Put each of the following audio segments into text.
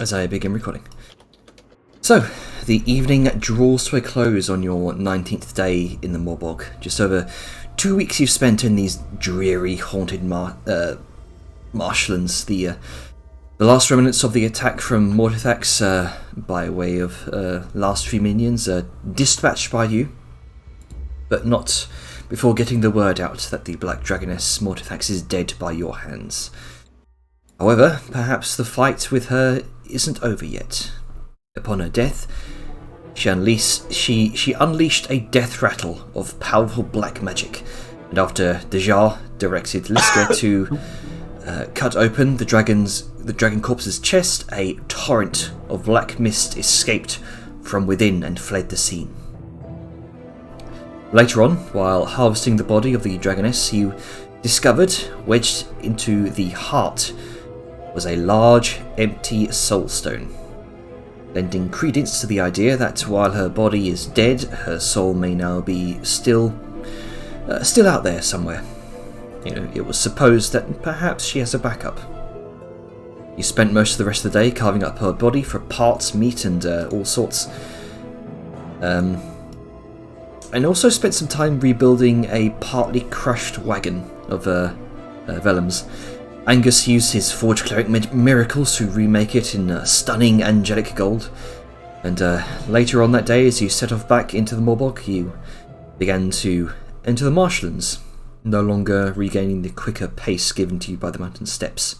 as I begin recording. So, the evening draws to a close on your 19th day in the Morbog. Just over 2 weeks you've spent in these dreary, haunted marshlands. The last remnants of the attack from Mortithax, by way of last few minions, are dispatched by you, but not before getting the word out that the Black Dragoness Mortithax is dead by your hands. However, perhaps the fight with her isn't over yet. Upon her death, she unleashed a death rattle of powerful black magic, and after Dejar directed Liska to cut open the dragon corpse's chest, a torrent of black mist escaped from within and fled the scene. Later on, while harvesting the body of the dragoness, you discovered, wedged into the heart, was a large, empty soul stone, lending credence to the idea that while her body is dead, her soul may now be still out there somewhere. It was supposed that perhaps she has a backup. You spent most of the rest of the day carving up her body for parts, meat, and all sorts. And also spent some time rebuilding a partly crushed wagon of Vellum's. Angus used his Forge Cleric miracles to remake it in stunning angelic gold. And later on that day, as you set off back into the Morbog, you began to enter the marshlands, no longer regaining the quicker pace given to you by the mountain steps.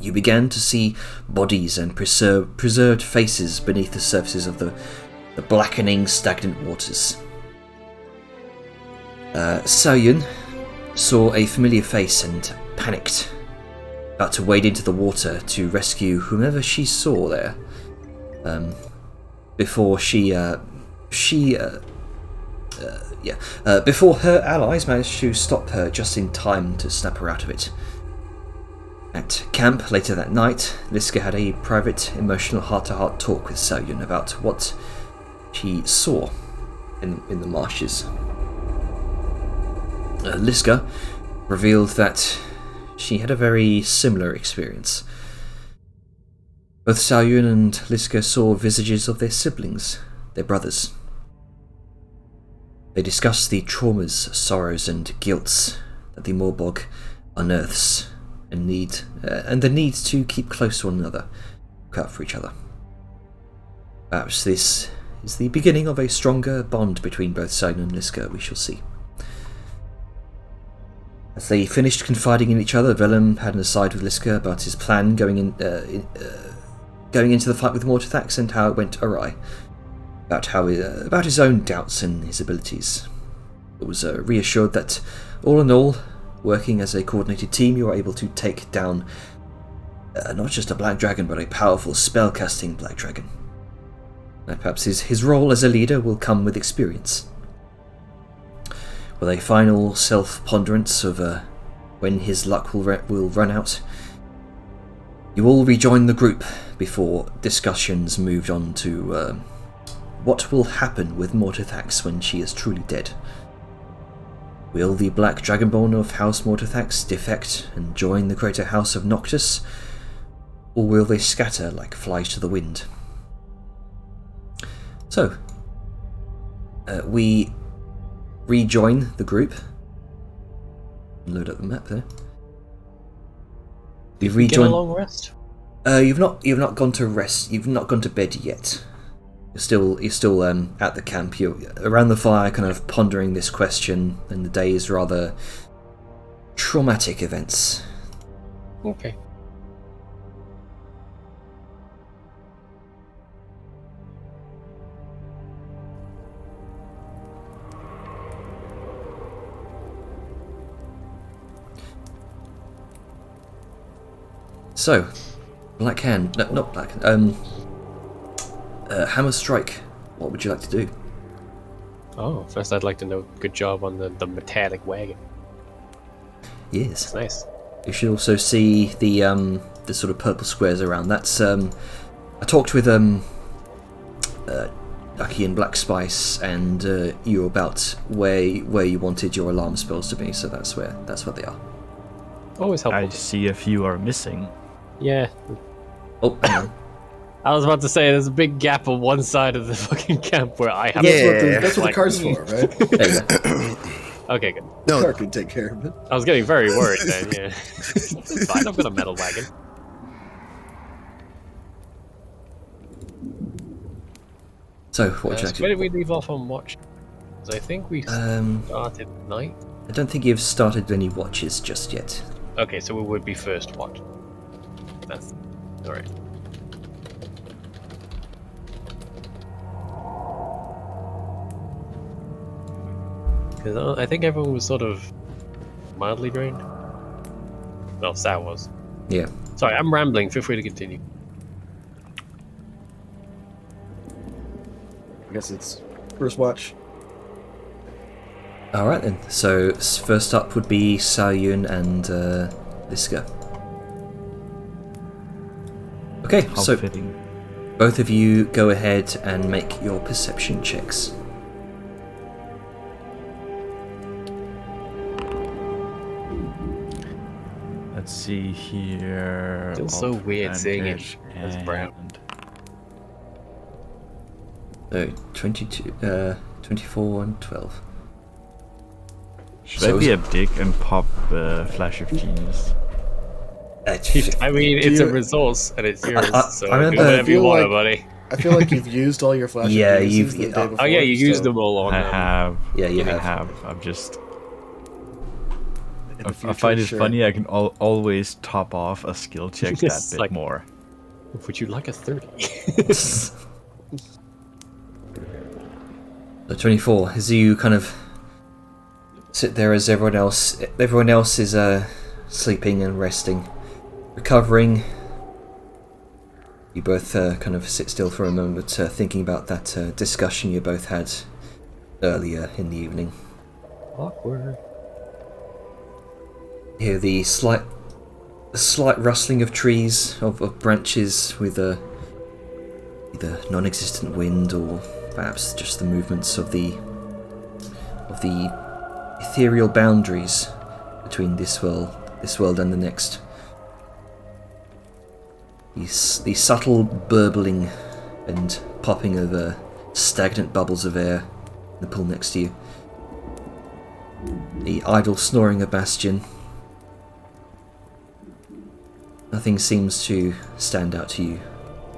You began to see bodies and preserved faces beneath the surfaces of the blackening, stagnant waters. Saoyun saw a familiar face and panicked, about to wade into the water to rescue whomever she saw there, before before her allies managed to stop her just in time to snap her out of it. At camp later that night, Liska had a private, emotional heart-to-heart talk with Saoyun about what she saw in the marshes. Liska revealed that she had a very similar experience. Both Saoyun and Liska saw visages of their siblings, their brothers. They discussed the traumas, sorrows, and guilts that the Morbog unearths, and the need to keep close to one another, look out for each other. Perhaps this is the beginning of a stronger bond between both Saoyun and Liska, we shall see. As they finished confiding in each other, Vellum had an aside with Liska about his plan going into the fight with Mortithax and how it went awry. About his own doubts and his abilities. It was reassured that, all in all, working as a coordinated team, you are able to take down not just a black dragon, but a powerful spellcasting black dragon. And perhaps his role as a leader will come with experience. With a final self-ponderance of when his luck will run out, you all rejoined the group before discussions moved on to what will happen with Mortithax when she is truly dead. Will the Black Dragonborn of House Mortithax defect and join the greater House of Noctis, or will they scatter like flies to the wind? So, we rejoin the group. Load up the map there. We've rejoined. Get a long rest. You've not gone to rest. You've not gone to bed yet. You're still at the camp. You're around the fire, kind of pondering this question, and the day's rather traumatic events. Okay. So, Black Hand, no, not Black Hand, Hammer Strike, what would you like to do? Oh, first I'd like to know, good job on the metallic wagon. Yes. That's nice. You should also see the sort of purple squares around. That's I talked with Ducky and Black Spice and you about where you wanted your alarm spells to be, so that's what they are. Always helpful. I see a few are missing. Yeah. Oh, hang on. I was about to say there's a big gap on one side of the fucking camp where I have. That's what the car's for, right? There you go. Okay, good. The car can take care of it. I was getting very worried then. Yeah, it's fine. I've got a metal wagon. So, what would you like So where to did we leave off on watch? 'Cause I think we started night. I don't think you've started any watches just yet. Okay, so we would be first watch. That's all right. Because I think everyone was sort of mildly drained. Well, Sal was. Yeah. Sorry, I'm rambling. Feel free to continue. I guess it's first watch. Alright then. So, first up would be Saoyun and Liska. Okay, How so fitting. both of you go ahead and make your perception checks. Let's see here. Feels so weird seeing it as brown. So, 22, 24 and 12. Should So I be a dick and pop Flash of Genius? I mean, it's a resource and it's yours, so I remember- do whatever you feel want, like- buddy. I feel like you've used all your flash. Yeah, abilities you've- the day oh, before, Oh yeah, you used so them all on. I have. Yeah, you I have. I'm just. in the I future, find it sure. funny. I can always top off a skill check Just that bit like- more. Would you like a 30? So 24, as you kind of sit there as everyone else is sleeping and resting, recovering. You both kind of sit still for a moment, thinking about that discussion you both had earlier in the evening. Awkward. You hear the slight rustling of trees, of branches, with either non-existent wind or perhaps just the movements of the ethereal boundaries between this world and the next. The subtle burbling and popping of stagnant bubbles of air in the pool next to you. The idle snoring of Bastion. Nothing seems to stand out to you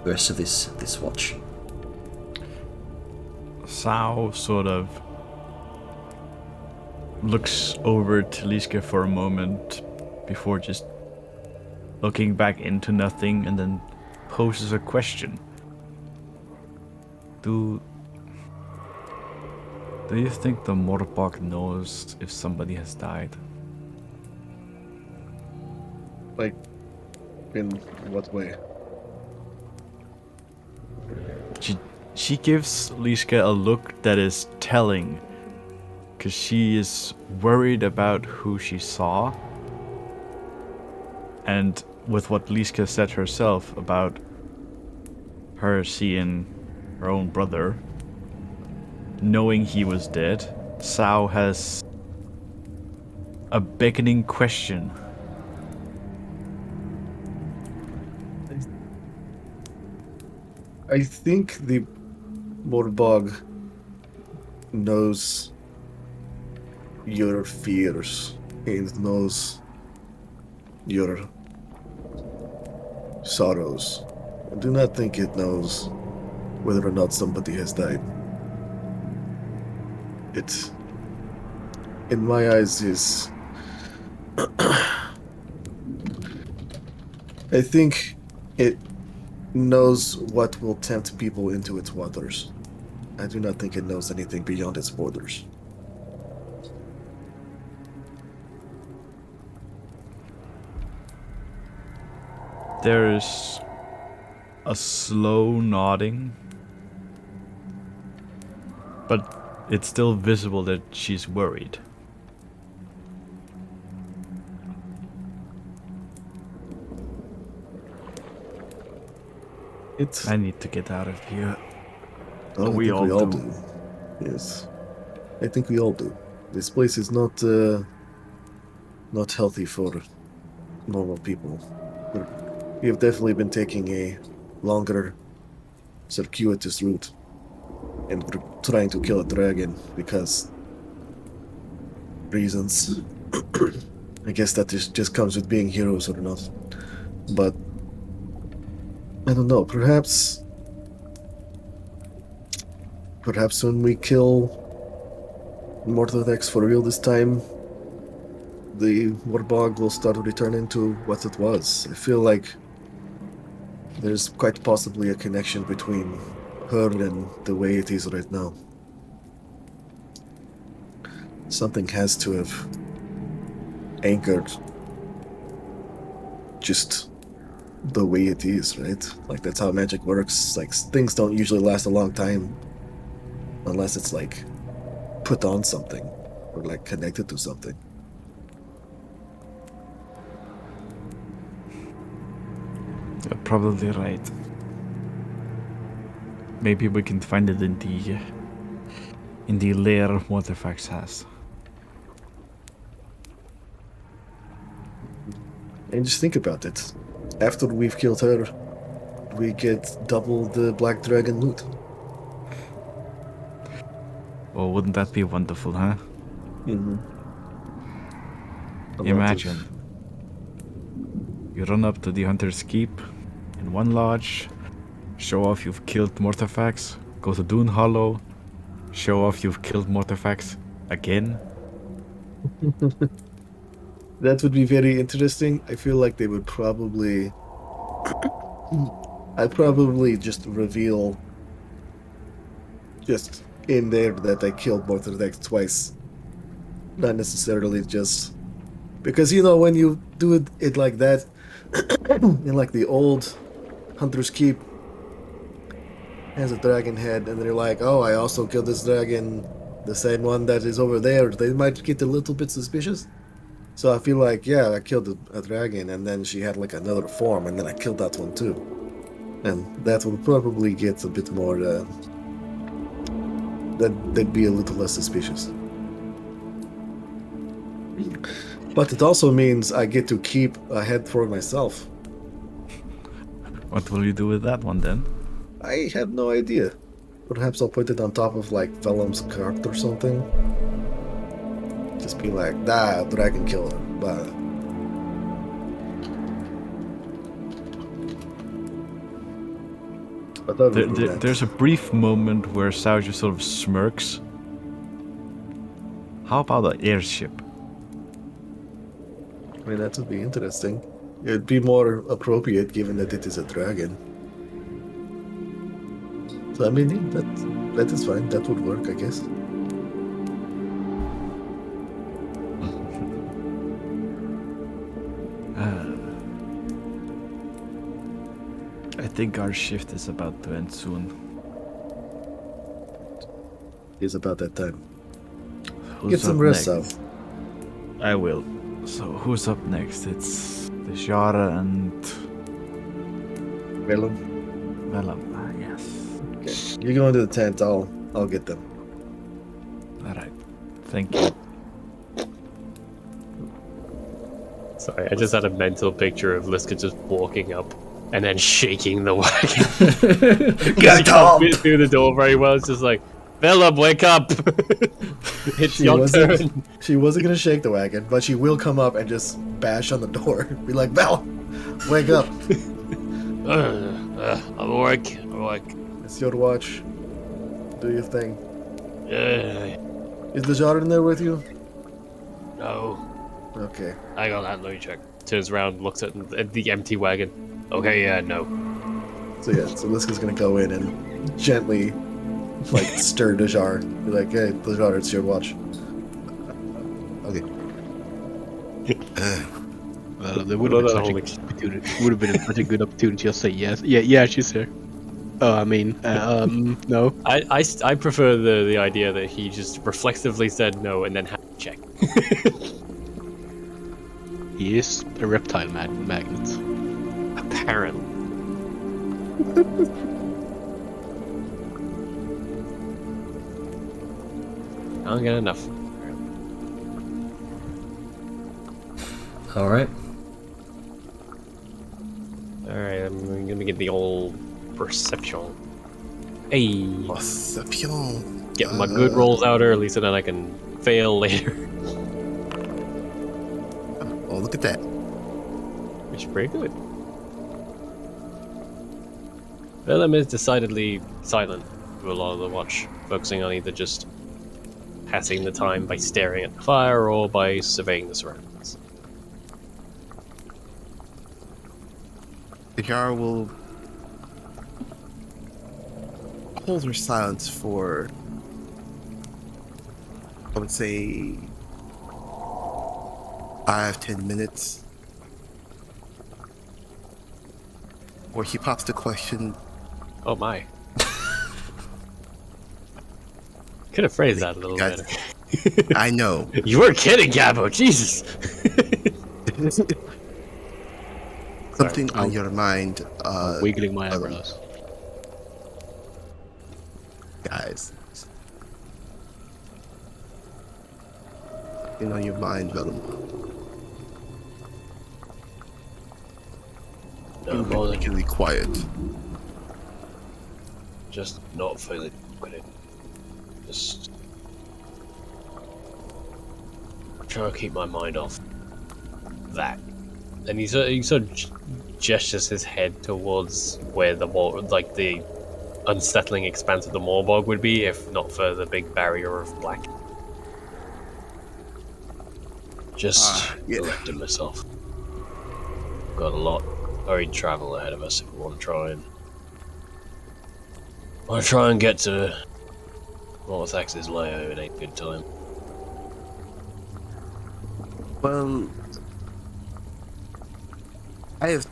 the rest of this watch. Sao sort of looks over to Liska for a moment before just looking back into nothing and then poses a question. Do you think the Morbog knows if somebody has died? Like, in what way? She gives Liska a look that is telling, because she is worried about who she saw, and with what Liska said herself about her seeing her own brother, knowing he was dead, Sao has a beckoning question. I think the Morbog knows your fears and knows your sorrows. I do not think it knows whether or not somebody has died. It, in my eyes, is... I think it knows what will tempt people into its waters. I do not think it knows anything beyond its borders. There is a slow nodding, but it's still visible that she's worried. I need to get out of here. Oh, I We think all we all do. do. Yes, I think we all do. This place is not healthy for normal people. You've definitely been taking a longer, circuitous route and trying to kill a dragon because reasons. I guess that just comes with being heroes or not. But I don't know. Perhaps when we kill Mortodex for real this time, the Warbog will start to return into what it was. I feel like there's quite possibly a connection between her and the way it is right now. Something has to have anchored just the way it is, right? Like, that's how magic works. Like, things don't usually last a long time unless it's like put on something or like connected to something. You're probably right. Maybe we can find it in the lair Waterfax has. And just think about it. After we've killed her, we get double the Black Dragon loot. Oh, wouldn't that be wonderful, huh? Mm-hmm. Imagine. You run up to the Hunter's Keep in one lodge, show off you've killed Mortifax, go to Dune Hollow, show off you've killed Mortifax again. That would be very interesting. I feel like they would probably... I'd probably just reveal just in there that I killed Mortodex twice. Not necessarily just... Because, you know, when you do it like that, in like the old Hunter's Keep, has a dragon head, and they're like, oh, I also killed this dragon, the same one that is over there. They might get a little bit suspicious. So I feel like, yeah, I killed a dragon, and then she had like another form, and then I killed that one too. And that will probably get a bit more, that'd be a little less suspicious. But it also means I get to keep a head for myself. What will you do with that one then? I have no idea. Perhaps I'll put it on top of like Vellum's cart or something. Just be like, dragon killer. Bah. But other than that, There's a brief moment where Sao just sort of smirks. How about an airship? I mean, that would be interesting. It'd be more appropriate given that it is a dragon. So I mean, yeah, that is fine. That would work, I guess. I think our shift is about to end soon. It's about that time. Who's Get some up rest, next? Sal. I will. So who's up next? It's the Jara and Vellum. Vellum. Yes. Okay. You go into the tent. I'll get them. All right. Thank you. Sorry, I just had a mental picture of Liska just walking up and then shaking the wagon. Get She up! can't fit through the door very well. It's just like, Philip, wake up! It's your turn. She wasn't gonna shake the wagon, but she will come up and just bash on the door. Be like, Val, wake up. I'm awake. It's your watch. Do your thing. Uh, Is the jar in there with you? no. Okay. Hang on, let me check. Turns around, looks at the empty wagon. Okay, yeah, no. So yeah, so Liska's gonna go in and gently, like, stir the jar. Be like, hey, the jar, it's your watch. Okay. Well, there would have been such a good opportunity. Would have been such a good opportunity to say yes. Yeah, she's here. Oh, I mean, no. I prefer the idea that he just reflexively said no and then had to check. He is a reptile magnet. Apparently. I don't get enough. Alright. I'm gonna get the old perception. Hey, Perception. get my good rolls out early so that I can fail later. Oh, look at that. Which is pretty good. Willem is decidedly silent for a lot of the watch, focusing on either just passing the time by staring at the fire or by surveying the surroundings. Yara will hold her silence for, I would say, 5-10 minutes. Where he pops the question, Oh my. Could have phrased that a little Guys, better. I know. You were kidding, Gabbo, Jesus! Something Sorry. on your mind, Wiggling my eyebrows. guys. Something on your mind, Willem. No, You're more than particularly quiet. just not feeling good. Just trying to keep my mind off that. And he sort of gestures his head towards where the wall, like the unsettling expanse of the Moorbog would be, if not for the big barrier of black. Just yeah. collecting myself. Got a lot hurried travel ahead of us if we want to try and get to Morthax's lair in a good time. Well, I have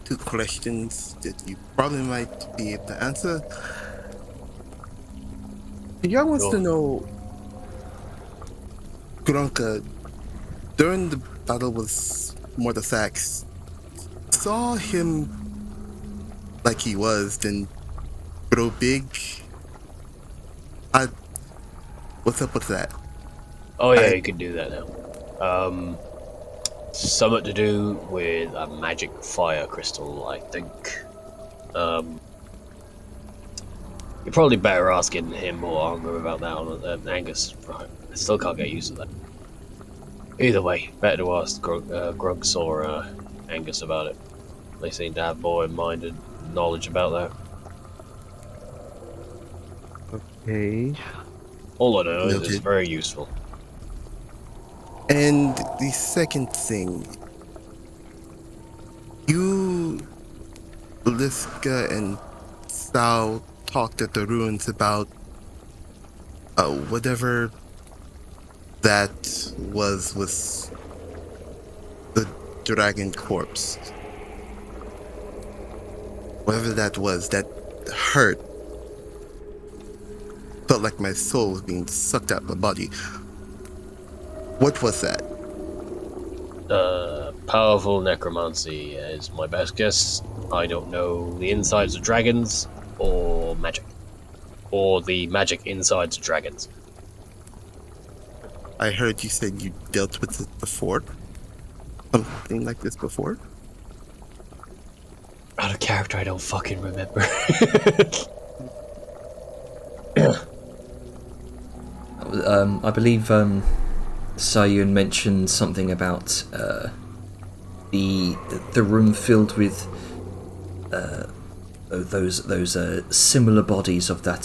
two questions that you probably might be able to answer. Y'all wants to Sure. know, Grunka, during the battle with Morthax, saw him like he was, then grow big. What's up with that? Oh yeah, I- you can do that now. Something to do with a magic fire crystal, I think. You're probably better asking him or Armor about that on Angus. Right, I still can't get used to that. Either way, better to ask Grugs or Angus about it. They seem to have more in-minded knowledge about that. Okay. All I know is it's Noted. very useful. And the second thing, you, Liska, and Sal talked at the ruins about whatever that was with the dragon corpse. Whatever that was, that hurt. Felt like my soul was being sucked out of my body. What was that? Powerful necromancy is my best guess. I don't know the insides of dragons or magic. Or the magic insides of dragons. I heard you said you dealt with it before? Something like this before? Out of character, I don't fucking remember. I believe Sayun mentioned something about the room filled with those similar bodies of that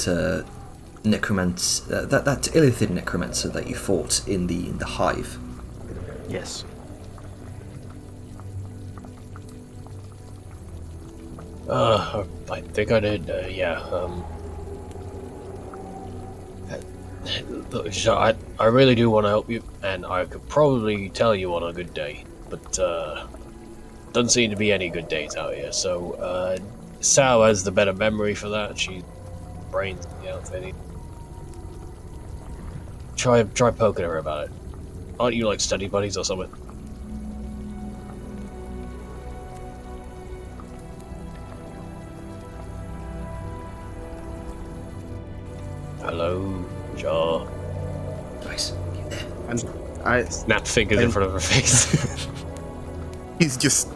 that illithid necromancer that you fought in the hive. Yes. I think I did, yeah. Look, I really do want to help you, and I could probably tell you on a good day, but doesn't seem to be any good days out here. So Sal has the better memory for that. She brains the outfit. Try poking her about it. Aren't you like study buddies or something? Hello, Jaw. Nice. I Snap fingers in front of her face. he's just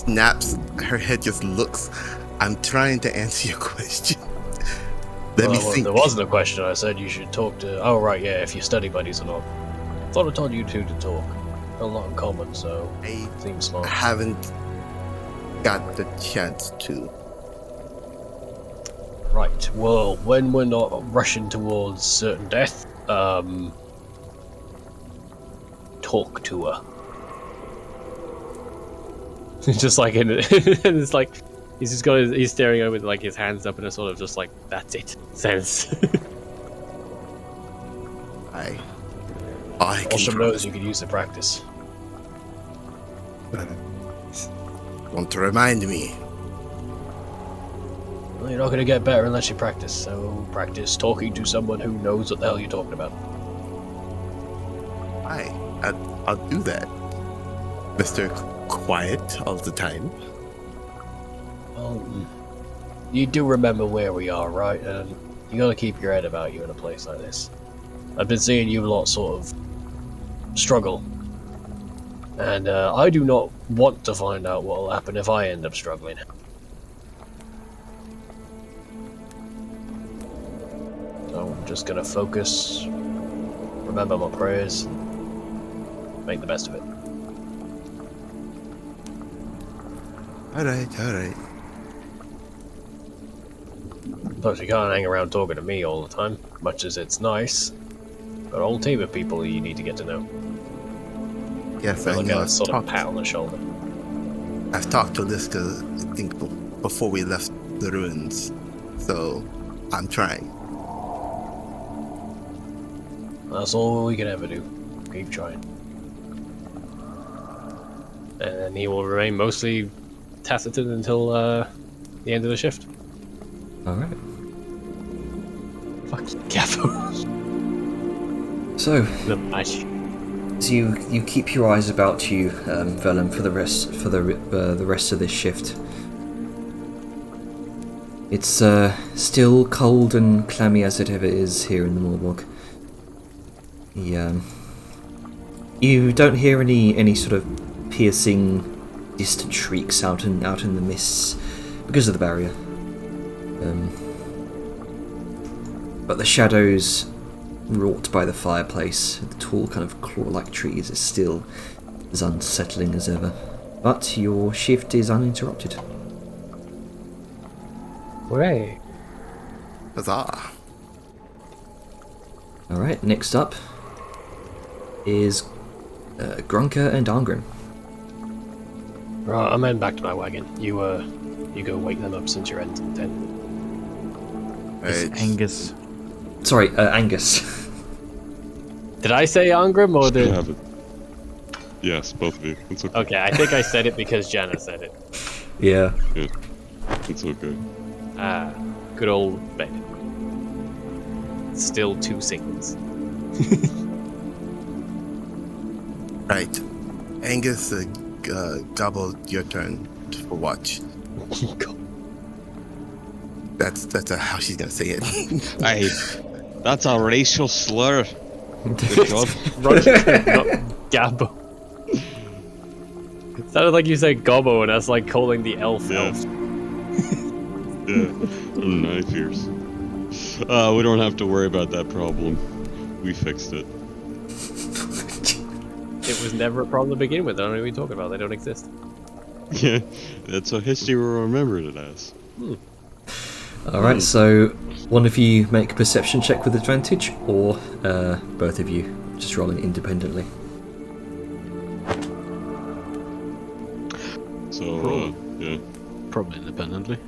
snaps. Her head just looks. I'm trying to answer your question. Let me think. There wasn't a question. I said you should talk to. Oh right, yeah. If you study buddies or not. Thought I told you two to talk. A lot in common, so I seems smart. haven't got the chance to. Right. Well, when we're not rushing towards certain death, talk to her. Just like in, it's like he's just got he's staring over with like his hands up and a sort of just like that's it. Sense. I Also can knows you could use the practice. want to remind me. Well, you're not going to get better unless you practice. So practice talking to someone who knows what the hell you're talking about. I'll do that. Mr. Quiet all the time. Well, you do remember where we are, right? And you got to keep your head about you in a place like this. I've been seeing you lot sort of struggle. And I do not want to find out what will happen if I end up struggling. So I'm just going to focus, remember my prayers, and make the best of it. Alright. Plus, you can't hang around talking to me all the time, much as it's nice. Got a whole team of people you need to get to know. Yes, I Like know. a sort of pat on the shoulder. I've talked to Liska, I think, before we left the ruins. So, I'm trying. That's all we can ever do. Keep trying. And he will remain mostly taciturn until the end of the shift. Alright. Fucking Gafo. So, The magic. as you keep your eyes about you, Vellum, for the rest of this shift. It's still cold and clammy as it ever is here in the Morbog. You don't hear any sort of piercing, distant shrieks out in the mists because of the barrier. But the shadows wrought by the fireplace, the tall kind of claw-like trees, is still as unsettling as ever. But your shift is uninterrupted. Hooray. Huzzah. Alright, next up is Grunker and Arngrim. Right, I'm heading back to my wagon. You go wake them up since you're in tent. Is Angus. Sorry, Angus. Did I say Angrim or Still did... have it. Yes, both of you. It's okay. Okay, I think I said it because Jana said it. Yeah. Yeah, it's okay. Ah, good old bed. Still 2 seconds. Right. Angus, Gobble, your turn for watch. That's how she's gonna say it. Hey, that's a racial slur. Good job. Roger, not Gabbo. It sounded like you said Gobbo, and that's like calling the elf Yeah. elf. Yeah, knife ears. We don't have to worry about that problem. We fixed it. It was never a problem to begin with. I don't know what you're talking about. They don't exist. Yeah, that's what history will remember it as. Alright, so one of you make a perception check with advantage, or both of you just rolling independently. So, yeah. Probably independently.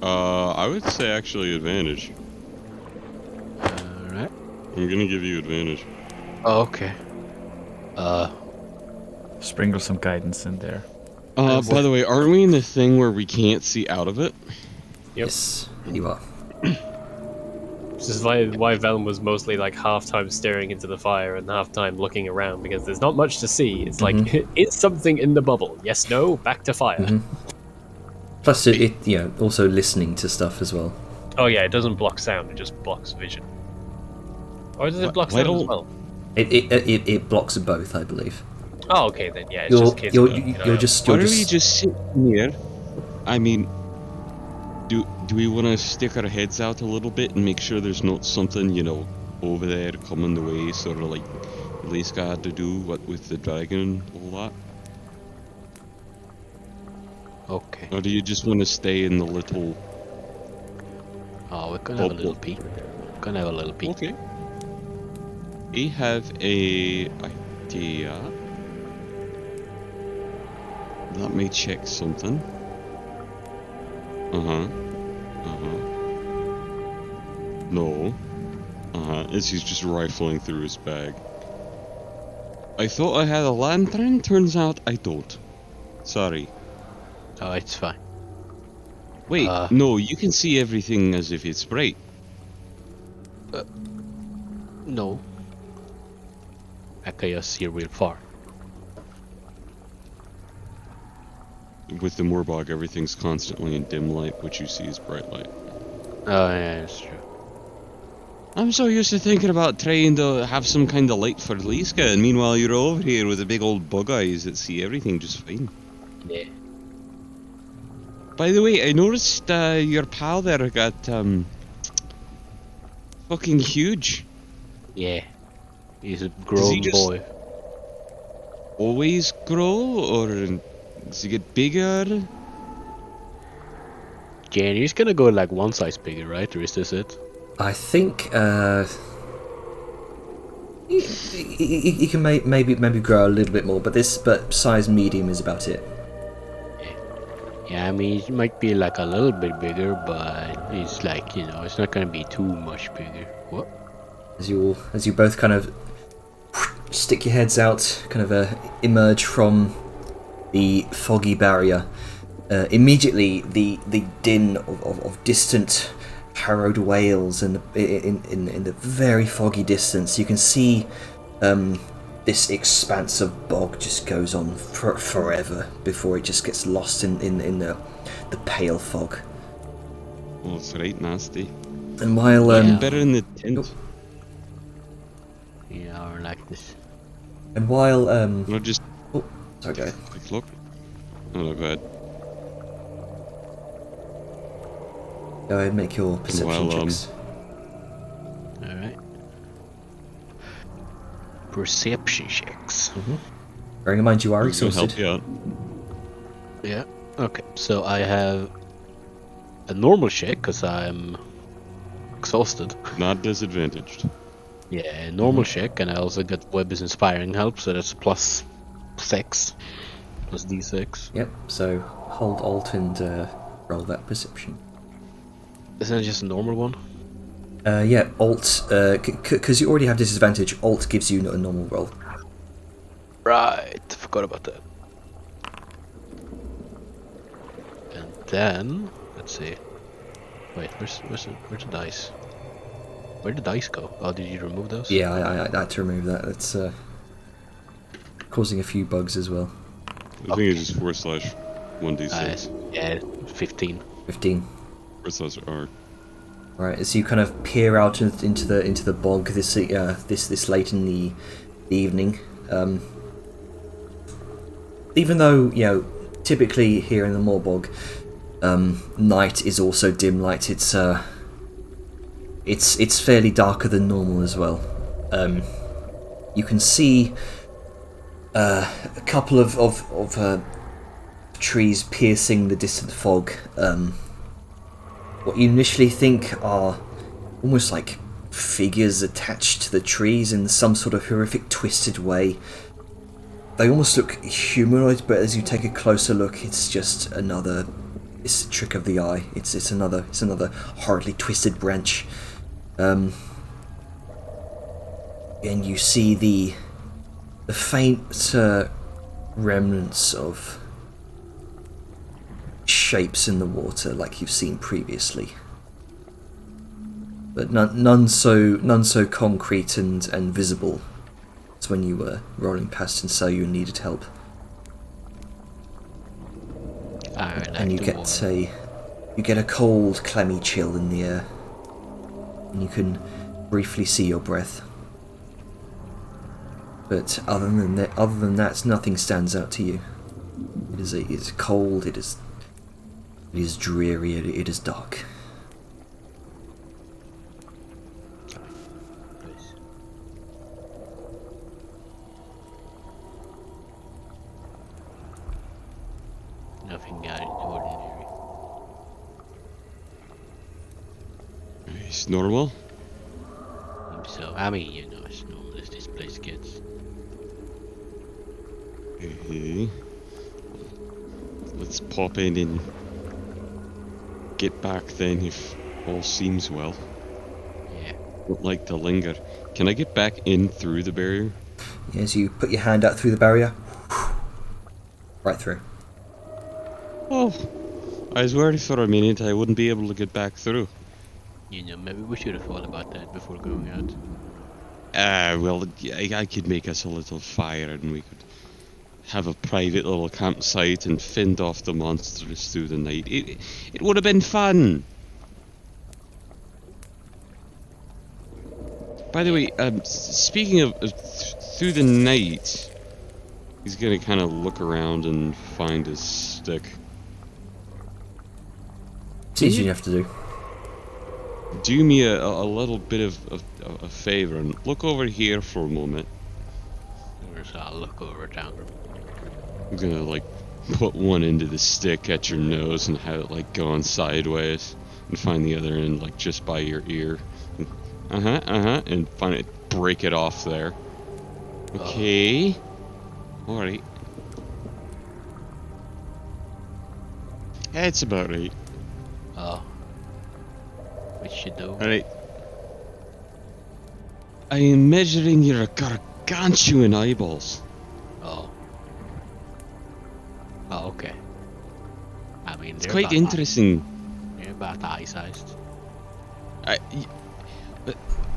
I would say actually advantage. Alright. I'm gonna give you advantage. Oh, okay. Sprinkle some guidance in there. By the way, aren't we in the thing where we can't see out of it? Yep. Yes, you are. Which is why Vellum was mostly like half-time staring into the fire and half-time looking around, because there's not much to see. It's like, is something in the bubble? Yes, no, back to fire. Plus, it also listening to stuff as well. Oh yeah, it doesn't block sound, it just blocks vision. Or does it block Why sound as don't- well? It blocks both, I believe. Oh, okay then. Yeah, it's just kids. You're going, just Why don't we just sit here? I mean, do we want to stick our heads out a little bit and make sure there's not something, over there coming the way, sort of like Liska had to do, what with the dragon and all that? Okay. Or do you just want to stay in the little... Oh, we're gonna have a little peek. Gonna have a little peek. Okay. I have a idea. Let me check something. No. As he's just rifling through his bag. I thought I had a lantern, turns out I don't. Sorry. Oh, it's fine. Wait, no, you can see everything as if it's bright. No. I can just see real far. With the Moorbog, everything's constantly in dim light, which you see is bright light. Oh, yeah, that's true. I'm so used to thinking about trying to have some kind of light for Liska, and meanwhile you're over here with the big old bug eyes that see everything just fine. Yeah. By the way, I noticed your pal there got fucking huge. Yeah. He's a grown boy. Always grow, or does he get bigger? Jan, he's gonna go like one size bigger, right? Or is this it? I think he can maybe grow a little bit more, but size medium is about it. Yeah, I mean, he might be like a little bit bigger, but he's like, it's not gonna be too much bigger. What? As you both kind of stick your heads out, kind of emerge from the foggy barrier, immediately the din of distant harrowed wails and in the very foggy distance, you can see this expanse of bog just goes on forever before it just gets lost in the pale fog. Oh, it's right nasty. And while better in the tent. Yeah, I like this. And while No, just sorry, go ahead. quick look. Oh no, go ahead. Go ahead, make your perception checks. Alright. Perception checks. Bearing in mind you are It's gonna exhausted. help you out. Yeah. Okay, so I have a normal check because I'm exhausted. Not disadvantaged. Yeah, normal check, and I also get Web is inspiring help, so that's plus 6. Plus d6. Yep, so hold Alt and roll that perception. Isn't it just a normal one? Yeah, Alt, because you already have disadvantage, Alt gives you a normal roll. Right, forgot about that. And then, let's see. Wait, where's the dice? Where'd the dice go? Oh, did you remove those? Yeah, I had to remove that. It's causing a few bugs as well. I think it's just 4/1d6. Yeah, 15. 15. 4/R. Right, as you kind of peer out into the bog this late in the evening, even though typically here in the Moorbog, night is also dim light. It's fairly darker than normal as well. You can see a couple of trees piercing the distant fog. What you initially think are almost like figures attached to the trees in some sort of horrific twisted way. They almost look humanoid, but as you take a closer look, it's just it's a trick of the eye. It's another horribly twisted branch. And you see the faint remnants of shapes in the water like you've seen previously, but none so concrete and visible as when you were rolling past and saw you needed help. And you get a cold, clammy chill in the air, and you can briefly see your breath. But other than that, nothing stands out to you. It is cold. It is dreary. It is dark. Nothing out of the ordinary. It's normal. So, I mean, you know, as normal as this place gets. Okay. Let's pop in and get back then if all seems well. Yeah. Don't like to linger. Can I get back in through the barrier? As you put your hand out through the barrier, right through. Oh, I was worried for a minute I wouldn't be able to get back through. You know, maybe we should have thought about that before going out. Well, I could make us a little fire and we could have a private little campsite and fend off the monsters through the night. It would have been fun. By the way, speaking of through the night, he's gonna kind of look around and find his stick. It's easy enough to do. Do me a little bit of a favor and look over here for a moment. So I'll look over down. I'm gonna like put one end of the stick at your nose and have it like going sideways, and find the other end like just by your ear. And find it, break it off there. Okay. Alright. That's about right. Oh. What should do? Alright. I am measuring your gargantuan eyeballs. Oh. Oh, okay. I mean, It's quite interesting. They're about eye-sized.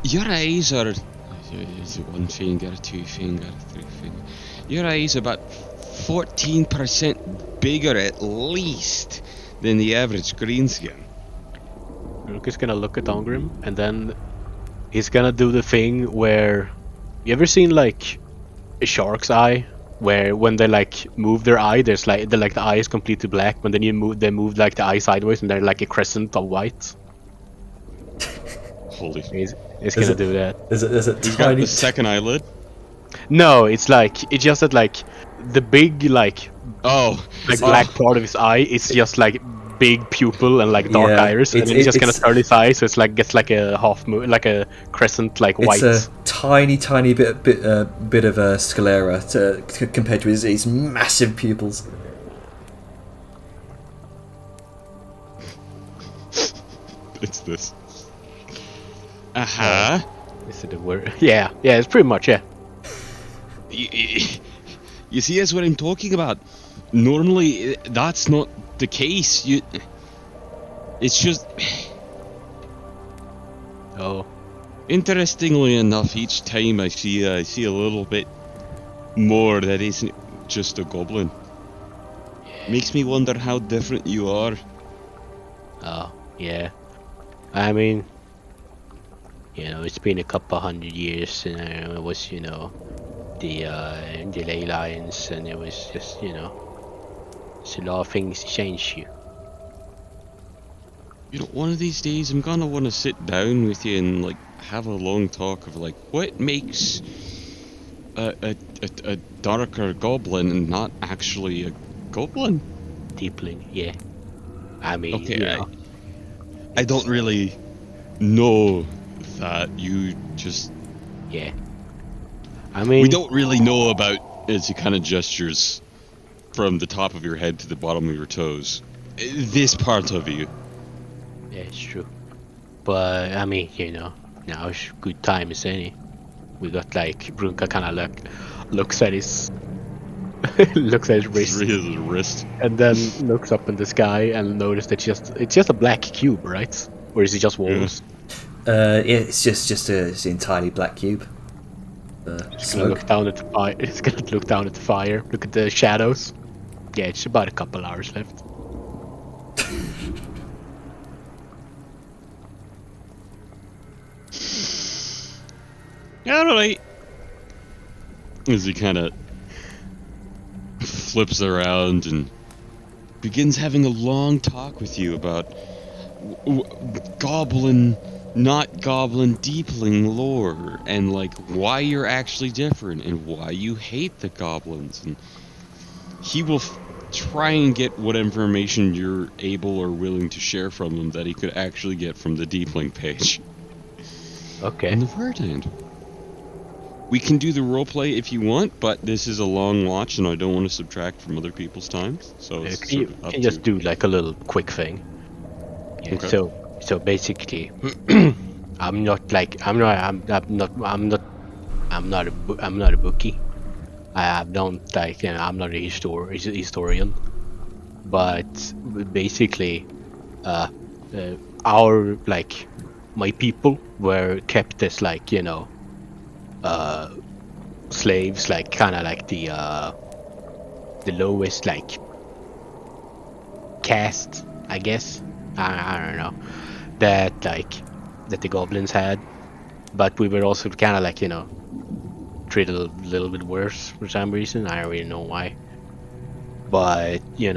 Your eyes are... Is it one finger, two finger, three finger? Your eyes are about 14% bigger at least than the average greenskin. Rook is gonna look at Ongrim, and then he's gonna do the thing where... You ever seen, like, a shark's eye? Where when they, like, move their eye, there's, like, the eye is completely black, but then they move, like, the eye sideways, and they're, like, a crescent of white. Holy... He's gonna do that. There's a He's got tiny... the second eyelid? No, it's just that, like, the big, like... Oh! Like, black part of his eye is just, like, big pupil and, like, dark iris, and then he's just gonna turn his eye, so it's, like, gets, like, a half moon, like a crescent, like, white. It's a tiny bit of a sclera compared to his massive pupils. It's this. Is it a word? Yeah, it's pretty much, yeah. You see, that's what I'm talking about. Normally, that's not the case. It's just... Oh. Interestingly enough, each time I see a little bit more that isn't just a goblin. Makes me wonder how different you are. Oh, yeah. I mean... You know, it's been a couple 100 years, and it was, you know, the ley lines, and it was just, you know, it's a lot of things change you. You know, one of these days I'm gonna want to sit down with you and like have a long talk of like what makes a darker goblin and not actually a goblin. Deepling, yeah. I mean, okay, you know. I don't really know that. You just... Yeah. I mean... We don't really know about, as you kind of gestures from the top of your head to the bottom of your toes, this part of you. Yeah, it's true. But, I mean, you know, now it's good time as any. We got, like, Brunka kind of, like, looks at his... looks at his wrist. And then looks up in the sky and notices that it's just a black cube, right? Or is it just walls? It's just an entirely black cube. It's gonna look down at the fire. It's gonna look down at the fire. Look at the shadows. Yeah, it's about a couple hours left. Alright. As he kind of flips around and begins having a long talk with you about goblin, not goblin, deepling lore, and like why you're actually different and why you hate the goblins. And he will try and get what information you're able or willing to share from him that he could actually get from the deepling page. Okay. On the word end. We can do the roleplay if you want, but this is a long watch and I don't want to subtract from other people's times. So it's Can you sort of up can to just do like a little quick thing? Yeah. Okay. So basically, I'm not a bookie. I don't like I'm not a historian, but basically, our like my people were kept as like slaves, like kind of like the lowest like caste, I guess. I don't know that that the goblins had, but we were also kind of like treated a little bit worse for some reason. I don't really know why, but we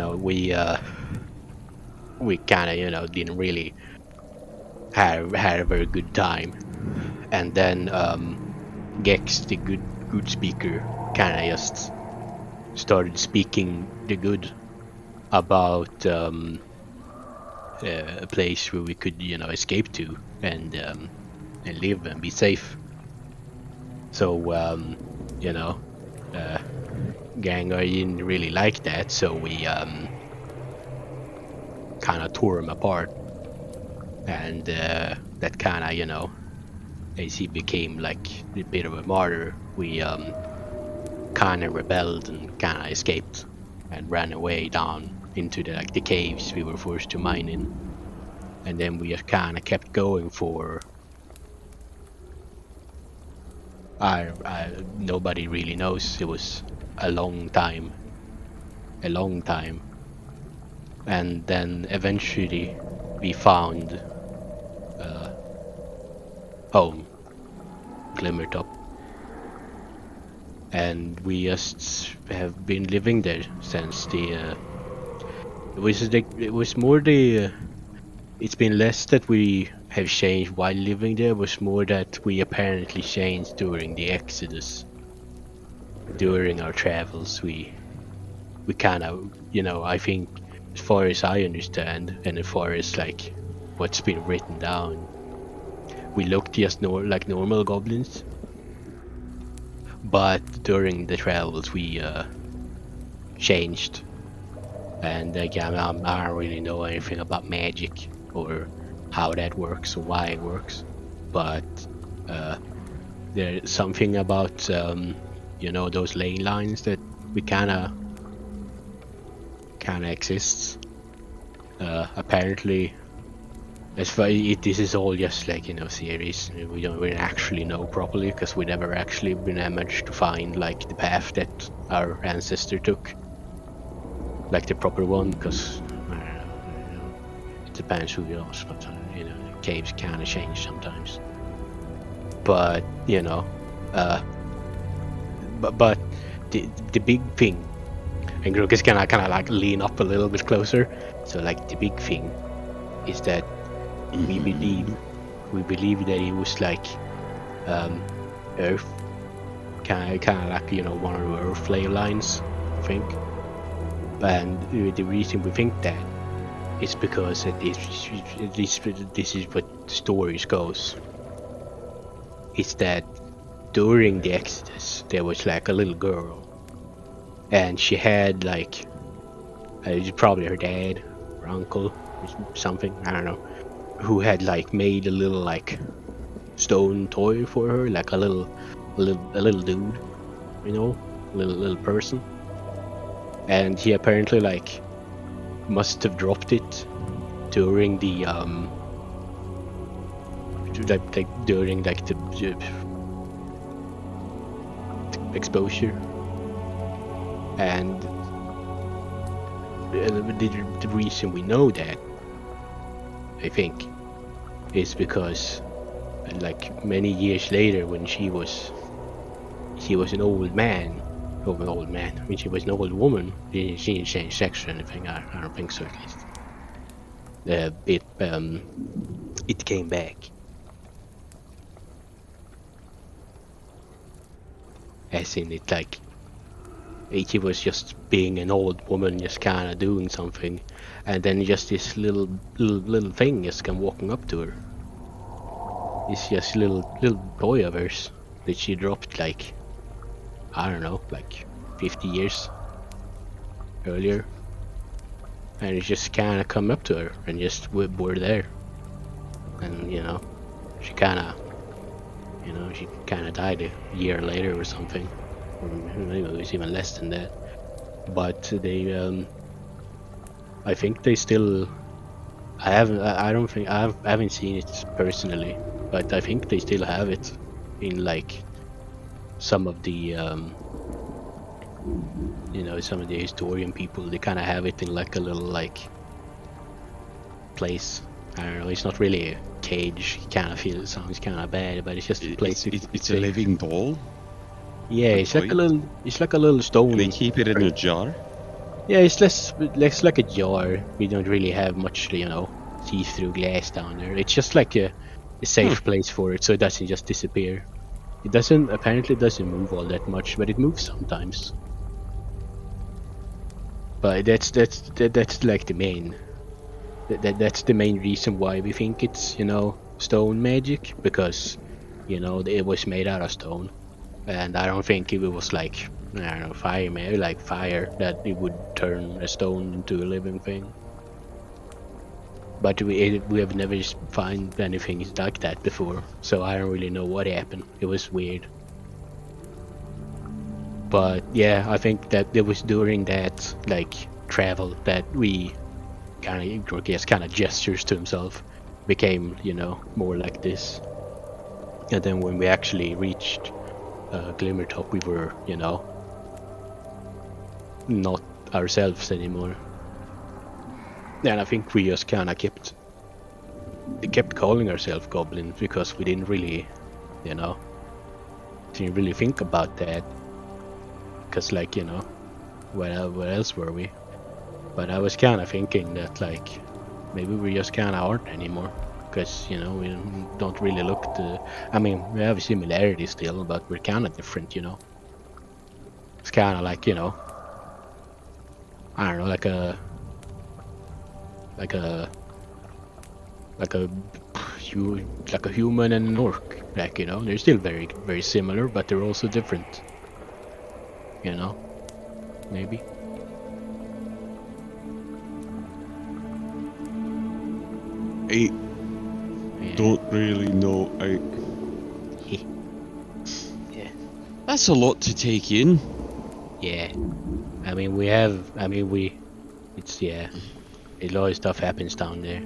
kind of didn't really had a very good time. And then Gex, the good speaker, kind of just started speaking the good about a place where we could escape to and live and be safe. So Gengar didn't really like that, so we kind of tore him apart, and that kind of as he became like a bit of a martyr, we kind of rebelled and kind of escaped and ran away down into the caves we were forced to mine in, and then we just kind of kept going for nobody really knows. It was a long time, and then eventually we found home, Glimmertop, and we just have been living there since the it's been less that we have changed while living there, it was more that we apparently changed during the Exodus. During our travels, we kind of, I think, as far as I understand, and as far as like what's been written down, we looked just like normal goblins, but during the travels we changed. And again, I don't really know anything about magic or how that works or why it works, but there's something about those ley lines that we kind of exists. Apparently, as far this is all just like theories. We don't really actually know properly because we never actually been managed to find like the path that our ancestor took, like the proper one. Because I don't know, it depends who you ask. But caves kind of change sometimes. But but the big thing, and Grook is gonna kind of like lean up a little bit closer. So like the big thing is that we believe that it was like Earth, kind of like one of the Earth ley lines, I think. And the reason we think that is because at least this is what the stories goes. Is that during the Exodus there was like a little girl, and she had like probably her dad or uncle or something, I don't know, who had like made a little like stone toy for her, like a little dude, little person, and he apparently like must have dropped it during the during like the exposure, and the reason we know that, I think, is because like many years later when she was she was an old man, or an old man. I mean, she was an old woman. She didn't change sex or anything. I don't think so, at least. It came back. As in, it like she was just being an old woman, just kind of doing something, and then just this little thing just come walking up to her. It's just little boy of hers that she dropped like, I don't know, like 50 years earlier, and it just kind of come up to her and just were there, and you know, she kind of died a year later or something, or maybe it was even less than that. But they, I think they still. I haven't seen it personally, but I think they still have it in like some of the some of the historian people. They kind of have it in like a little like place. I don't know, it's not really a cage. You kind of feel it sounds kind of bad, but it's just a place. It's a living doll. Yeah, it's like a little stone. And they keep it in a jar. Yeah, it's less like a jar. We don't really have much, see-through glass down there. It's just like a safe place for it, so it doesn't just disappear. It apparently doesn't move all that much, but it moves sometimes. But that's like the main. That's the main reason why we think it's stone magic, because it was made out of stone, and I don't think if it was like fire, maybe like fire, that it would turn a stone into a living thing. But we have never found anything like that before, so I don't really know what happened. It was weird. But yeah, I think that it was during that travel that we kind of gestures to himself became more like this. And then when we actually reached Glimmertop, we were not ourselves anymore. And I think we just kind of kept calling ourselves goblins because we didn't really think about that, because where else were we? But I was kind of thinking that maybe we just kind of aren't anymore, because we don't really look I mean, we have similarities still, but we're kind of different. It's kind of like I don't know, like a human and an orc. They're still very, very similar, but they're also different. Maybe. I don't really know. Yeah. That's a lot to take in. Yeah. I mean, a lot of stuff happens down there.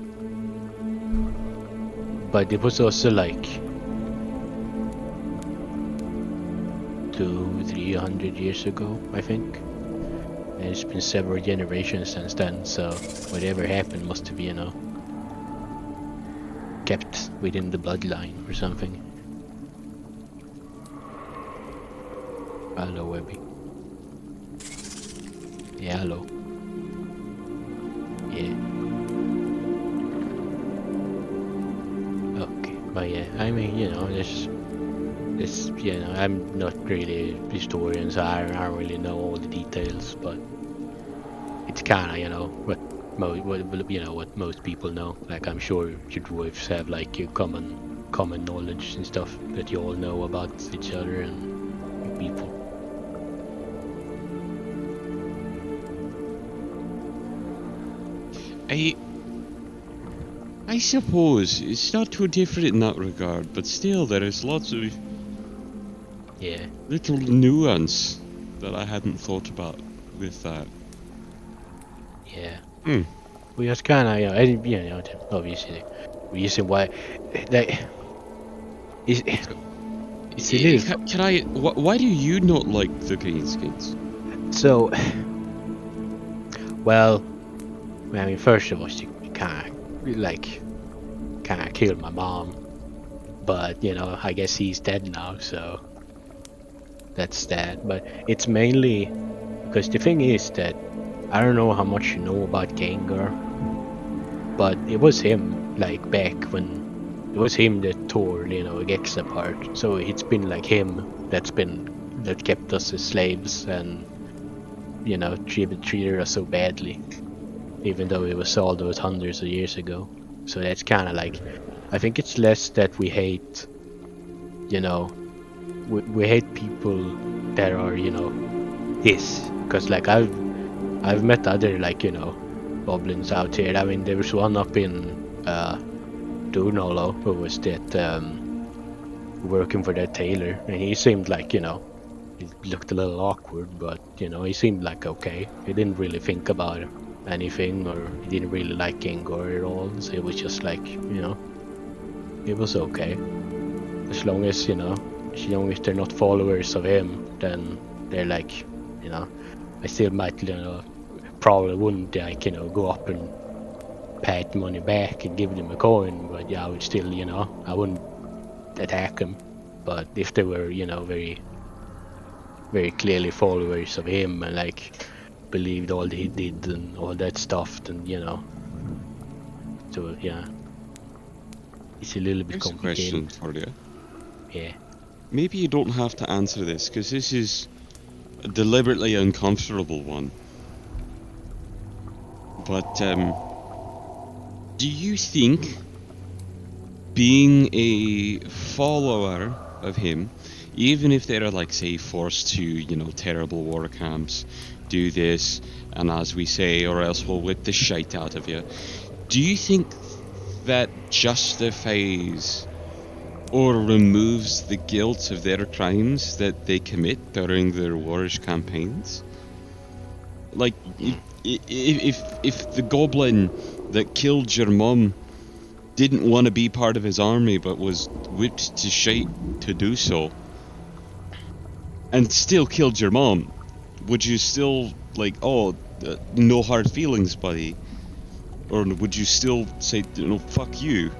But it was also 200-300 years ago, I think. And it's been several generations since then, so whatever happened must have, kept within the bloodline or something. Hello, Webby. Yeah, hello. Yeah. Okay, but yeah, I mean, this, I'm not really a historian, so I don't really know all the details, but it's kind of, what most people know. Like, I'm sure you dwarves have your common knowledge and stuff that you all know about each other and people. I suppose it's not too different in that regard, but still there is lots of little nuance that I hadn't thought about with that. Yeah. We just kind of, obviously, reason why why do you not like the Greenskins? So, well, I mean, first of all, she kind of killed my mom, but I guess he's dead now, so that's that. But it's mainly because the thing is that I don't know how much you know about Gengar, but it was him, like back when it was him that tore, Gex apart. So it's been like him that kept us as slaves and treated us so badly, even though it was all those hundreds of years ago. So that's kind of like, I think it's less that we hate, we hate people that are his, because like I've met other goblins out here. I mean, there was one up in Dunolo who was that working for that tailor, and he seemed like he looked a little awkward, but he seemed like okay. He didn't really think about anything, or he didn't really like Gengar at all. So it was just like it was okay, as long as they're not followers of him. Then they're like I still might probably wouldn't go up and pat him on the back and give them a coin, but yeah, I would still I wouldn't attack him. But if they were very very clearly followers of him and believed all that he did and all that stuff, then so yeah, it's a little bit Here's a complicated. question for you. Yeah. Maybe you don't have to answer this, because this is a deliberately uncomfortable one. But, do you think being a follower of him, even if they're say forced to, terrible war camps, do this, and as we say, or else we'll whip the shite out of you, do you think that justifies or removes the guilt of their crimes that they commit during their warish campaigns? Like, if the goblin that killed your mum didn't want to be part of his army but was whipped to shite to do so, and still killed your mom, would you still no hard feelings, buddy? Or would you still say, fuck you?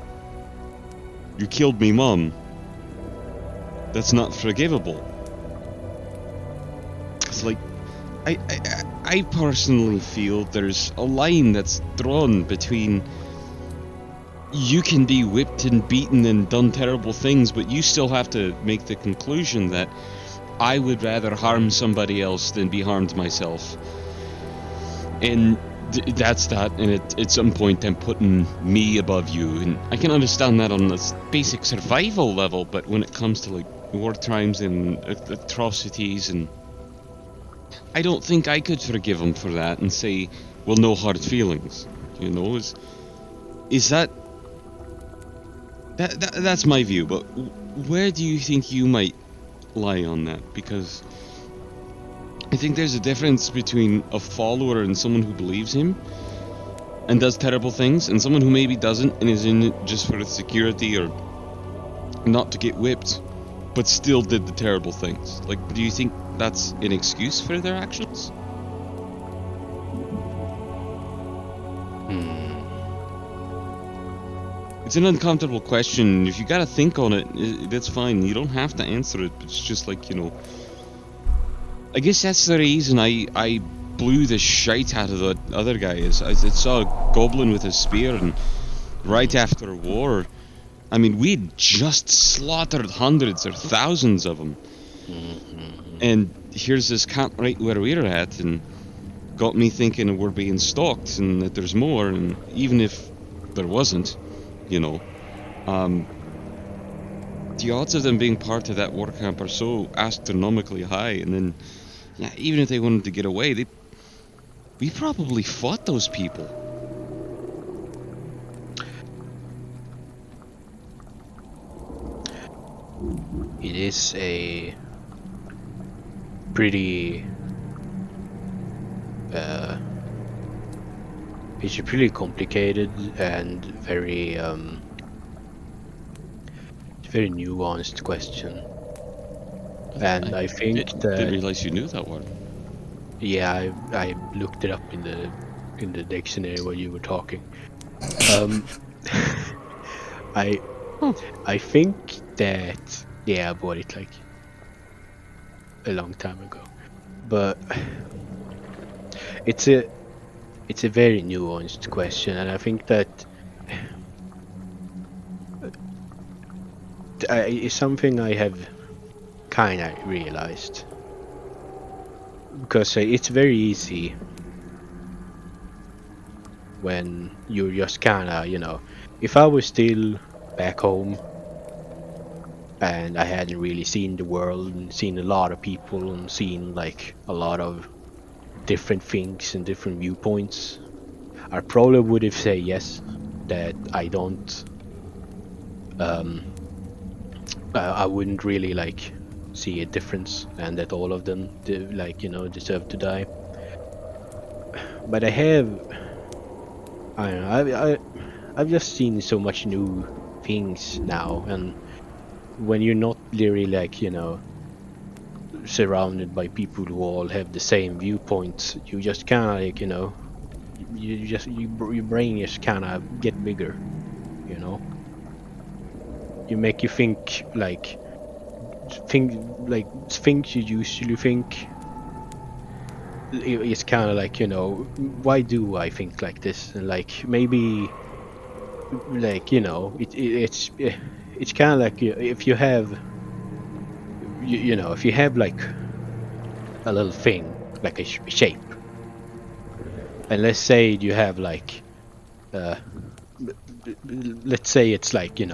You killed me mom. That's not forgivable. It's like, I personally feel there's a line that's drawn between you can be whipped and beaten and done terrible things, but you still have to make the conclusion that I would rather harm somebody else than be harmed myself. And that's that, and at some point I'm putting me above you, and I can understand that on this basic survival level, but when it comes to war crimes and atrocities, and I don't think I could forgive him for that and say, well, no hard feelings, is that's my view. But where do you think you might lie on that? Because I think there's a difference between a follower and someone who believes him and does terrible things, and someone who maybe doesn't and is in it just for its security or not to get whipped, but still did the terrible things. Do you think that's an excuse for their actions? It's an uncomfortable question. If you gotta think on it, that's fine. You don't have to answer it, but it's just I guess that's the reason I blew the shite out of the other guy. I saw a goblin with a spear, and right after war, I mean, we'd just slaughtered hundreds or thousands of them. And here's this camp right where we're at, and got me thinking we're being stalked and that there's more, and even if there wasn't, the odds of them being part of that war camp are so astronomically high, and then yeah, even if they wanted to get away, we probably fought those people. It is a pretty it's a pretty complicated and very very nuanced question. And I think that didn't realize you knew that one. Yeah, I looked it up in the dictionary while you were talking. I think that I bought it a long time ago. But it's a very nuanced question, and I think that it's something I have kind of realized, because it's very easy when you're just kind of, if I was still back home and I hadn't really seen the world and seen a lot of people and seen like a lot of different things and different viewpoints, I probably would have said yes, that I don't I wouldn't really like see a difference, and that all of them deserve to die. But I don't know, I've just seen so much new things now, and when you're not really like, surrounded by people who all have the same viewpoints, you just kind of like, your brain just kind of get bigger, you make you think like things you usually think. It's kind of like, why do I think like this, and like maybe like, it's kind of like, if you have if you have like a little thing like a shape, and let's say you have like let's say it's like, a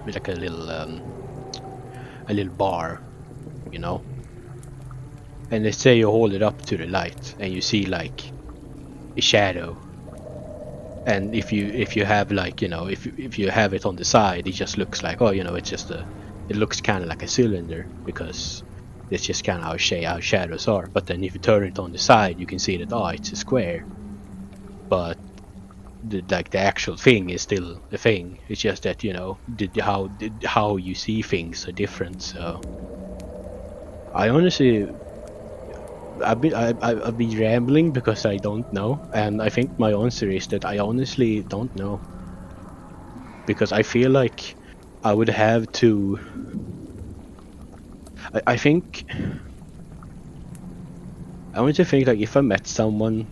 like a little bar, and let's say you hold it up to the light and you see like a shadow, and if you have like, if you have it on the side, it just looks like, oh, it's just it looks kind of like a cylinder, because it's just kind of how shadows are. But then if you turn it on the side, you can see that, oh, it's a square, but the actual thing is still a thing. It's just that, how you see things are different. So I honestly, I've been rambling because I don't know, and I think my answer is that I honestly don't know, because I feel like I would have to. I think I want to think like, if I met someone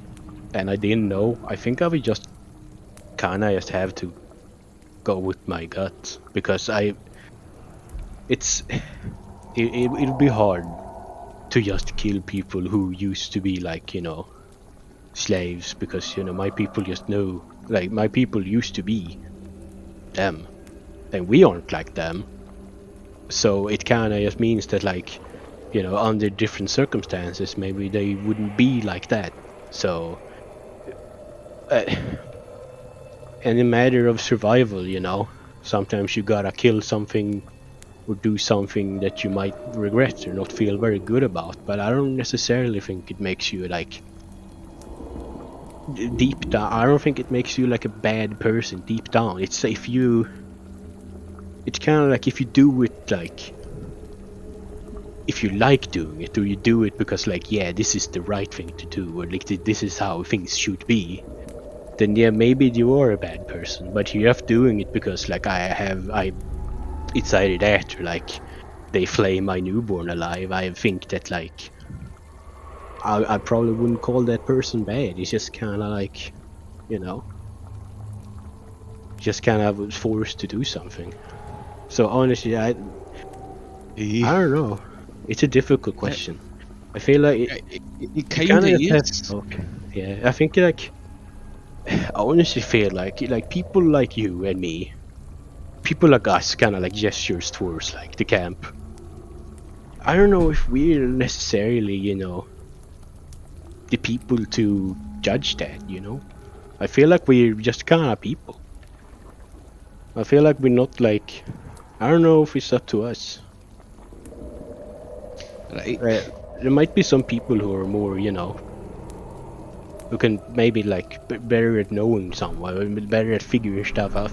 and I didn't know, I think I would just kinda just have to go with my gut, because it'd be hard to just kill people who used to be like, slaves, because my people just know, like, my people used to be them and we aren't like them, so it kind of just means that, like, under different circumstances maybe they wouldn't be like that. So in a matter of survival, sometimes you gotta kill something or do something that you might regret or not feel very good about. But I don't necessarily think it makes you like deep down. I don't think it makes you like a bad person deep down. It's kind of like, if you do it like, if you like doing it, or you do it because like, yeah, this is the right thing to do, or like this is how things should be, then yeah, maybe you are a bad person. But you're just doing it because like it's either that, or like they flay my newborn alive. I think that like I probably wouldn't call that person bad. It's just kind of like, just kind of was forced to do something. So honestly, I don't know. It's a difficult question. I feel like it kind of is. Okay. Yeah, I think like, I honestly feel like people like you and me, people like us, kind of like gestures towards like the camp. I don't know if we're necessarily, the people to judge that, I feel like we're just kind of people. I feel like we're not like, I don't know if it's up to us. Right. There might be some people who are more, who can maybe like better at knowing someone, better at figuring stuff out.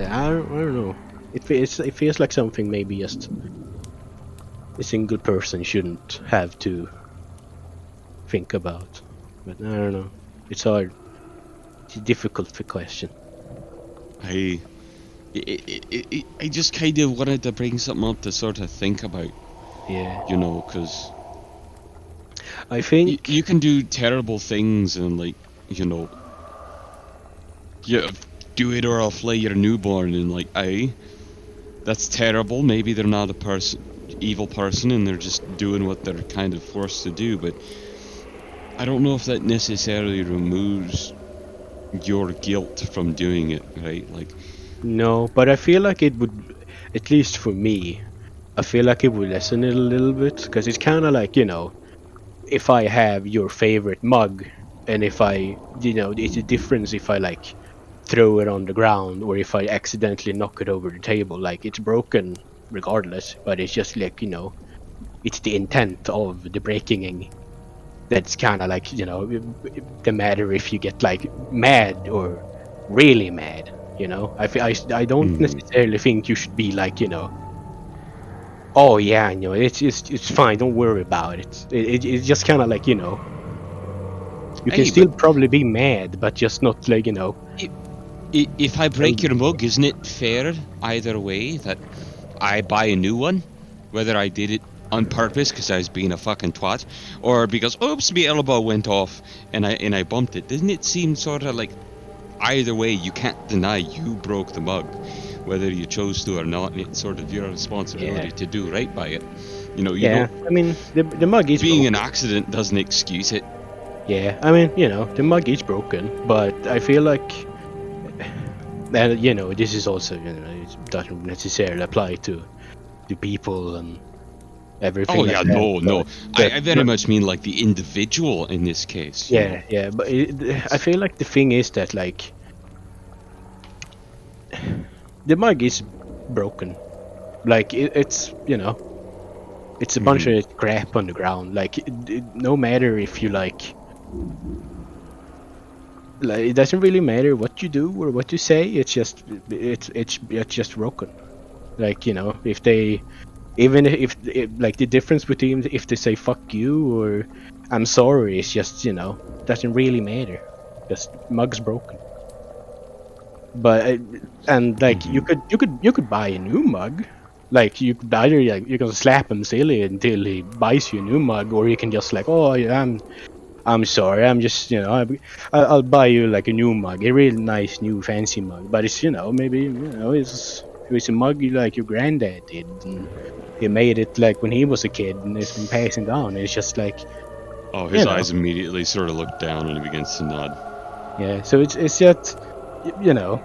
I don't know. It feels like something maybe just a single person shouldn't have to think about. But I don't know. It's hard. It's a difficult question. I just kind of wanted to bring something up to sort of think about, Yeah. you know, because I think you can do terrible things and, like, you know, you do it or I'll flay your newborn, and like, that's terrible. Maybe they're not a evil person and they're just doing what they're kind of forced to do, but I don't know if that necessarily removes your guilt from doing it, right? Like, no, but I feel like it would, at least for me, I feel like it would lessen it a little bit, because it's kind of like, you know, if I have your favorite mug, and if I, you know, it's a difference if I like throw it on the ground or if I accidentally knock it over the table. Like, it's broken regardless, but it's just like, you know, it's the intent of the breaking that's kind of like, you know, the matter if you get like mad or really mad. You know, I don't necessarily think you should be like, you know, oh yeah, you know, it's fine, don't worry about it. It's just kind of like, you know, you can hey, still but probably be mad, but just not like, you know. if I break your mug, isn't it fair either way that I buy a new one, whether I did it on purpose because I was being a fucking twat, or because oops, my elbow went off and I bumped it? Doesn't it seem sort of like either way you can't deny you broke the mug, whether you chose to or not, and it's sort of your responsibility Yeah. to do right by it. You know, you Yeah, don't. I mean, the mug is Being broken. an accident doesn't excuse it. Yeah, I mean, you know, the mug is broken, but I feel like, and you know, this is also, you know, it doesn't necessarily apply to people and everything Oh like yeah, that. no. I very But much mean like the individual in this case. You know. yeah, but I feel like the thing is that like the mug is broken. Like it's, you know, it's a bunch of crap on the ground. Like no matter if you like it doesn't really matter what you do or what you say. It's just it's just broken. Like, you know, if they, even if like the difference between if they say fuck you or I'm sorry, it's just, you know, doesn't really matter. Just mug's broken. But and like you could buy a new mug. Like you could either, like, you can slap him silly until he buys you a new mug, or you can just like, oh yeah, I'm sorry, I'm just, you know, I'll buy you like a new mug, a really nice new fancy mug. But it's, you know, maybe, you know, it's a mug like your granddad did, and he made it like when he was a kid, and it's been passing down. And it's just like, Oh, you his know, eyes immediately sort of look down and he begins to nod. yeah. So it's just, you know,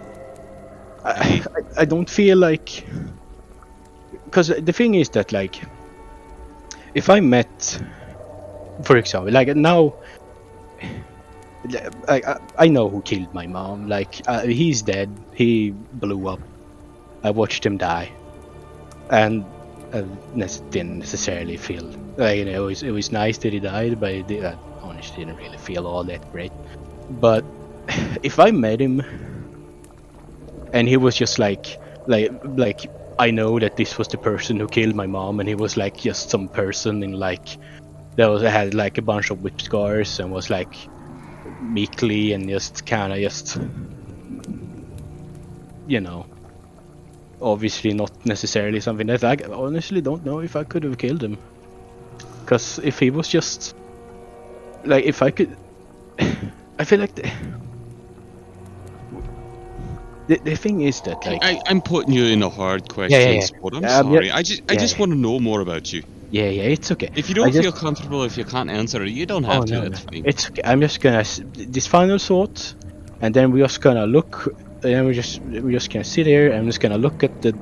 I don't feel like, because the thing is that like, if I met, for example, like now, I know who killed my mom. Like, he's dead. He blew up. I watched him die, and I didn't necessarily feel like, you know, it was nice that he died, but I honestly didn't really feel all that great. But if I met him and he was just like I know that this was the person who killed my mom, and he was like just some person in like that was had like a bunch of whip scars and was like meekly and just kind of just, you know, obviously not necessarily something that I honestly don't know if I could have killed him. Because if he was just like, if I could, I feel like the thing is that like, I'm putting you in a hard question, yeah. Spud. I'm sorry. Yeah, I just want to know more about you. yeah, it's okay. If you don't feel comfortable, if you can't answer it, you don't have to. No, That's fine. it's okay. I'm just gonna this final thought, and then we're just gonna look, and then we're just gonna sit here, and I'm just gonna look at the,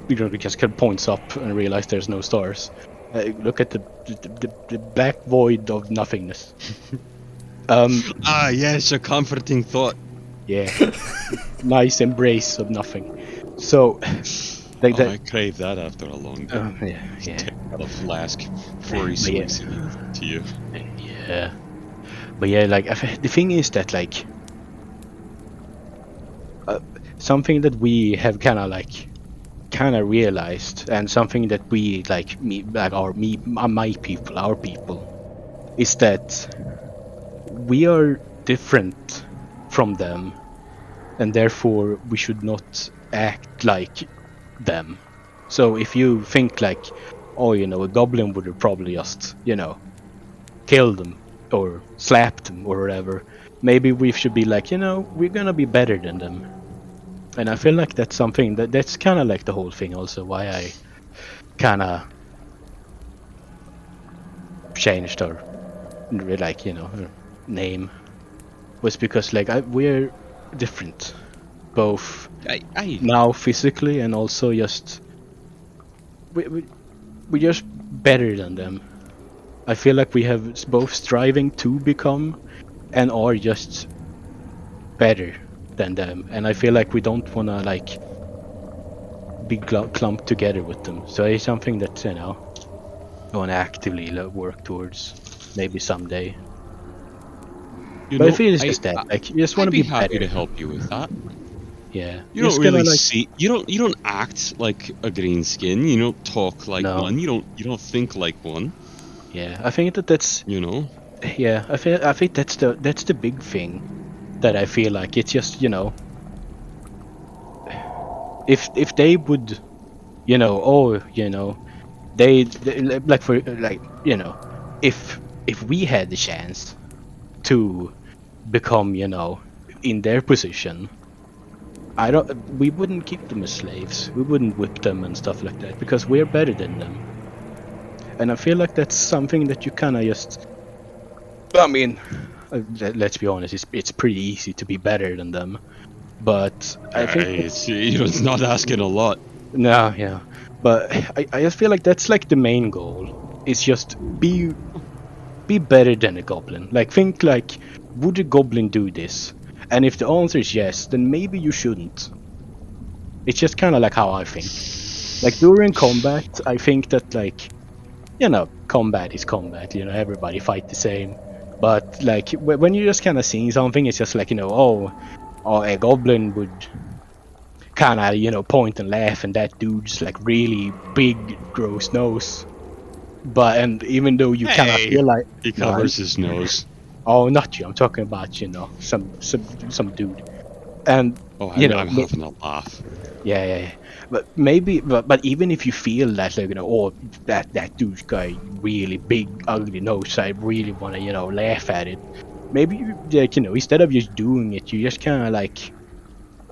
you know, we just kind of points up and realize there's no stars. Look at the black void of nothingness. Yes, a comforting thought. Yeah, nice embrace of nothing. So, like I crave that after a long day. yeah. Out a flask before he swings it to you. Yeah, but yeah, like the thing is that like something that we have kind of realized, and something that we like my people, our people, is that we are different from them, and therefore we should not act like them. So if you think like, oh, you know, a goblin would have probably just, you know, killed them or slapped them or whatever, maybe we should be like, you know, we're gonna be better than them. And I feel like that's something that's kind of like the whole thing also why I kind of changed our, like, you know, her name, was because like we're different, both I now physically and also just we're just better than them. I feel like we have both striving to become and are just better than them, and I feel like we don't want to like be clumped together with them. So it's something that, you know, I want to actively work towards, maybe someday. you But know, I feel it's just that, like, you just want I'd to be be happy better. to help you with that. Yeah, You just don't gonna, really like, see. You don't act like a green skin. You don't talk like No. one. You don't think like one. yeah. I think that's You know. yeah. I think that's the big thing that I feel like it's just, you know, if they would, you know, oh, you know, they like, for like, you know, if we had the chance to become, you know, in their position, we wouldn't keep them as slaves. We wouldn't whip them and stuff like that because we're better than them. And I feel like that's something that you kind of just, I mean, let's be honest, it's pretty easy to be better than them. But I think It's, you know, it's not asking a lot. no, yeah. But I just feel like that's like the main goal. It's just be better than a goblin. Like, think like, would a goblin do this? And if the answer is yes, then maybe you shouldn't. It's just kind of like how I think. Like, during combat, I think that, like, you know, combat is combat. You know, everybody fight the same. But like, when you're just kind of seeing something, it's just like, you know, oh, a goblin would kind of, you know, point and laugh, and that dude's like really big, gross nose. But and even though you kind of Hey, feel like, he no, covers his nose. oh, not you. I'm talking about, you know, some dude, and Oh, you I'm, know, I'm having a laugh. yeah. But maybe, but even if you feel that, like, you know, oh, that dude's got really big, ugly nose, I really want to, you know, laugh at it. Maybe you, like, you know, instead of just doing it, you just kind of like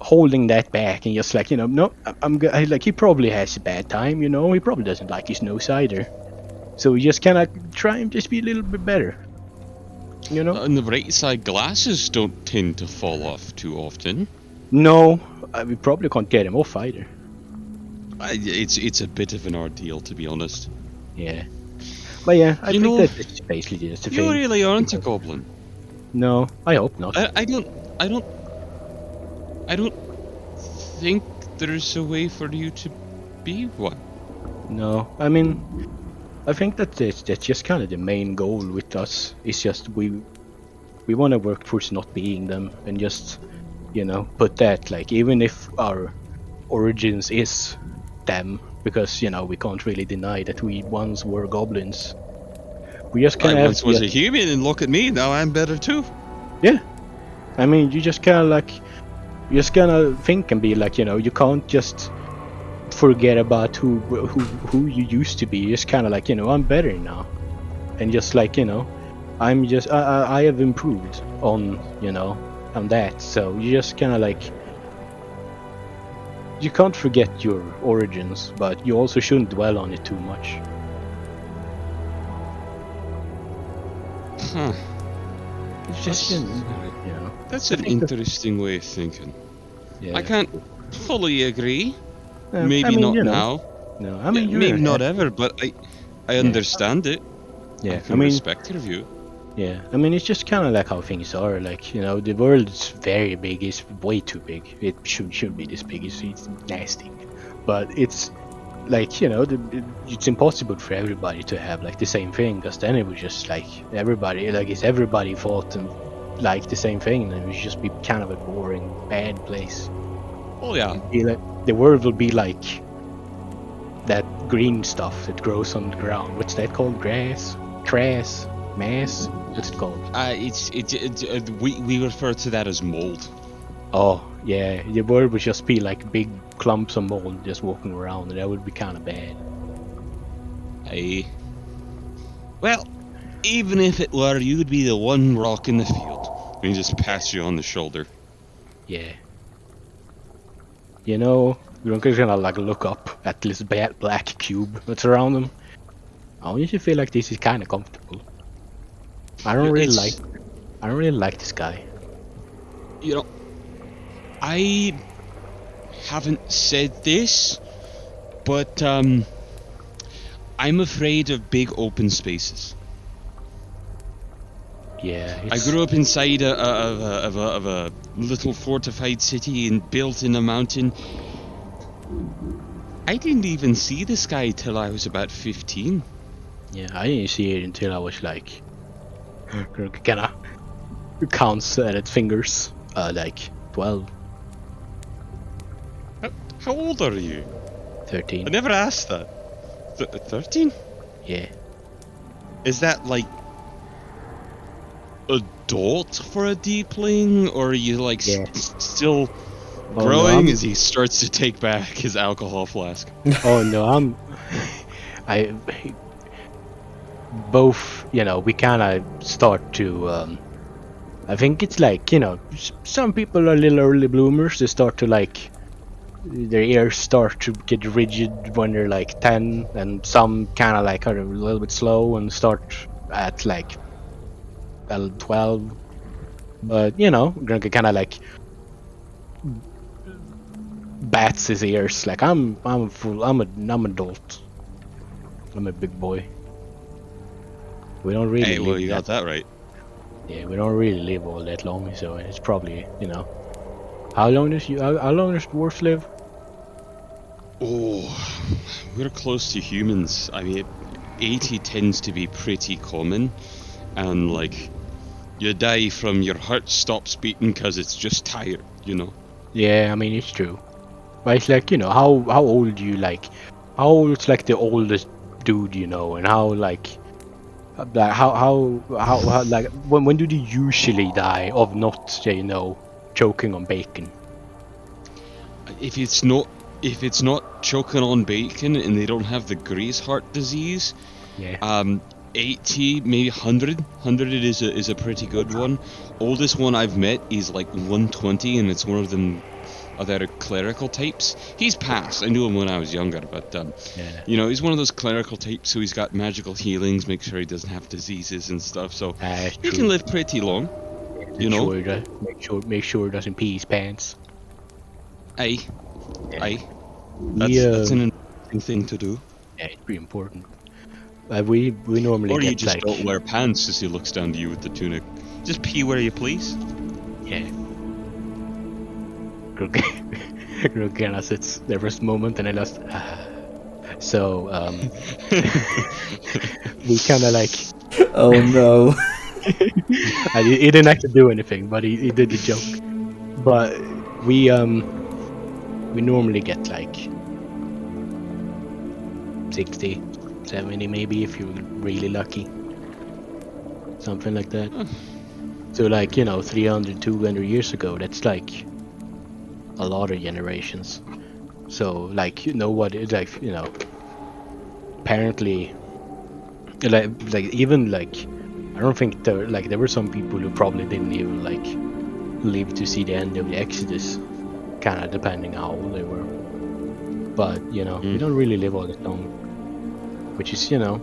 holding that back and just like, you know, no, like, he probably has a bad time, you know, he probably doesn't like his nose either. So you just kind of try and just be a little bit better, you know. On the right side, glasses don't tend to fall off too often. No, we probably can't get him off either. It's a bit of an ordeal, to be honest. Yeah, but yeah, I You think know, that's basically just the You thing. really aren't a goblin. No, I hope not. I don't think there's a way for you to be one. No, I mean, I think that's just kind of the main goal with us. It's just we want to work towards not being them, and just, you know, put that, like, even if our origins is them, because, you know, we can't really deny that we once were goblins. We just kind I of once was a human, and look at me, now I'm better too. yeah. I mean, you just kind of like, you just gonna think and be like, you know, you can't just forget about who you used to be. You just kind of like, you know, I'm better now, and just like, you know, I'm just I have improved on, you know, on that. So you just kind of like, you can't forget your origins, but you also shouldn't dwell on it too much. Huh. It's just, you know, That's I an think interesting way of thinking. yeah. I can't fully agree. I Maybe mean, not you know, now. no, I mean, Yeah, maybe not ever, but I understand it. Yeah, I I can mean, respect your view. yeah, I mean, it's just kind of like how things are. Like, you know, the world is very big. It's way too big. It should be this big. It's nasty, but it's like, you know, it's impossible for everybody to have like the same thing, because then it would just like everybody, like, if everybody fought and like the same thing, then it would just be kind of a boring, bad place. Oh yeah. Be like, the world will be like that green stuff that grows on the ground. What's that called? Grass, mass. What's it called? We refer to that as mold. Oh, Yeah, the world would just be like big clumps of mold just walking around, and that would be kind of bad. Aye. Well, even if it were, you'd be the one rock in the field. We just pat you on the shoulder. Yeah. You know, Grunker's gonna like look up at this black cube that's around him. I honestly feel like this is kind of comfortable. I don't really like this guy. You know, I haven't said this, but I'm afraid of big open spaces. Yeah, I grew up inside of a little fortified city and built in a mountain. I didn't even see the sky till I was about 15. Yeah, I didn't see it until I was like, kinda counts at its fingers, like 12, How old are you? 13. I never asked that. 13? Yeah. Is that like adult for a deepling, or are you like Yeah. still Oh, growing no, as he starts to take back his alcohol flask? Oh no, I both, you know, we kind of start to I think it's like, you know, some people are little early bloomers. They start to like, their ears start to get rigid when they're like 10, and some kind of like are a little bit slow and start at like 12. But you know, Grunker kind of like bats his ears like I'm adult. I'm a big boy. We don't really Hey, well, live you got that right. Yeah, we don't really live all that long, so it's probably, you know. How long does dwarves live? Oh, we're close to humans. I mean, 80 tends to be pretty common, and like, you die from your heart stops beating because it's just tired, you know? Yeah, I mean it's true. But it's like, you know, how old do you like? How old's like the oldest dude you know, and how like how like when do you usually die of not, you know, choking on bacon? If it's not choking on bacon and they don't have the grease heart disease, Yeah. 80, maybe 100. 100 is a pretty good one. Oldest one I've met is like 120, and it's one of them other clerical types. He's passed. I knew him when I was younger, but Yeah. you know, he's one of those clerical types, so he's got magical healings, make sure he doesn't have diseases and stuff. So he can live pretty long. You know, make sure he doesn't pee his pants. aye, Yeah. aye. That's an important thing to do. Yeah, it's pretty important. We normally Or get you just like, don't wear pants as he looks down to you with the tunic. Just pee where you please. yeah. Grugana sits there for a moment and I just so we kind of like Oh no. he didn't actually do anything, but he did the joke. But we normally get like 60, 70 maybe if you're really lucky, something like that. So like, you know, 300, 200 years ago, that's like a lot of generations. So like, you know what it's like, you know, apparently like even like I don't think there were some people who probably didn't even like live to see the end of the Exodus, kind of depending how old they were. But you know, we don't really live all that long, which is, you know,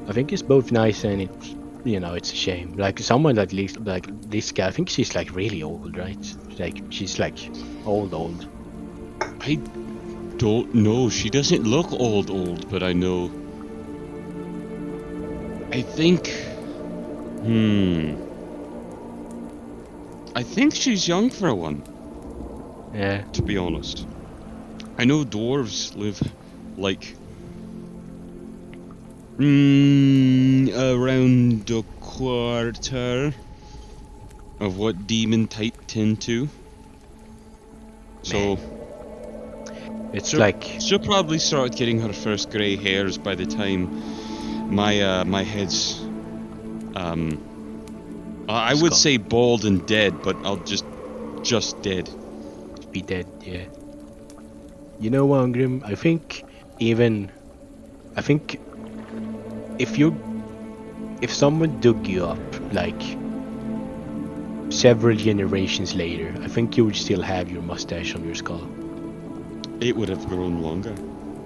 I think it's both nice and it's, you know, it's a shame. Like someone at least like this guy, I think she's like really old, right? Like she's like old. I don't know. She doesn't look old, but I know. I think. I think she's young for one. Yeah. To be honest, I know dwarves live like around a quarter of what demon type tend to. So it's like she'll probably start getting her first grey hairs by the time my head's I would say bald and dead, but I'll just dead. might be dead. Yeah. You know, Angrim, I think if someone dug you up like several generations later, I think you would still have your mustache on your skull. It would have grown longer,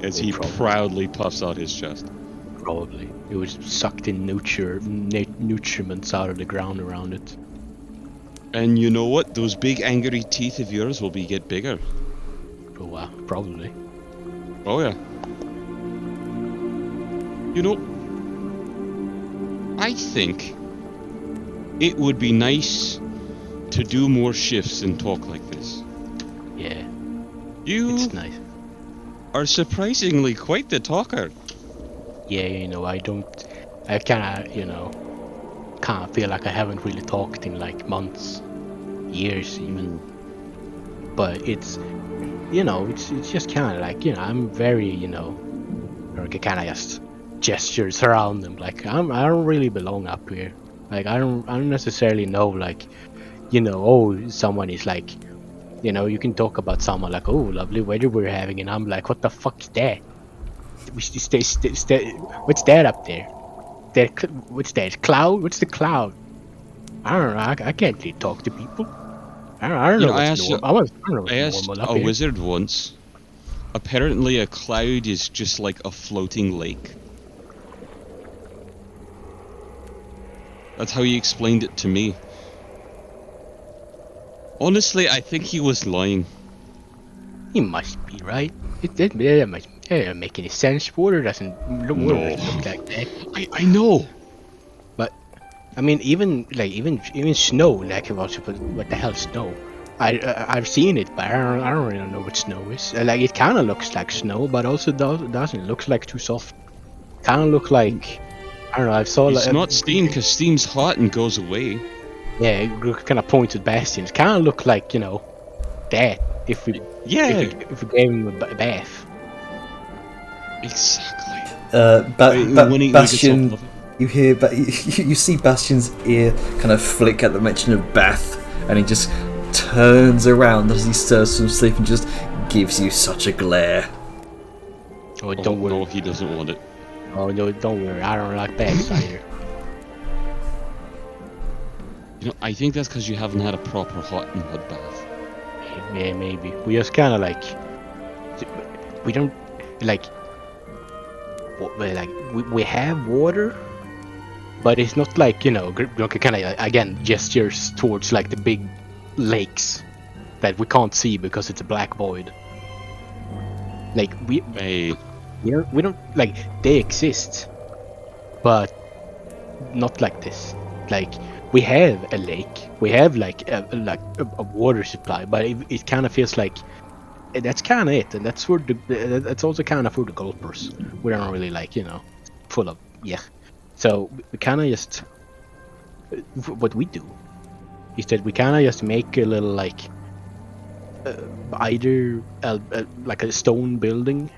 as Yeah, he probably. proudly puffs out his chest. Probably. It was sucked in nutriments out of the ground around it. And you know what? Those big angry teeth of yours will get bigger. Oh wow, probably. Oh yeah. You know, I think it would be nice to do more shifts and talk like this. Yeah, You it's nice. are surprisingly quite the talker. Yeah, you know, I kinda, kinda feel like I haven't really talked in like months, years even. But it's, it's just kinda like, I'm very, or kinda just gestures around them. Like, I don't really belong up here. Like, I don't necessarily know, like, oh, someone is like, you can talk about someone like, oh, lovely weather we're having, and I'm like, what the fuck is that? What's that up there? What's that? Cloud? What's the cloud? I don't know. I can't really talk to people. I don't know what's normal. I don't know I what's asked normal up a here. wizard once. Apparently, a cloud is just like a floating lake. That's how he explained it to me. Honestly, I think he was lying. He must be right. That doesn't make any sense. Water doesn't look like that. I know. But I mean, even snow. Like, what the hell snow? I've seen it, but I don't really know what snow is. Like, it kind of looks like snow, but also doesn't look like too soft. Kind of look like, I don't know. I saw It's like not steam, because steam's hot and goes away. yeah, it kind of points at bastions. Kind of look like that if we gave him a bath. Exactly. When he gets Bastion, off of you hear, you see Bastion's ear kind of flick at the mention of bath, and he just turns around as he stirs from sleep and just gives you such a glare. Oh, don't worry. No, he doesn't want it. Oh no, don't worry. I don't like baths either. You know, I think that's because you haven't had a proper hot and mud bath. Yeah, maybe. We just kind of like, we don't like. We have water, but it's not like kind of again gestures towards like the big lakes that we can't see because it's a black void. Like we don't like, they exist, but not like this. Like, we have a lake, we have like a water supply, but it kind of feels like that's kind of it, and that's for that's also kind of for the gulpers. We don't really full of So we kind of just what we do is that we kind of just make a little either like a stone building,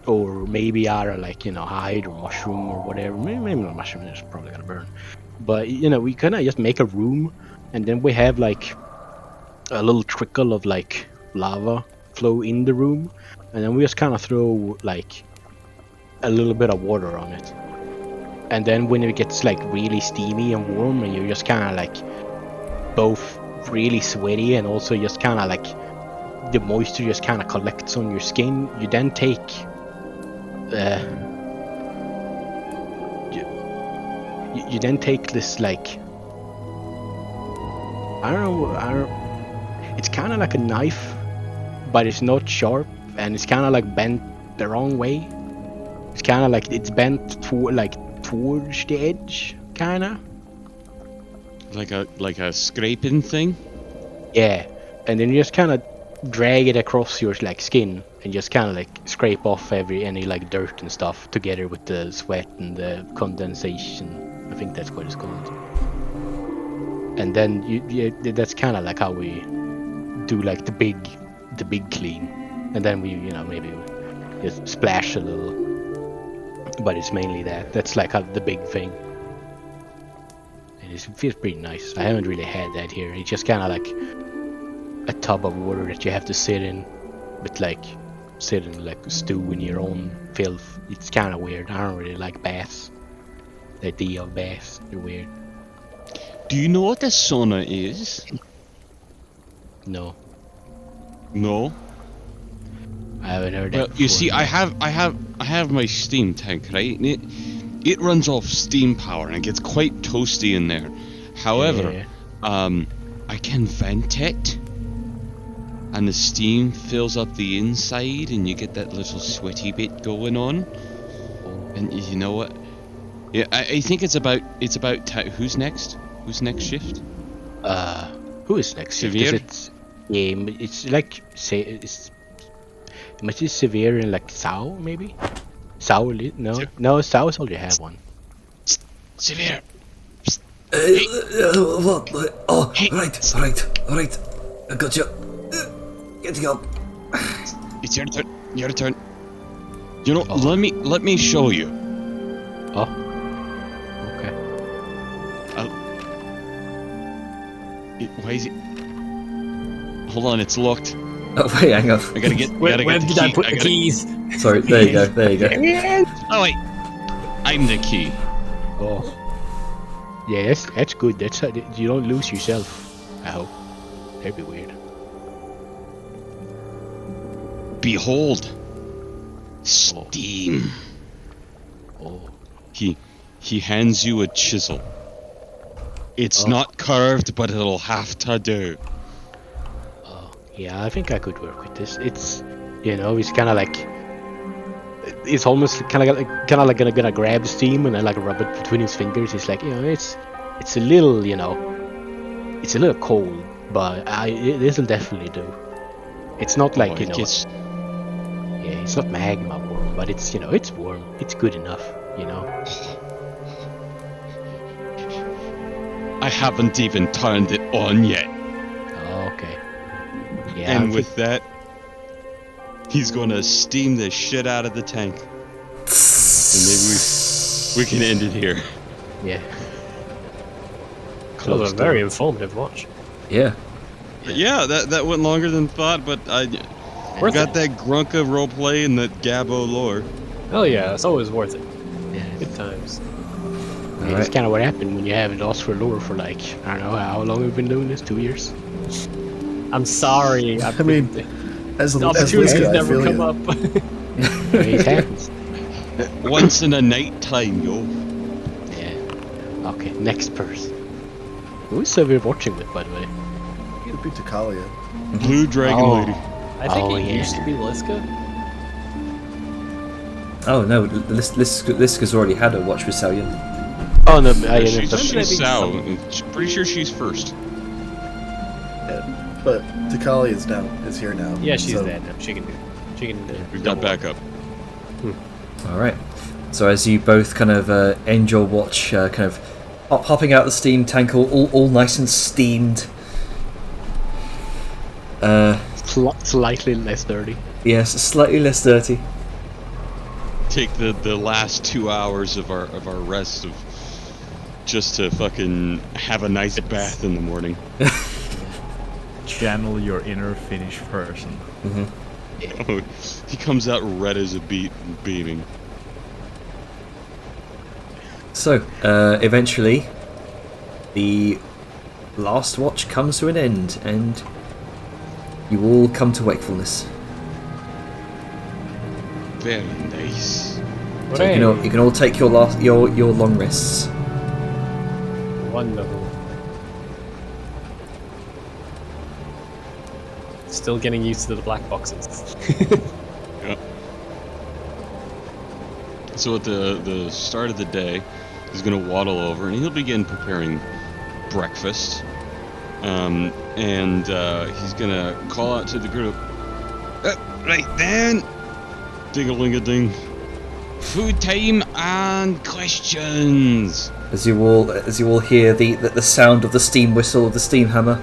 or maybe either hide or mushroom or whatever. Maybe not mushroom, is probably gonna burn. But we kind of just make a room, and then we have like a little trickle of like lava flow in the room, and then we just kind of throw like a little bit of water on it. And then when it gets like really steamy and warm, and you're just kind of like both really sweaty and also just kind of like the moisture just kind of collects on your skin, you then take you then take this like I don't know, it's kind of like a knife, but it's not sharp, and it's kind of like bent the wrong way. It's kind of like it's bent towards the edge, kind of like a scraping thing. Yeah, and then you just kind of drag it across your like skin, and just kind of like scrape off any like dirt and stuff together with the sweat and the condensation. I think that's what it's called. And then that's kind of like how we do like the big clean, and then we maybe just splash a little, but it's mainly that's like the big thing, and it feels pretty nice. I haven't really had that here. It's just kind of like a tub of water that you have to sit in, with like stew in your own filth. It's kind of weird. I don't really like baths. The idea of baths, they're weird. Do you know what a sauna is? No, No. I haven't heard Well, that. you before, see, no. I have my steam tank, right? And it runs off steam power and it gets quite toasty in there. However, Yeah. I can vent it, and the steam fills up the inside, and you get that little sweaty bit going on. And you know what? Yeah, I think it's about who's next? Who's next shift? Who is next? Severe? It's it's like say it's much is severe in like Sao maybe. Sao no Sao's already have one. Severe. What? Oh, Hey. right. I got you. Getting up. It's your turn. Your turn. You know, let me show you. Oh. Okay. Why is it? Hold on, it's locked. Oh wait, hang on. I gotta get. Where the did I key. put the gotta- keys? Sorry, there you go. Oh wait, I'm the key. Oh. Yeah, that's good. That's how, you don't lose yourself. I hope. That'd be weird. Behold, steam. Oh. He hands you a chisel. It's not curved, but it'll have to do. Yeah, I think I could work with this. It's, it's kind of like, it's almost kind of like gonna grab the steam and then like rub it between his fingers. It's like, it's a little, it's a little cold, but this will definitely do. It's not like, It's yeah, it's not magma warm, but it's, it's warm. It's good enough, I haven't even turned it on yet. Oh, okay. Yeah, And with that, he's gonna steam the shit out of the tank. And maybe we can end it here. yeah. That was a very informative watch. Yeah. Yeah, that went longer than thought, but I Worth got it. that Grunka roleplay and that Gabo lore. Hell yeah, it's always worth it. Yeah. Good times. It's Alright. kind of what happened when you haven't lost for lore for like, I don't know, how long we've been doing this? 2 years? I'm sorry. I mean, as the a opportunities Liska, I never feel come you. up. It happens. Once in a night time, yo. Yeah. Okay, next person. Who's we're watching with, by the way? It'd be Takalia. Blue Dragon Oh. Lady. I think Oh, it yeah. used to be Liska. Oh no, Liska's already had a watch with Salyan. Oh no, She's Something I think Sal. some- and pretty sure she's first. Yeah. But Takalia is here now. Yeah, she's so there now. She can We've got double backup. All right. So as you both kind of end your watch, kind of hopping out the steam tank, all nice and steamed. Slightly less dirty. Yes, slightly less dirty. Take the last 2 hours of our rest of just to fucking have a nice bath in the morning. Channel your inner Finnish person. Oh, he comes out red as a beet and beaming. So eventually, the last watch comes to an end, and you all come to wakefulness. Very nice. So you can all take your long rests. Wonderful. Still getting used to the black boxes. Yeah. So at the start of the day, he's gonna waddle over and he'll begin preparing breakfast. And he's gonna call out to the group. Right then, ding-a-ling-a-ding. Food time and questions. As you all hear the sound of the steam whistle of the steam hammer.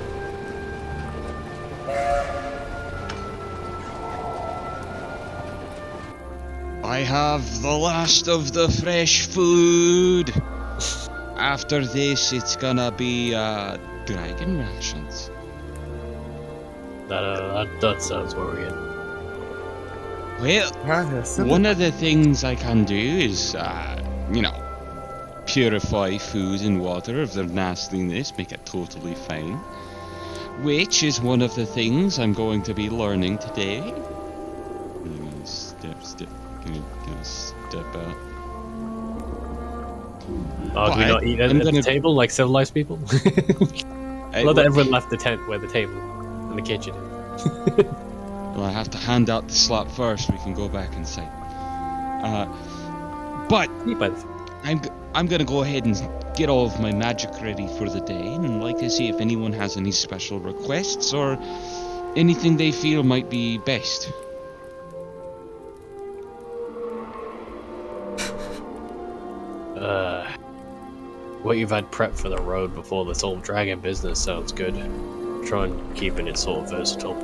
I have the last of the fresh food. After this, it's gonna be dragon rations. That sounds worrying. Well, one of the things I can do is, purify food and water of their nastiness, make it totally fine. Which is one of the things I'm going to be learning today. Gonna step out. Oh, do we not eat at the table like civilized people? I love that everyone left the tent where the table and the kitchen is. Well, I have to hand out the slot first. We can go back inside. But I'm gonna go ahead and get all of my magic ready for the day, and I'd like to see if anyone has any special requests or anything they feel might be best. What you've had prepped for the road before this whole dragon business sounds good. Try and keeping it sort of versatile.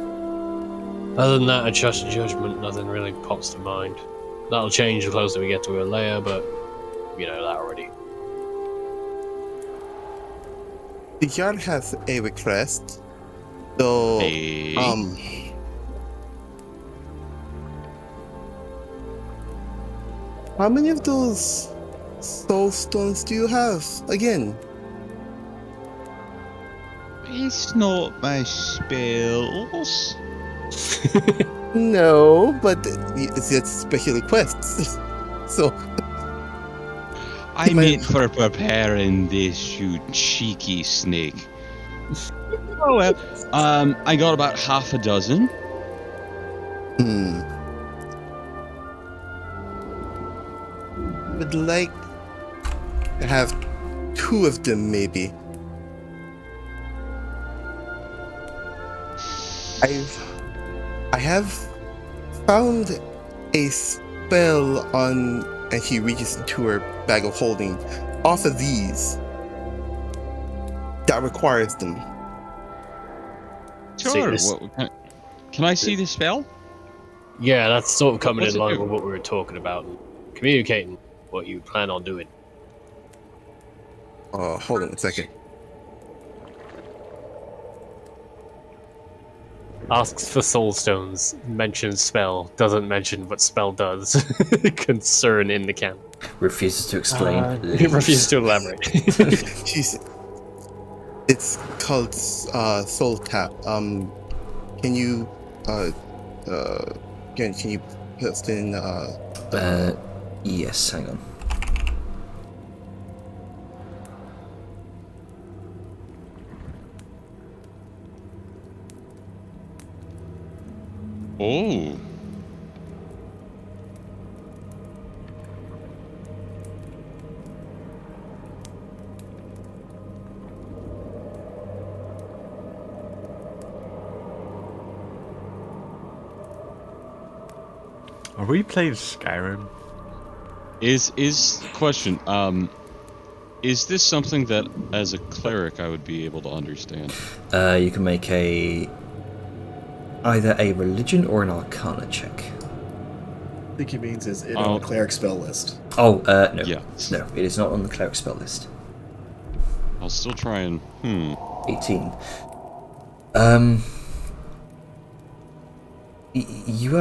Other than that, I trust your judgment. Nothing really pops to mind. That'll change the closer we get to her layer, but you know that already. The Jarl has a request, though. Hey. How many of those soul stones do you have again? It's not my spells. No, but it's special requests. So I meant for preparing this, you cheeky snake. Oh well. I got about half a dozen. Would like to have 2 of them, maybe. I have found a spell on, and he reaches into her bag of holding, off of these, that requires them. Sure. Can I see the spell? Yeah, that's sort of coming What's in it line do? with what we were talking about and communicating what you plan on doing. Hold on a second. Asks for soul stones, mentions spell, doesn't mention what spell does. Concern in the camp. Refuses to explain. Refuses to elaborate. It's called Soul Tap. Can you can you post in Yes, hang on. Oh. Are we playing Skyrim? Is question, is this something that as a cleric I would be able to understand? You can make either a religion or an arcana check. I think he means is it on the cleric spell list. Oh, no. Yeah. No, it is not on the cleric spell list. I'll still try and 18. You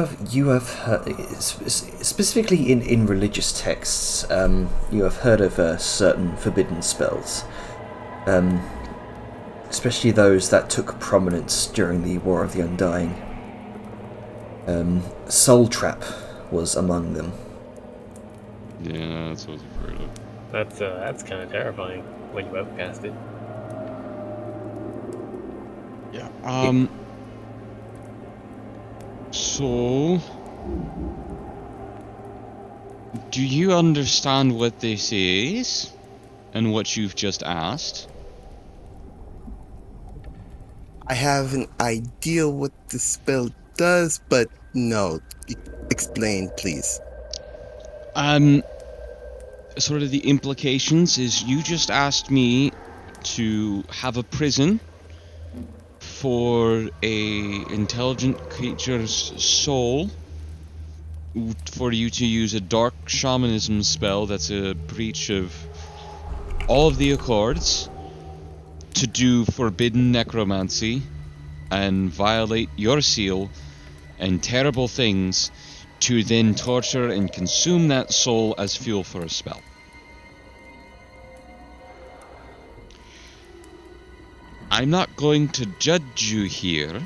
have heard, specifically in religious texts, you have heard of certain forbidden spells, especially those that took prominence during the War of the Undying. Soul Trap was among them. Yeah, that's what I was afraid of. That's kind of terrifying when you outcast it. Yeah. So, do you understand what this is, and what you've just asked? I have an idea what the spell does, but no. Explain, please. Sort of the implications is you just asked me to have a prison for a intelligent creature's soul for you to use a dark shamanism spell that's a breach of all of the accords to do forbidden necromancy and violate your seal and terrible things to then torture and consume that soul as fuel for a spell. I'm not going to judge you here,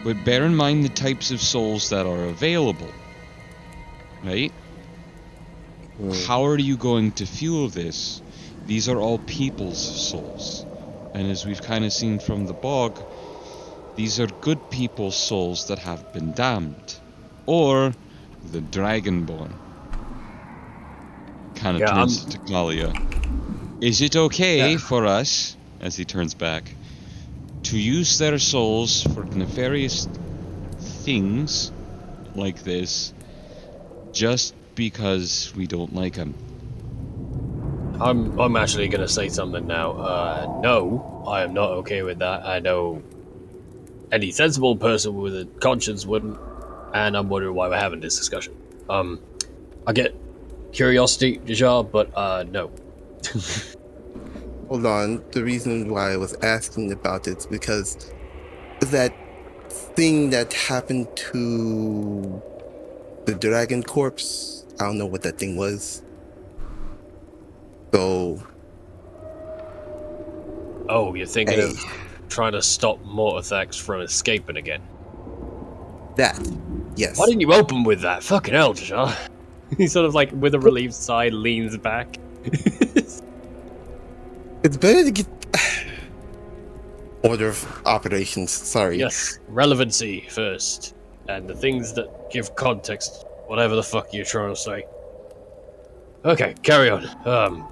but bear in mind the types of souls that are available, right? How are you going to fuel this? These are all people's souls. And as we've kind of seen from the bog, these are good people's souls that have been damned. Or the Dragonborn. Kind of turns to Kalia. Is it okay for us, as he turns back, to use their souls for nefarious things like this just because we don't like them? I'm actually gonna say something now. No, I am not okay with that. I know any sensible person with a conscience wouldn't, and I'm wondering why we're having this discussion. I get curiosity, Jajar, but no. Hold on. The reason why I was asking about it is because that thing that happened to the dragon corpse, I don't know what that thing was. So. Oh, you're thinking of trying to stop Mortathax from escaping again? That, yes. Why didn't you open with that? Fucking hell, Jajar. He sort of like, with a relieved sigh, leans back. It's better to get order of operations. Sorry. Yes, relevancy first, and the things that give context, whatever the fuck you're trying to say. Okay, carry on.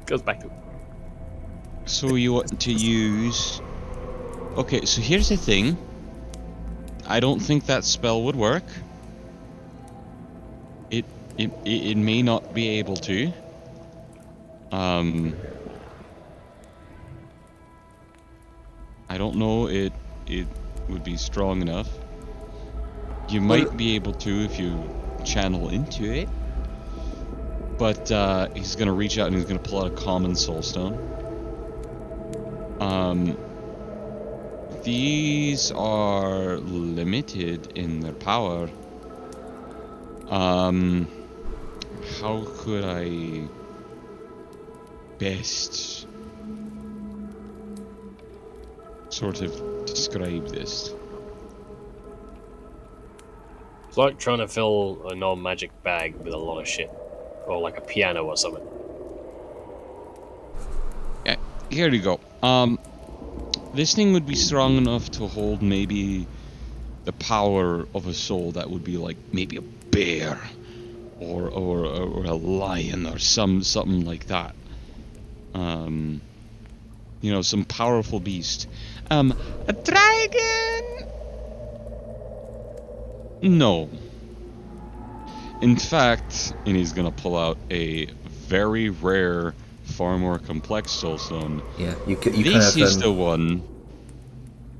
Goes back to. So you want to use... Okay, so here's the thing. I don't think that spell would work. It may not be able to. I don't know it would be strong enough. You might be able to if you channel into it. But he's gonna reach out and he's gonna pull out a common soulstone. These are limited in their power. How could I best sort of describe this? It's like trying to fill a non-magic bag with a lot of shit. Or like a piano or something. Yeah, here you go. This thing would be strong enough to hold maybe the power of a soul that would be like maybe a bear or a lion or something like that. You know, some powerful beast. A dragon? No. In fact, and he's gonna pull out a very rare, far more complex soulstone. Yeah, you this kind of, is the one.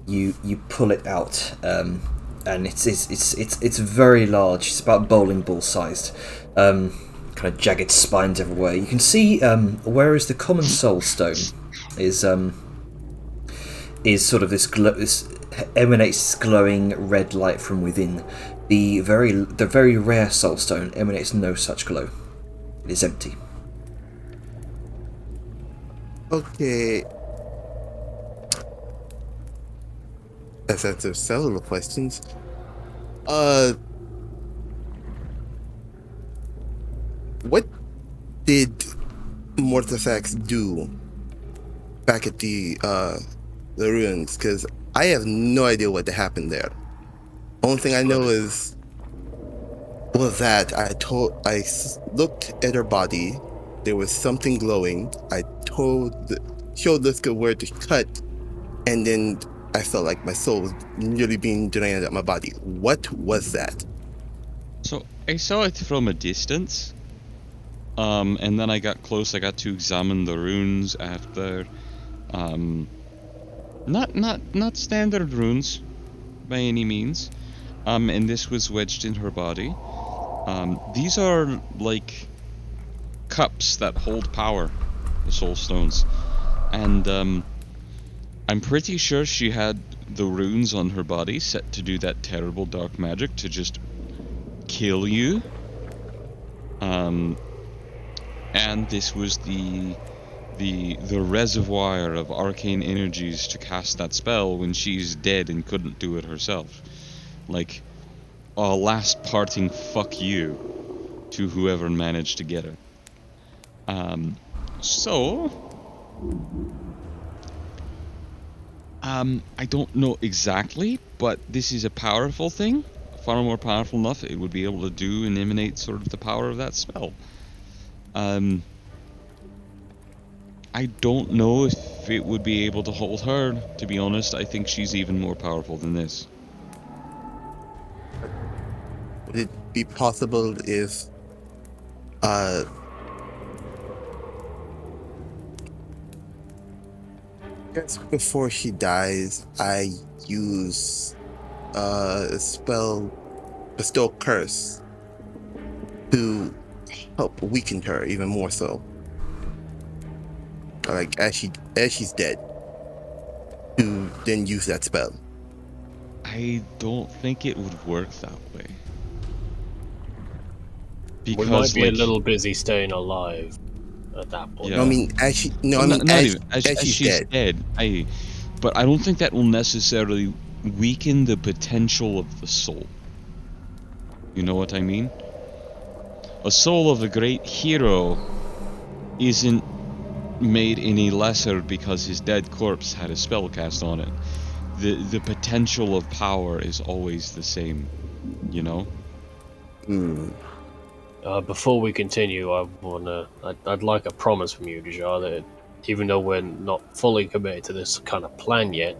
You pull it out, and it's very large. It's about bowling ball sized. Kind of jagged spines everywhere. You can see whereas the common soulstone is sort of this emanates glowing red light from within. The very rare soulstone emanates no such glow. It is empty. Okay. That's answers several questions. What did Mortathax do back at the ruins? Because I have no idea what happened there. Only thing I know was that I looked at her body. There was something glowing. I showed Liska where to cut, and then I felt like my soul was nearly being drained out my body. What was that? So I saw it from a distance, and then I got close. I got to examine the runes after. Not standard runes, by any means. And this was wedged in her body. These are like cups that hold power, the soul stones. and I'm pretty sure she had the runes on her body set to do that terrible dark magic to just kill you. And this was the reservoir of arcane energies to cast that spell when she's dead and couldn't do it herself. Like, a last parting fuck you to whoever managed to get her. I don't know exactly, but this is a powerful thing. Far more powerful enough it would be able to do and emanate sort of the power of that spell. I don't know if it would be able to hold her, to be honest. I think she's even more powerful than this. Would it be possible if I guess before she dies, I use a spell, Bestow Curse, to help weaken her even more so. Like as she's dead, to then use that spell. I don't think it would work that way. We Because might be a little busy staying alive at that point. Yeah. No, I mean as she. No, I Well, mean not as, even, as she's she's dead. But I don't think that will necessarily weaken the potential of the soul. You know what I mean? A soul of a great hero isn't made any lesser because his dead corpse had a spell cast on it. The potential of power is always the same, you know? Before we continue, I'd like a promise from you, Dejar, that even though we're not fully committed to this kind of plan yet,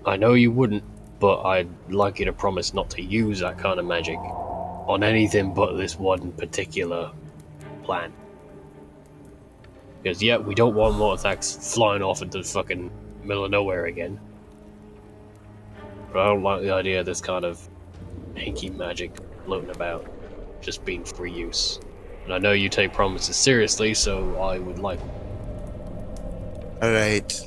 I know you wouldn't, but I'd like you to promise not to use that kind of magic on anything but this one particular plan. Because, yeah, we don't want Mortax flying off into the fucking middle of nowhere again. But I don't like the idea of this kind of hanky magic floating about, just being free use. And I know you take promises seriously, so I would like... Alright.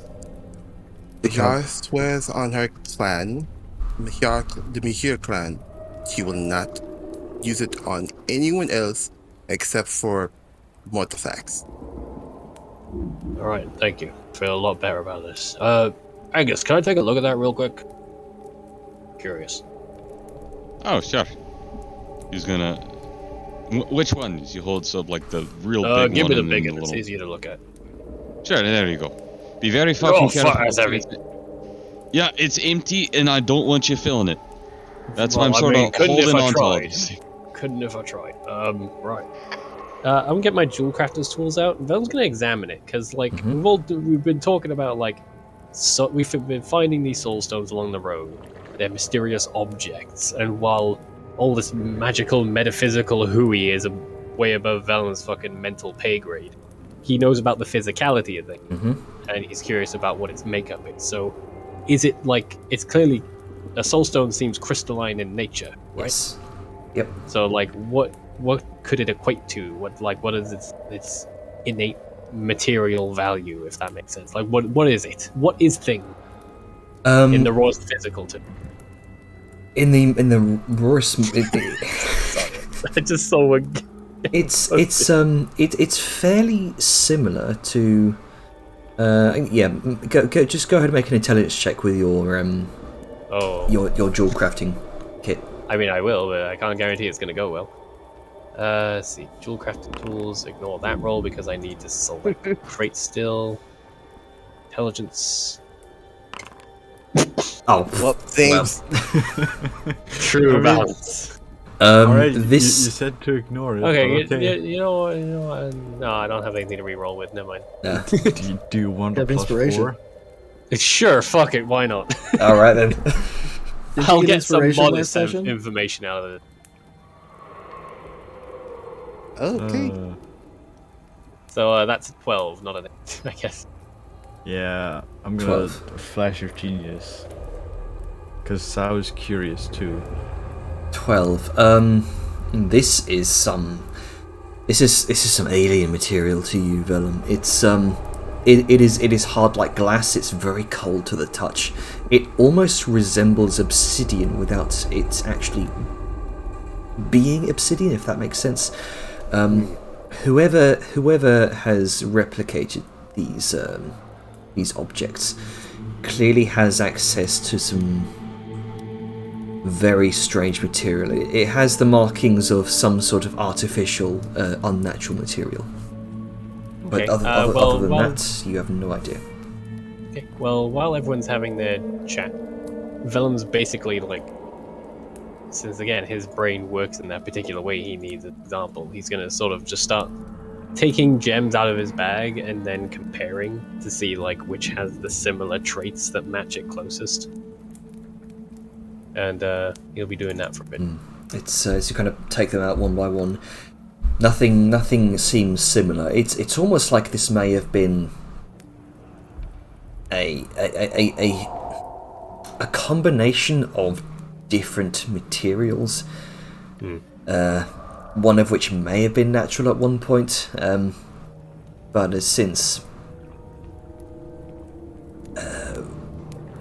Mihar swears on her clan, the Mihir clan, she will not use it on anyone else except for Mortifax. Alright, thank you. Feel a lot better about this. Angus, can I take a look at that real quick? Curious. Oh, sure. He's gonna... Which one? He holds up like the real big one. Give me the and big then one, the it's little... easier to look at. Sure, there you go. Be very fucking careful. Fuck, that's heavy. Yeah, it's empty and I don't want you filling it. That's why I'm Well, sort of couldn't if holding I on to all tried. this. Couldn't if I tried. Right. I'm gonna get my jewel crafter's tools out. Vel's gonna examine it because, like, we've been talking about, like, so we've been finding these soul stones along the road. They're mysterious objects, and while all this magical, metaphysical hooey is way above Valen's fucking mental pay grade, he knows about the physicality of things, and he's curious about what its makeup is. So, is it like it's clearly a soul stone seems crystalline in nature, right? Yes. Yep. So, like, what could it equate to? What is its innate material value, if that makes sense? Like, what is it? What is thing in the rawest physical to? In the rawest. I just saw one. It's fairly similar to. Just go ahead and make an intelligence check with your your jewel crafting kit. I mean, I will, but I can't guarantee it's going to go well. Let's see. Jewel crafting tools. Ignore that roll because I need to select trait still. Intelligence. Oh, well, thanks. True balance. Alright, this you said to ignore it. Okay, you know what? No, I don't have anything to re-roll with. Never mind. Do you want Have a inspiration. +4? Sure, fuck it. Why not? all right then. Did I'll you get some inspiration last modest session? information out of it. Okay. So that's a 12, not an 8, I guess. Yeah, I'm gonna 12. flash of genius. Cause I was curious too. 12. This is some alien material to you, Vellum. It's it is hard like glass. It's very cold to the touch. It almost resembles obsidian without it actually being obsidian, if that makes sense. Whoever has replicated these objects clearly has access to some very strange material. It has the markings of some sort of artificial, unnatural material. But Okay, other than that, you have no idea. Okay, well, while everyone's having their chat, Vellum's basically like, since again his brain works in that particular way, he needs an example. He's gonna sort of just start taking gems out of his bag and then comparing to see like which has the similar traits that match it closest. And he'll be doing that for a bit. It's you kind of take them out one by one. Nothing seems similar. It's almost like this may have been a combination of different materials. One of which may have been natural at one point, but has since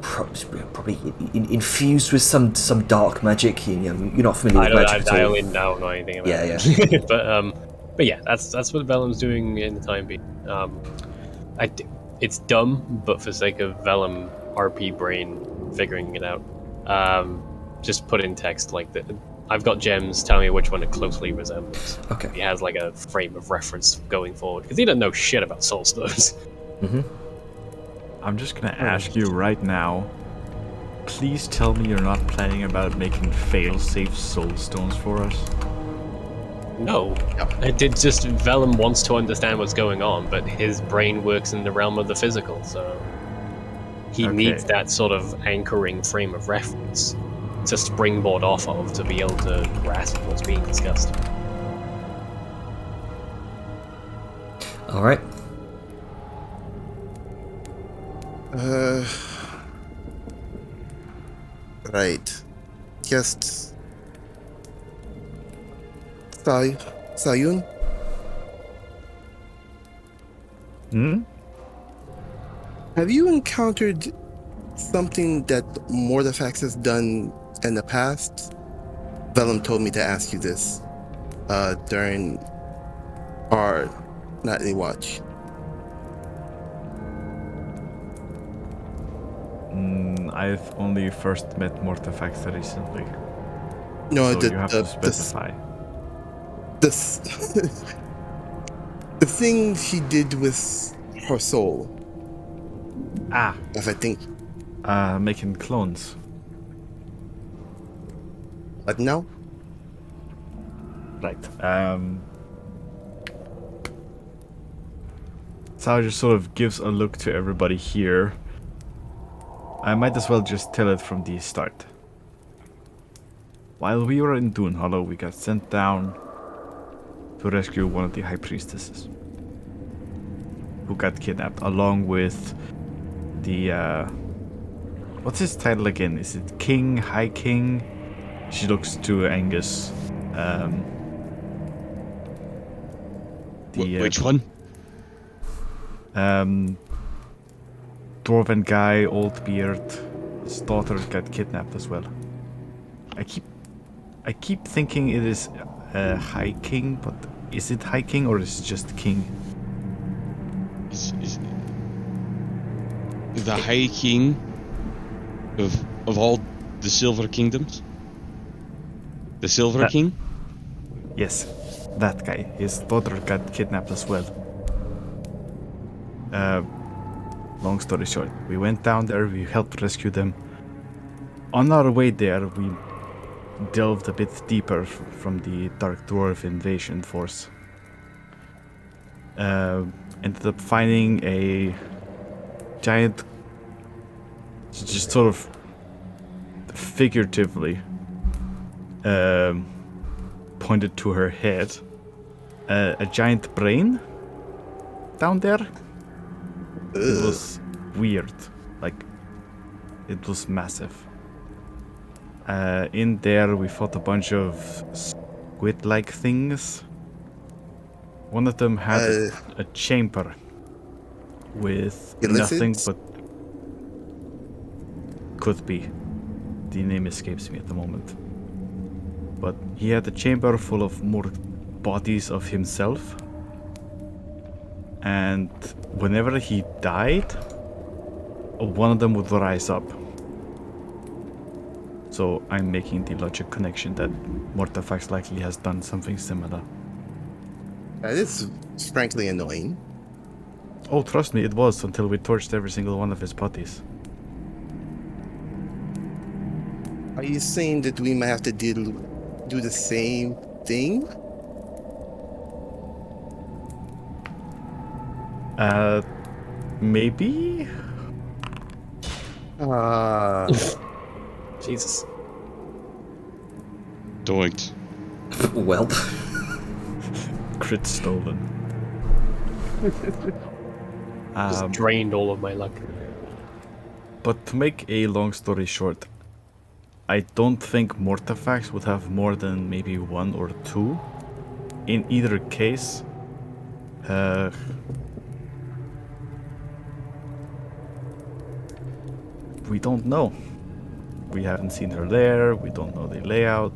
probably infused with some dark magic. You're not familiar with magic at all. I don't know anything about it. Yeah. but yeah, that's what Vellum's doing in the time being. It's dumb, but for sake of Vellum RP brain figuring it out, just put in text like that. I've got gems, tell me which one it closely resembles. Okay. He has like a frame of reference going forward, because he doesn't know shit about soul stones. I'm just gonna ask you right now, please tell me you're not planning about making fail-safe soul stones for us? No. It did just, Vellum wants to understand what's going on, but his brain works in the realm of the physical, so he needs that sort of anchoring frame of reference to springboard off of to be able to grasp what's being discussed. All right. Right. Just Sayun? Have you encountered something that Mortifax has done in the past? Vellum told me to ask you this during our nightly watch. I've only first met Mortifax recently. No, so you have to specify. The thing she did with her soul. If I think. Making clones. What now? Right. Sao just sort of gives a look to everybody here. I might as well just tell it from the start. While we were in Dune Hollow, we got sent down to rescue one of the High Priestesses who got kidnapped, along with the what's his title again? Is it King? High King? She looks to Angus. Which one? Dwarven guy, old beard. His daughter got kidnapped as well. I keep thinking it is High King, but is it High King or is it just King? Is the High King of all the Silver Kingdoms? The Silver King? Yes, that guy. His daughter got kidnapped as well. Long story short, we went down there, we helped rescue them. On our way there, we delved a bit deeper from the Dark Dwarf invasion force. Ended up finding a giant, just sort of figuratively pointed to her head, a giant brain down there. It was weird, like it was massive. In there we fought a bunch of squid-like things. One of them had a chamber with Illicit? nothing but... Could be. The name escapes me at the moment. But he had a chamber full of more bodies of himself. And whenever he died, one of them would rise up. So I'm making the logic connection that Mortifax likely has done something similar. That is frankly annoying. Oh, trust me, it was until we torched every single one of his bodies. Are you saying that we might have to do the same thing? Maybe? Jesus. Don't. Well, Crit stolen. Just drained all of my luck. But to make a long story short, I don't think Mortifax would have more than maybe 1 or 2. In either case, we don't know. We haven't seen her there, we don't know the layout.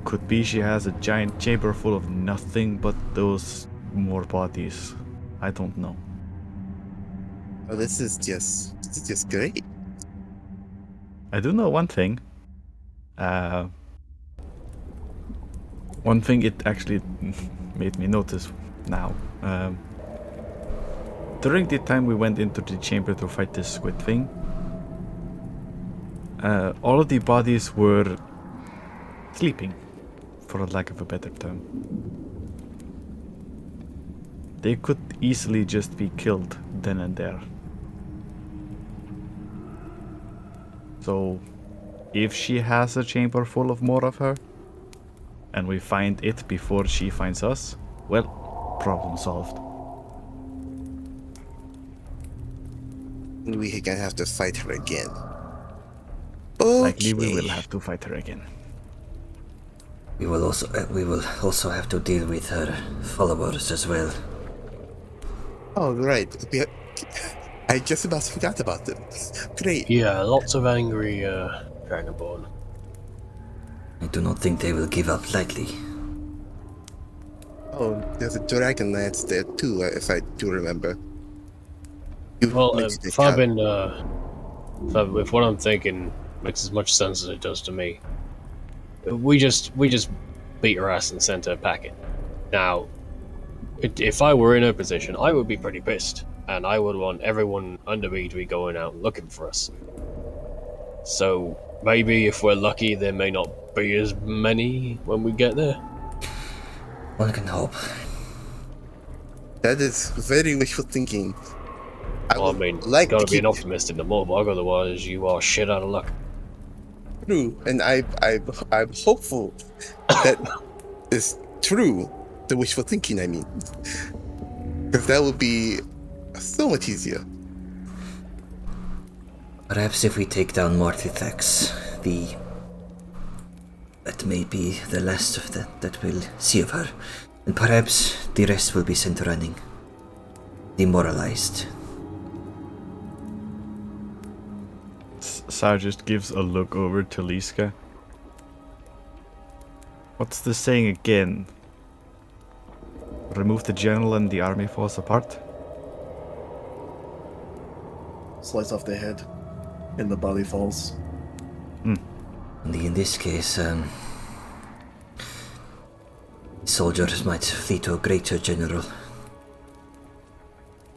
Could be she has a giant chamber full of nothing but those more bodies. I don't know. Oh, this is just great. I do know one thing. One thing it actually made me notice now. During the time we went into the chamber to fight this squid thing, all of the bodies were sleeping, for lack of a better term. They could easily just be killed then and there. So, if she has a chamber full of more of her, and we find it before she finds us, well, problem solved. We gonna have to fight her again. Likely we Okay. will have to fight her again. we will also have to deal with her followers as well. Oh, right. I just about forgot about them. Great. Yeah, lots of angry Dragonborn. I do not think they will give up lightly. Oh, there's a dragon lance there too, if I do remember. Well, mentioned it, if I've yeah. been, if what I'm thinking makes as much sense as it does to me, we just beat her ass and sent her packing. Now, if I were in her position, I would be pretty pissed, and I would want everyone under me to be going out and looking for us. So maybe if we're lucky, there may not be as many when we get there. One can hope. That is very wishful thinking. I would mean, like gotta to be keep an optimist in the Morbog, otherwise you are shit out of luck. true, and I'm hopeful that is true. The wishful thinking, I mean, because that would be so much easier. Perhaps if we take down Mortithax, that may be the last of that we'll see of her, and perhaps the rest will be sent running, demoralized. Sar just gives a look over to Liska. What's the saying again? Remove the general and the army falls apart? Slice off the head, and the body falls. In this case, soldiers might flee to a greater general.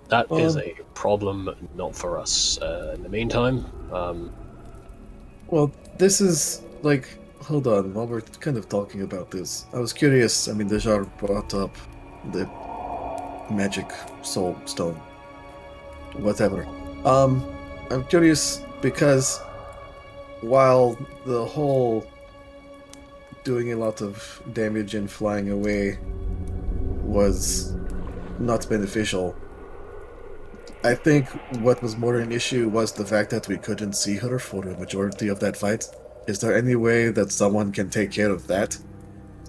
That is a problem, not for us. In the meantime, Well, this is like, hold on, while we're kind of talking about this, I was curious. I mean, Dejar brought up the magic soul stone, whatever. I'm curious because while the whole doing a lot of damage and flying away was not beneficial, I think what was more an issue was the fact that we couldn't see her for the majority of that fight. Is there any way that someone can take care of that?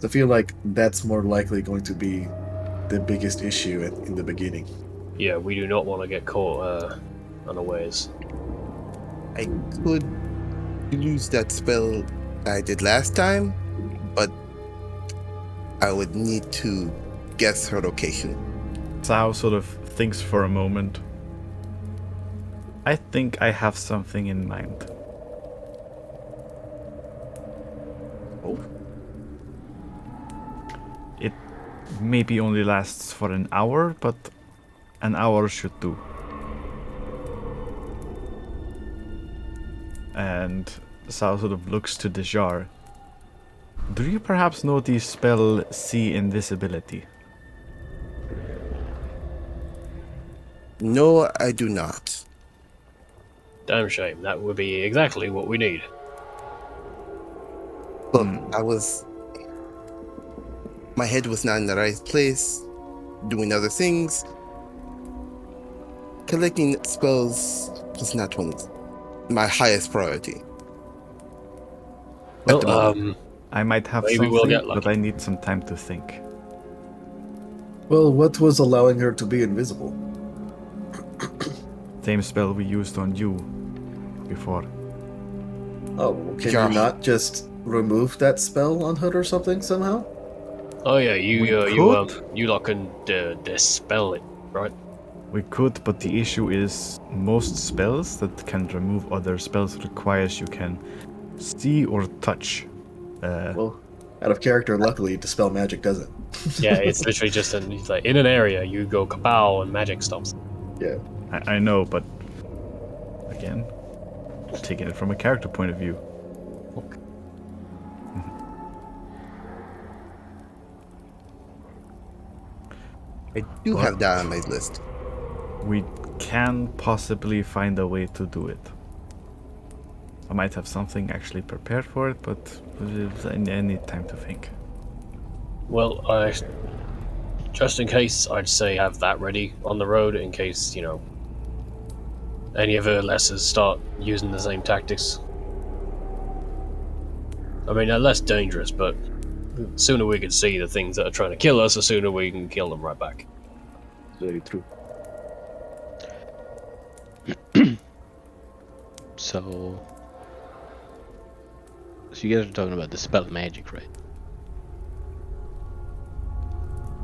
I feel like that's more likely going to be the biggest issue in the beginning. Yeah, we do not want to get caught unawares. I could use that spell I did last time, but I would need to guess her location. Zhao sort of thinks for a moment. I think I have something in mind. Oh, It maybe only lasts for an hour, but an hour should do. And Zhao sort of looks to the jar. Do you perhaps know the spell See Invisibility? No, I do not. Damn shame. That would be exactly what we need. Look, my head was not in the right place, doing other things. Collecting spells was not my highest priority. At the moment. I might have Maybe something, we'll get lucky. but I need some time to think. well, what was allowing her to be invisible? Same spell we used on you before. Oh, can Yeah. you not just remove that spell on her or something somehow? Oh yeah, We you lot can dispel it, right? We could, but the issue is most spells that can remove other spells requires you can see or touch. Well, out of character, luckily, dispel magic doesn't. Yeah, it's literally just it's like in an area you go kapow and magic stops. Yeah. I know, but again, taking it from a character point of view. I do have that on my list. We can possibly find a way to do it. I might have something actually prepared for it, but I need time to think. Well, just in case, I'd say have that ready on the road in case, any of her lessers start using the same tactics. I mean, they're less dangerous, but the sooner we can see the things that are trying to kill us, the sooner we can kill them right back. Very true. So you guys are talking about the spell magic, right?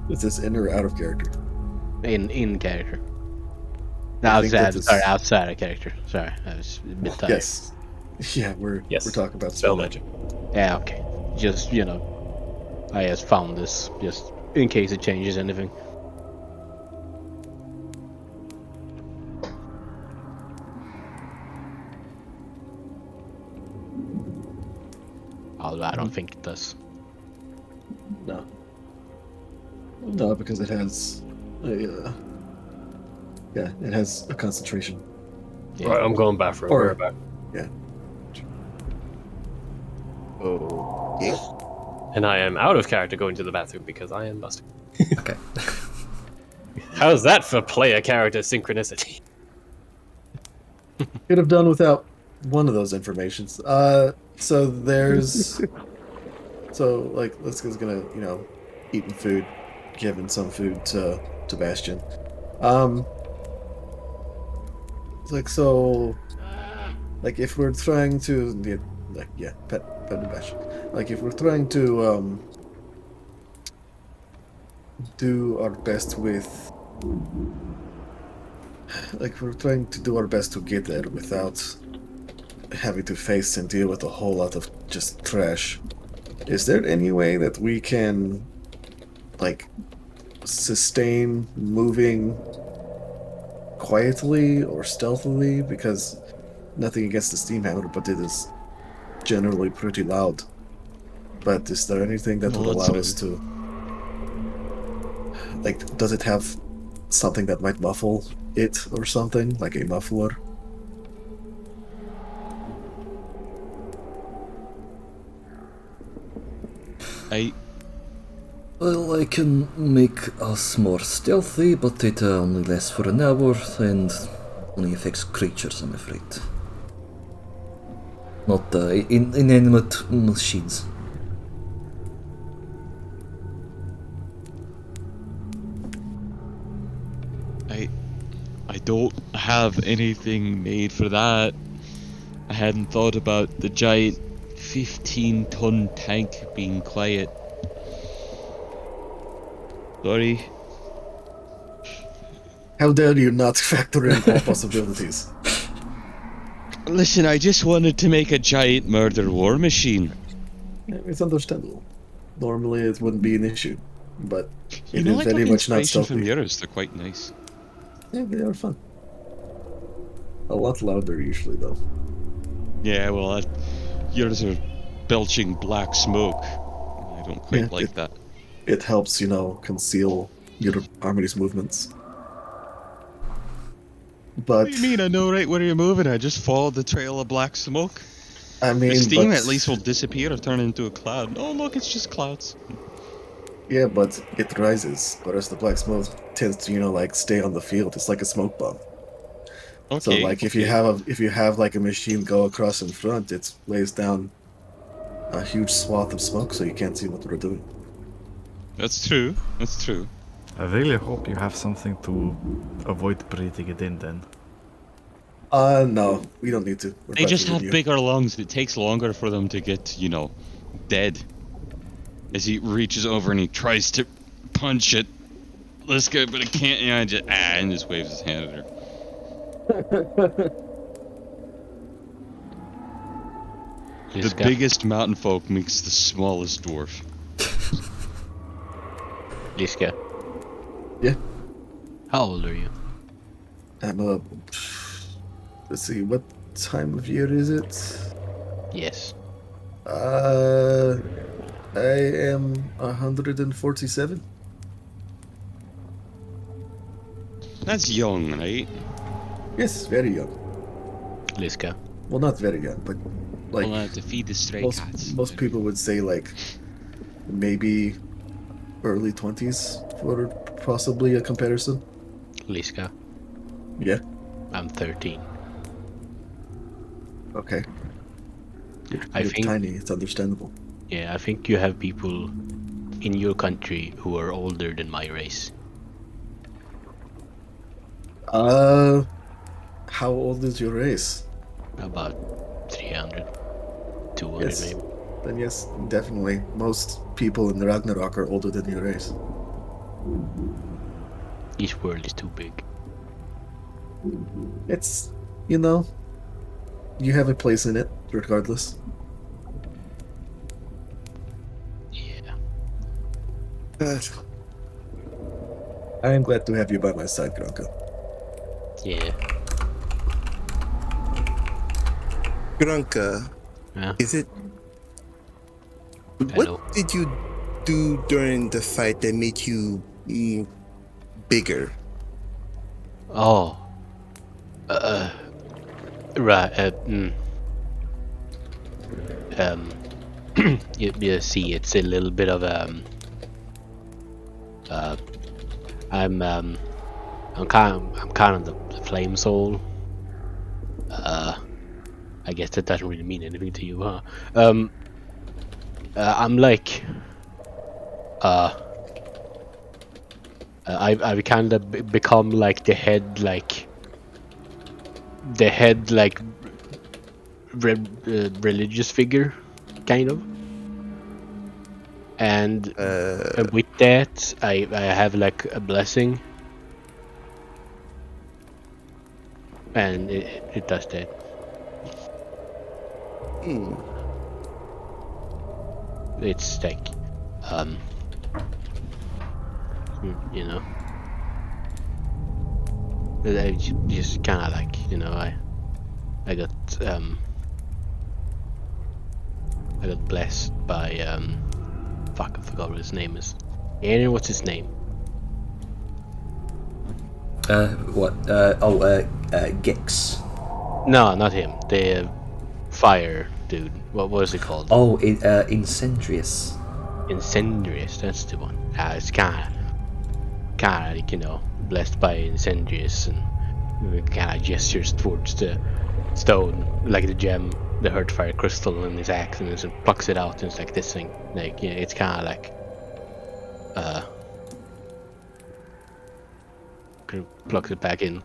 Is this in or out of character? In character. No, I think that outside. is- Sorry, outside of character. Sorry, I was a bit tired. Yes. Yeah, we're talking about Spell magic. Yeah, okay. Just I just found this just in case it changes anything. Although I don't think it does. No. No, because it has it has a concentration. Yeah. Right, I'm going bathroom. Or- We're back. Yeah. Oh, yeah. And I am out of character going to the bathroom because I am busting. Okay. How's that for player character synchronicity? Could have done without one of those informations. So there's so like let's gonna eating food, giving some food to Bastion. Like so, like if we're trying to pet and Bastion. Like if we're trying to do our best with. Like we're trying to do our best to get there without having to face and deal with a whole lot of just trash. Is there any way that we can, like, sustain moving quietly or stealthily? Because nothing against the steam hammer, but it is generally pretty loud. But is there anything that would allow us to, like, does it have something that might muffle it or something, like a muffler? Well, I can make us more stealthy, but it only lasts for an hour and only affects creatures, I'm afraid. Not inanimate machines. don't have anything made for that. I hadn't thought about the giant 15-ton tank being quiet. Sorry. How dare you not factor in all possibilities? Listen, I just wanted to make a giant murder war machine. Yeah, it's understandable. Normally it wouldn't be an issue, but You it know, is I very took much not inspiration from stealthy. yours. They're quite nice. Yeah, they are fun. A lot louder usually, though. Yeah, well, yours are belching black smoke. I don't quite Yeah, like that. it helps, conceal your army's movements. What But do you mean? I know right where you're moving. I just followed the trail of black smoke. I The mean, steam but at least will disappear or turn into a cloud. Oh, look, it's just clouds. yeah, but it rises, whereas the black smoke tends to, like stay on the field. It's like a smoke bomb. So, Okay, like, okay. if you have like a machine go across in front, it lays down a huge swath of smoke, so you can't see what we're doing. That's true. That's true. I really hope you have something to avoid breathing it in then. No, we don't need to. We're They just better than have you. bigger lungs. It takes longer for them to get, dead. As he reaches over and he tries to punch it. Let's go, but it can't. And just waves his hand at her. The biggest mountain folk makes the smallest dwarf. Liska, Yeah, how old are you? I'm let's see, what time of year is it? Yes. I am 147. That's young, right? Yes, very young. Liska. Well, not very young, but like We'll have to feed the stray cats. most people would say like maybe early 20s for possibly a comparison. Liska. Yeah. I'm 13. Okay. I You're think tiny. It's understandable. Yeah, I think you have people in your country who are older than my race. How old is your race? About 300, 200 Yes. maybe. Then yes, definitely. Most people in the Ragnarok are older than your race. This world is too big. It's, you have a place in it, regardless. Yeah. But I am glad to have you by my side, Granka. Yeah. Grunka, Yeah. is it? Hello. What did you do during the fight that made you bigger? Oh. Right. You see, it's a little bit of I'm kind of the flame soul. I guess that doesn't really mean anything to you, huh? I'm like I've kind of become like the head religious figure, kind of. And with that, I have like a blessing, and it does that. It's like, you know, I just kind of like, I got blessed by fuck, I forgot what his name is. Aaron, what's his name? Gix. No, not him. The fire dude. What was it called? Oh, Incendious. Incendious. That's the one. It's kind of like, blessed by Incendious, and kind of gestures towards the stone, like the gem, the Heartfire crystal in his axe, and then plucks it out, and it's like this thing. Like, it's kind of like plucks it back in.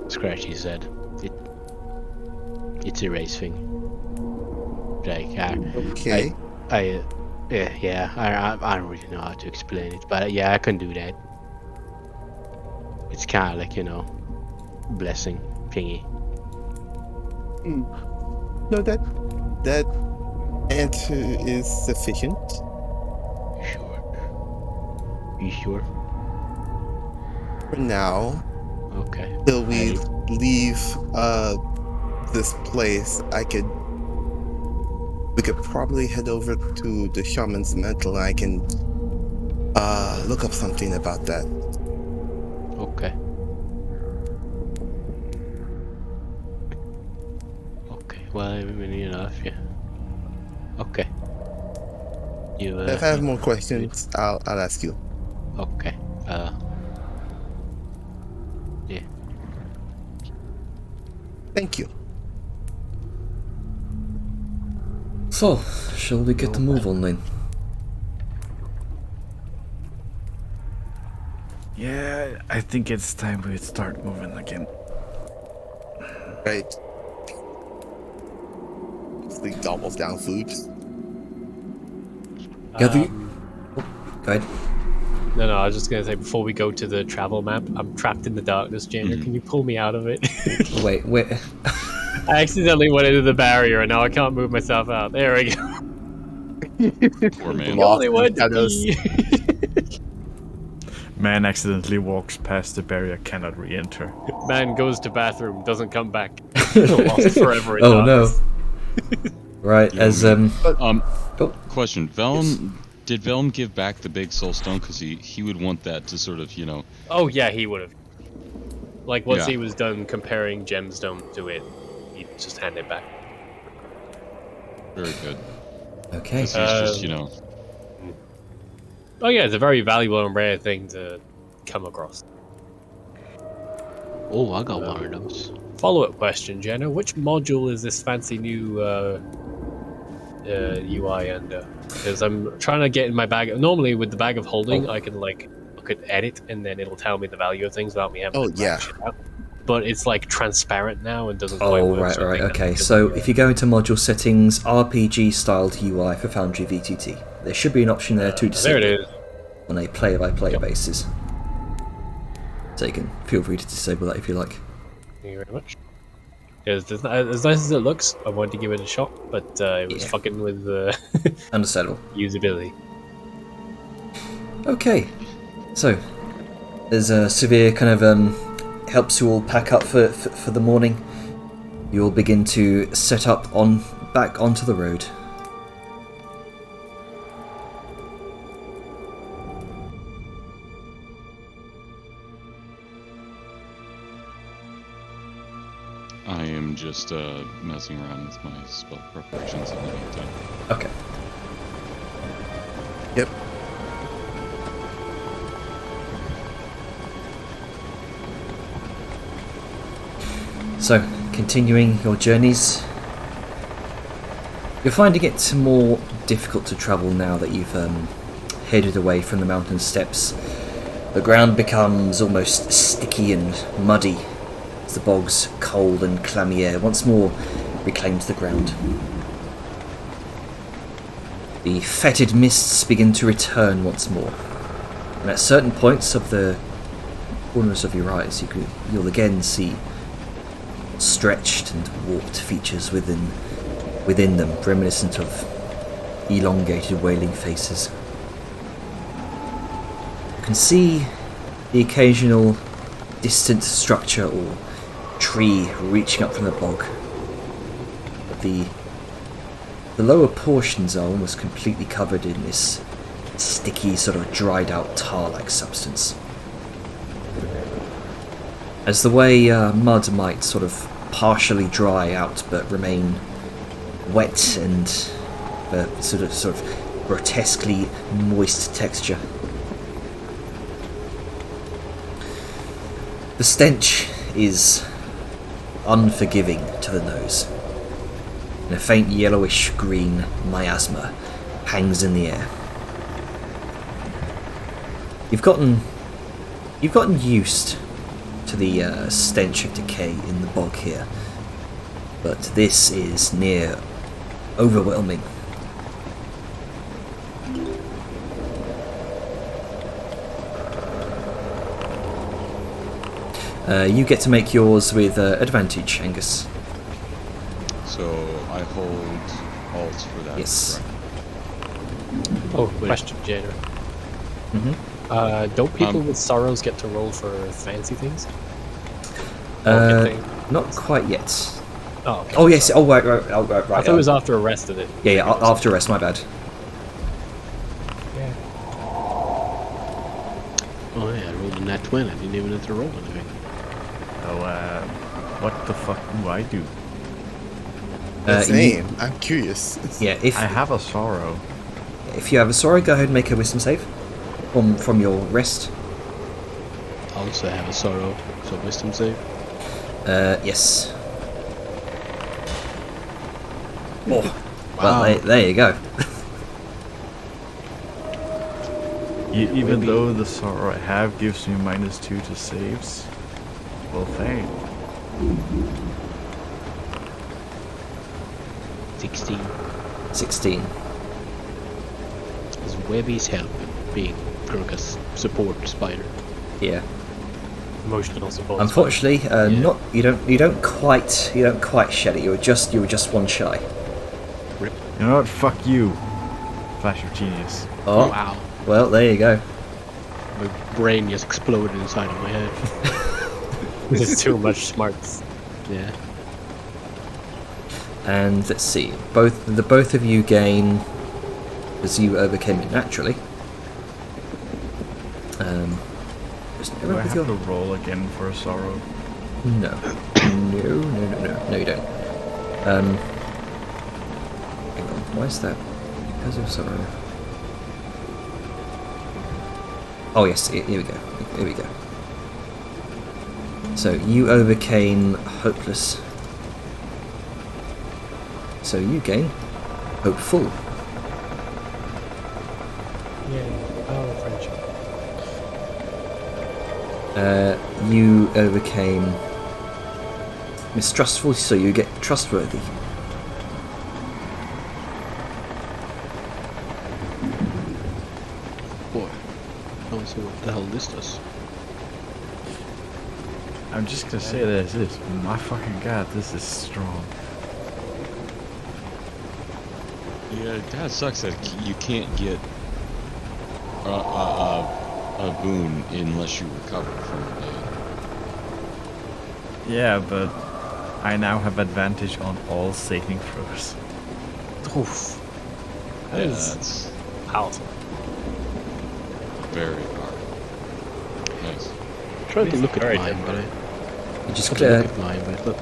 Scratch his head. It's a race thing. Like, Okay. I don't really know how to explain it, but yeah, I can do that. It's kind of like, blessing thingy. No, that answer is sufficient. Sure. You sure? For now, Okay. till we leave this place, we could probably head over to the shaman's mantle. I can look up something about that. Okay. Okay. Well, I mean, if you. Okay. You. If I have more questions, I'll ask you. Okay. Yeah. Thank you. So, shall we get the move on then? Yeah, I think it's time we start moving again. Right. He gobbles down food. Go ahead. No, I was just gonna say before we go to the travel map, I'm trapped in the darkness, Jana. Can you pull me out of it? Wait. I accidentally went into the barrier and now I can't move myself out. There we go. Poor man. You only went to shadows. pee. Man accidentally walks past the barrier, cannot re-enter. Man goes to bathroom, doesn't come back. Lost forever in Oh no. darkness. Right, as Question: did Velm give back the big soul stone? Because he would want that to sort of, Oh yeah, he would have. Like once Yeah. he was done comparing gemstone to it, he'd just hand it back. very good. okay. 'Cause he's just, Oh yeah, it's a very valuable and rare thing to come across. Oh, I got one of those. Follow-up question, Jenna. Which module is this fancy new UI under? Because I'm trying to get in my bag. Normally, with the bag of holding, I can look at edit, and then it'll tell me the value of things without me having to yeah. shit out. But it's like transparent now and doesn't quite Oh, work. right. Okay, so if you go into module settings, RPG-styled UI for Foundry VTT, there should be an option there to there disable it is. on a player-by-player basis. So you can feel free to disable that if you like. Thank you very much. Because as nice as it looks, I wanted to give it a shot, but it was Yeah. fucking with Understandable. usability. Okay, so as Severe kind of helps you all pack up for the morning, you all begin to set up back onto the road. I am just messing around with my spell preparations in the meantime. Okay. Yep. So, continuing your journeys, you're finding it more difficult to travel now that you've headed away from the mountain steps. The ground becomes almost sticky and muddy as the bog's cold and clammy air once more reclaims the ground. The fetid mists begin to return once more, and at certain points of the corners of your eyes you'll again see stretched and warped features within them, reminiscent of elongated wailing faces. You can see the occasional distant structure or tree reaching up from the bog, but the lower portions are almost completely covered in this sticky, sort of dried out tar-like substance. As the way mud might sort of partially dry out but remain wet and sort of grotesquely moist texture. The stench is unforgiving to the nose, and a faint yellowish green miasma hangs in the air. You've gotten You've gotten used to the stench of decay in the bog here, but this is near overwhelming. You get to make yours with advantage, Angus. So I hold alt for that. Yes. correct? Oh, question, Jader. Mm-hmm. Don't people with sorrows get to roll for fancy things? Not quite yet. Oh, okay, Oh yes. sorry. Oh right. I thought it was after arrest of it. Yeah. After arrest. My bad. Yeah. Oh yeah, I rolled a nat 20. I didn't even have to roll anything. So, what the fuck do I do? Same. I'm curious. Yeah. I have a sorrow. If you have a sorrow, go ahead and make a wisdom save from your rest. I also have a sorrow, so wisdom save. Yes. Oh. Well, there you go. Even though the sorrow I have gives me -2 to saves. Well, thank. 16. 16. Is Webby's help being Gurkha's support spider? Yeah. Emotional support. Unfortunately, not you don't quite shed it. You were just one shy. Rip. You know what? Fuck you. Flash of genius. Oh, Wow. well, there you go. My brain just exploded inside of my head. There's too much smarts. Yeah. And let's see, both of you gain, as you overcame it naturally. Just Do I have to roll again for a sorrow? No, no, you don't. Hang on, why is that? Because of sorrow. Oh yes, here we go. Here we go. So you overcame hopeless. So you gain hopeful. Yeah. Oh, friendship. You overcame mistrustful, so you get trustworthy. Boy. I don't see what the hell this does. I'm just gonna say this. My fucking god, this is strong. Yeah, that sucks that you can't get a boon unless you recover from it. Yeah, but I now have advantage on all saving throws. Oof. Yeah, That's that's powerful. very hard. Nice. Tried to look at Very mine, but different. You just tried to look at mine, but look.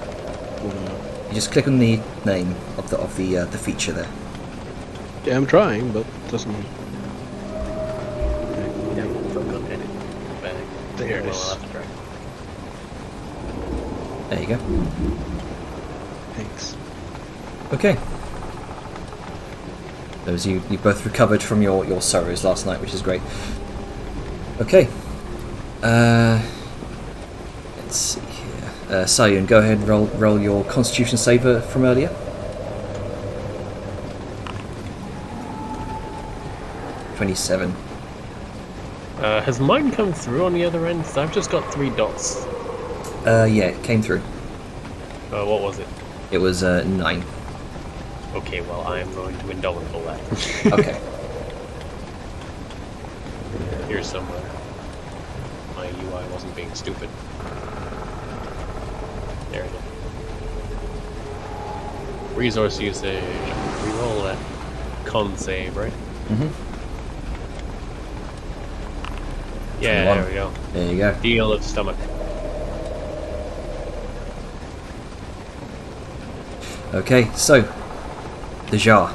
you just click on the name of the feature there. Yeah, I'm trying, but it doesn't. Yeah, forgot edit. Back. There it is. There you go. Thanks. Okay. Those you both recovered from your sorrows last night, which is great. Okay. Let's see here. Sayun, go ahead and roll your Constitution saver from earlier. 27. Has mine come through on the other end? 'Cause I've just got 3 dots. Yeah, it came through. What was it? It was 9. Okay, well, I am going to indomitable that. Okay. Here somewhere. My UI wasn't being stupid. There it is. Resource usage. Reroll that con save, right? Mhm. Yeah, 21. there we go. There you go. Deal of stomach. Okay, so the jar.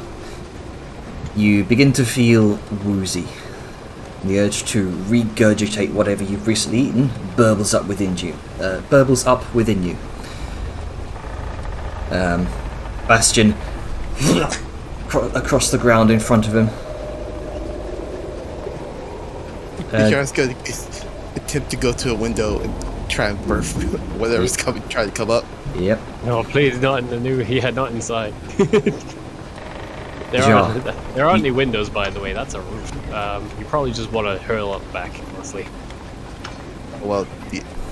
You begin to feel woozy. The urge to regurgitate whatever you've recently eaten burbles up within you. Bastion across the ground in front of him. Be careful, please. attempt to go to a window and try and burst whatever's coming, trying to come up. Yep. No, please, not in the new. Yeah, not inside. There Ja. aren't any windows, by the way. That's a roof. You probably just want to hurl up back, honestly. Well,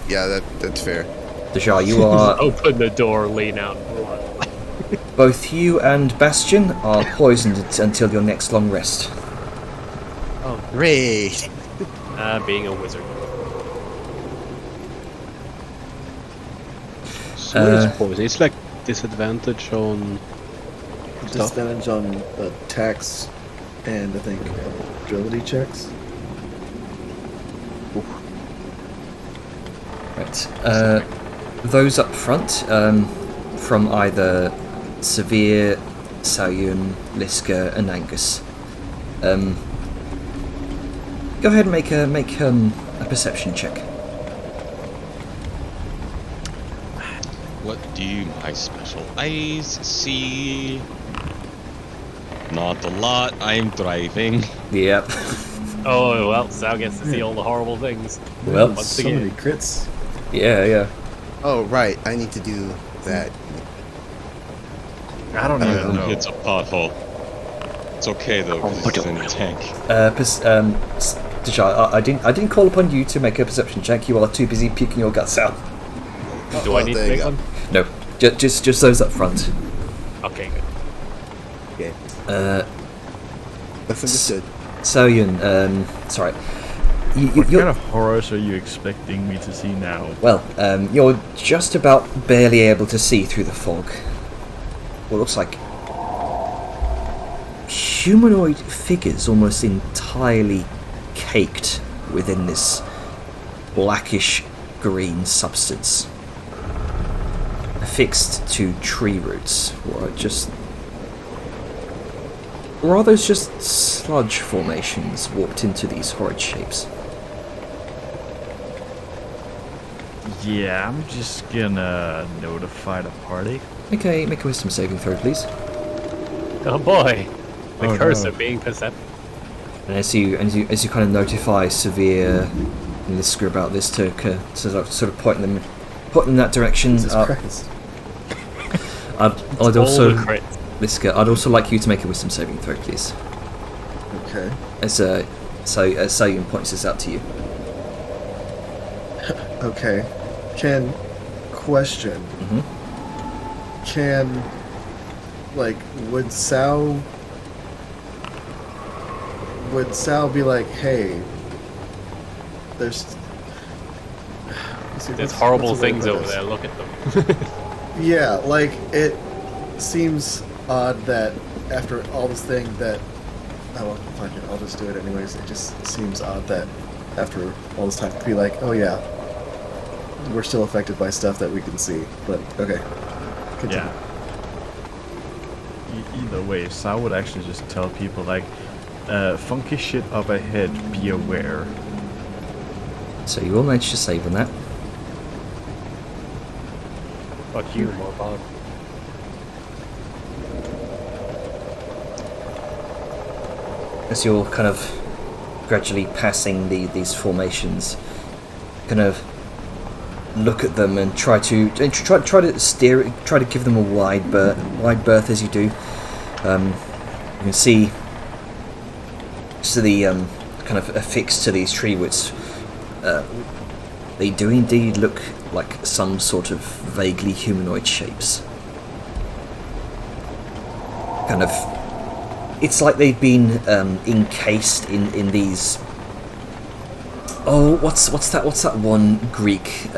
yeah, that's fair. Deja, you are Open the door, lean out. both you and Bastion are poisoned until your next long rest. Oh, great! Being a wizard. So what is poison? It's like disadvantage on stuff. Disadvantage on attacks and I think ability checks. Right. Those up front, from either Severe, Salyun, Liska, and Angus. Go ahead and make a perception check. What do my special eyes see? Not a lot. I'm driving. Yep. Oh well, Sal gets to see all the horrible things. Well, Once So again. many crits. yeah. Oh, right. I need to do that. I don't even know. It's a pothole. It's okay though, because it's in a tank. Deja, I didn't call upon you to make a perception check. You are too busy puking your guts out. Do I need to there you make go. one? No, just those up front. Okay, good. Okay. That's understood. Salyun, sorry. What You're, kind of horrors are you expecting me to see now? well, you're just about barely able to see through the fog. What looks like humanoid figures almost entirely caked within this blackish green substance, affixed to tree roots, or are those just sludge formations warped into these horrid shapes? Yeah, I'm just gonna notify the party. Okay, make a wisdom saving throw, please. Oh boy, the Oh, curse no. of being perceptive. And as you kind of notify Severe and Liska about this, to sort of point them in that direction. Jesus Christ. I'd All also, the crits. Liska, I'd also like you to make a wisdom saving throw, please. Okay. As Salyun points this out to you. Okay. Question. Mhm. Would Sal be like, hey, there's There's horrible things over there. Look at them. Yeah, like, it seems odd that after all this thing that... Oh, well, fine, I'll just do it anyways. It just seems odd that after all this time to be like, oh yeah, we're still affected by stuff that we can see. But, okay. Continue. Yeah. Either way, Sal would actually just tell people like, funky shit up ahead, be aware. So you all managed to save on that. Fuck you, more Bob. As you're kind of gradually passing these formations, kind of look at them and try to steer it, try to give them a wide berth as you do. You can see the kind of affixed to these tree roots. They do indeed look like some sort of vaguely humanoid shapes. Kind of, it's like they've been encased in these. Oh, what's that one Greek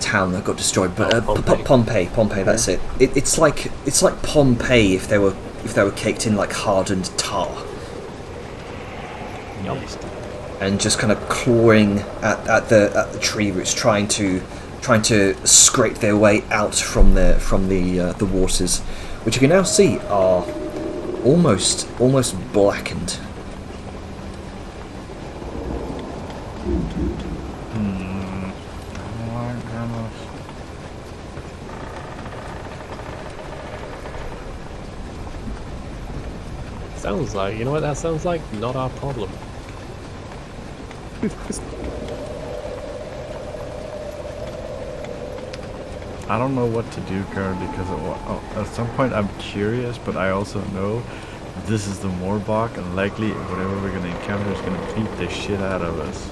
town that got destroyed? But Pompeii. That's it. It's like Pompeii if they were caked in like hardened tar. Nice. And just kind of clawing at the tree roots, trying to scrape their way out from the waters, which you can now see are almost blackened. Sounds like, you know what that sounds like? Not our problem. I don't know what to do, currently, because at some point I'm curious, but I also know this is the Moorbach, and likely whatever we're gonna encounter is gonna beat the shit out of us.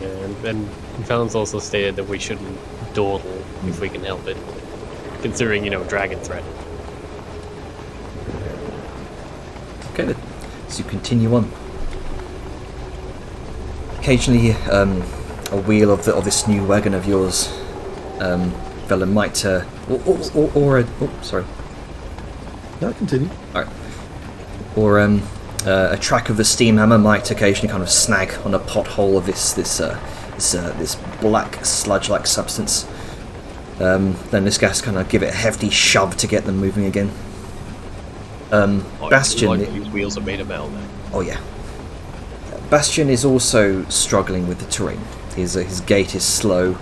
Yeah, and Valen's also stated that we shouldn't dawdle if we can help it, considering, dragon threat. Okay, then. So you continue on. Occasionally, a wheel of this new wagon of yours, Velen might, sorry. No, continue. Alright. Or a track of the steam hammer might occasionally kind of snag on a pothole of this black sludge-like substance. Then this gas kind of give it a hefty shove to get them moving again. Bastion. These wheels are made of metal now. Oh yeah. Bastion is also struggling with the terrain. His gait is slow,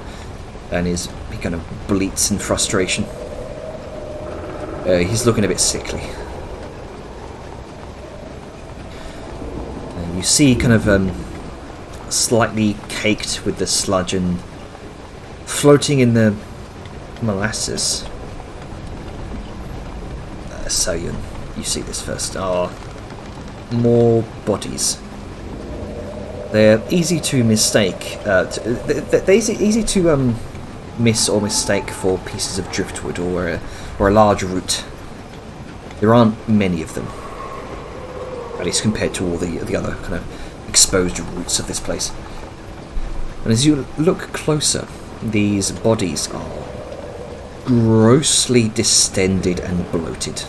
and he kind of bleats in frustration. He's looking a bit sickly. You see, kind of slightly caked with the sludge and floating in the molasses. So you see this first. More bodies. They're easy to mistake. They're easy to miss or mistake for pieces of driftwood or a large root. There aren't many of them, at least compared to all the other kind of exposed roots of this place. And as you look closer, these bodies are grossly distended and bloated.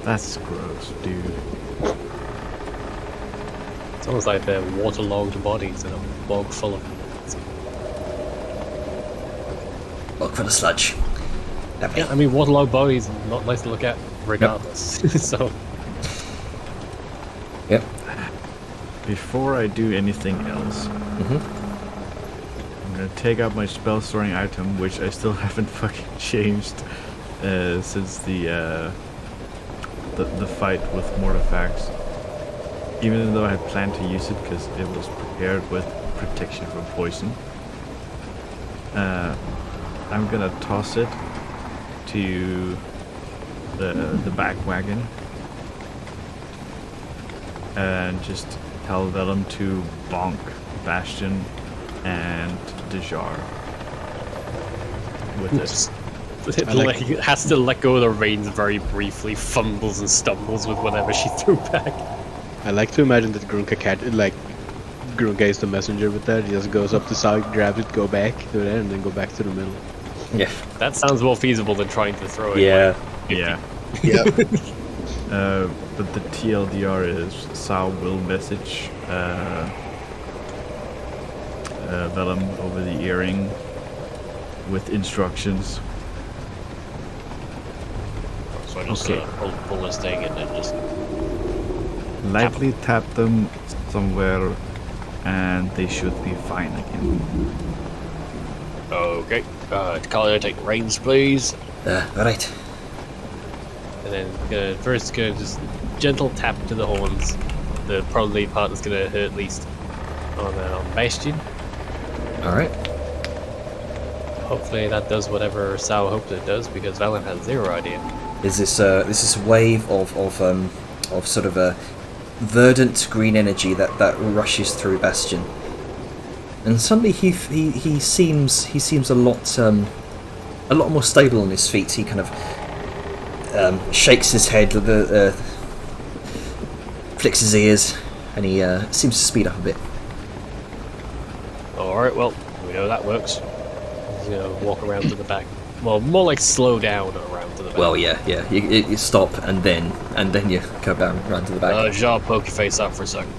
That's gross, dude. It's almost like they're waterlogged bodies in a bog full of... Look for the sludge. Lovely. Yeah, I mean, waterlogged bodies are not nice to look at regardless. Yep. So... Yep. Before I do anything else, I'm gonna take out my spell storing item, which I still haven't fucking changed since the fight with Mortifacts. Even though I had planned to use it because it was prepared with protection from poison. I'm gonna toss it to the back wagon and just tell Vellum to bonk Bastion and Dejar with it. It has to let go of the reins very briefly, fumbles and stumbles with whatever she threw back. I like to imagine that Grunka is the messenger with that. He just goes up the side, grabs it, go back to there, and then go back to the middle. Yeah. That sounds more feasible than trying to throw it. Yeah. Yeah. Yep. But the TLDR is Sao will message Vellum over the earring with instructions. So I just Okay. pull this thing and then just... Lightly tap them somewhere and they should be fine again. Okay. Collier, take reins, please. Alright. And then first gonna just gentle tap to the horns. The probably part that's gonna hurt least on Bastion. Alright. Hopefully that does whatever Sal hoped it does, because Valen has zero idea. Is this wave of sort of a verdant green energy that rushes through Bastion, and suddenly he seems a lot more stable on his feet. He kind of shakes his head, flicks his ears, and he seems to speed up a bit. Alright, well, we know that works. He's gonna walk around to the back. Well, more like slow down around to the back. Well, yeah. You stop and then you go down around to the back. Jar, poke your face out for a second.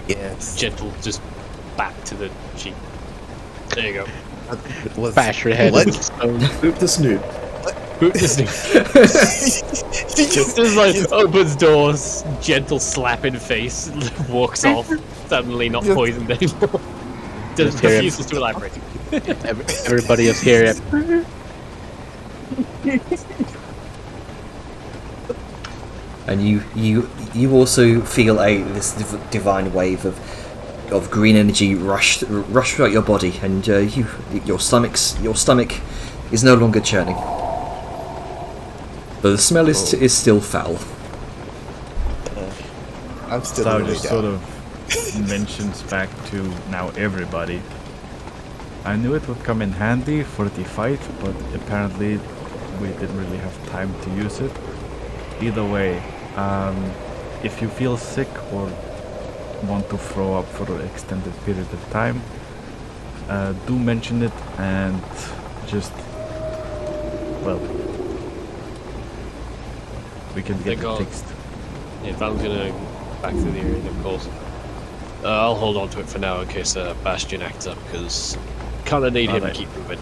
Yes. Gentle, just back to the cheek. There you go. Bash your head. What? Boop the snoot. Boot this thing. Just like opens doors, gentle slap in face, walks off. Suddenly not poisoned anymore. Refuses to elaborate. Everybody is here. And you also feel this divine wave of green energy rush throughout your body, and your stomach is no longer churning. But the smell is still foul. I'm still Sao really just down. sort of mentions back to now everybody. I knew it would come in handy for the fight, but apparently we didn't really have time to use it. Either way, if you feel sick or want to throw up for an extended period of time, do mention it and just, well, we can get it fixed. If I'm gonna back through the area, of course. I'll hold on to it for now in case Bastion acts up, because kind of need him to keep moving.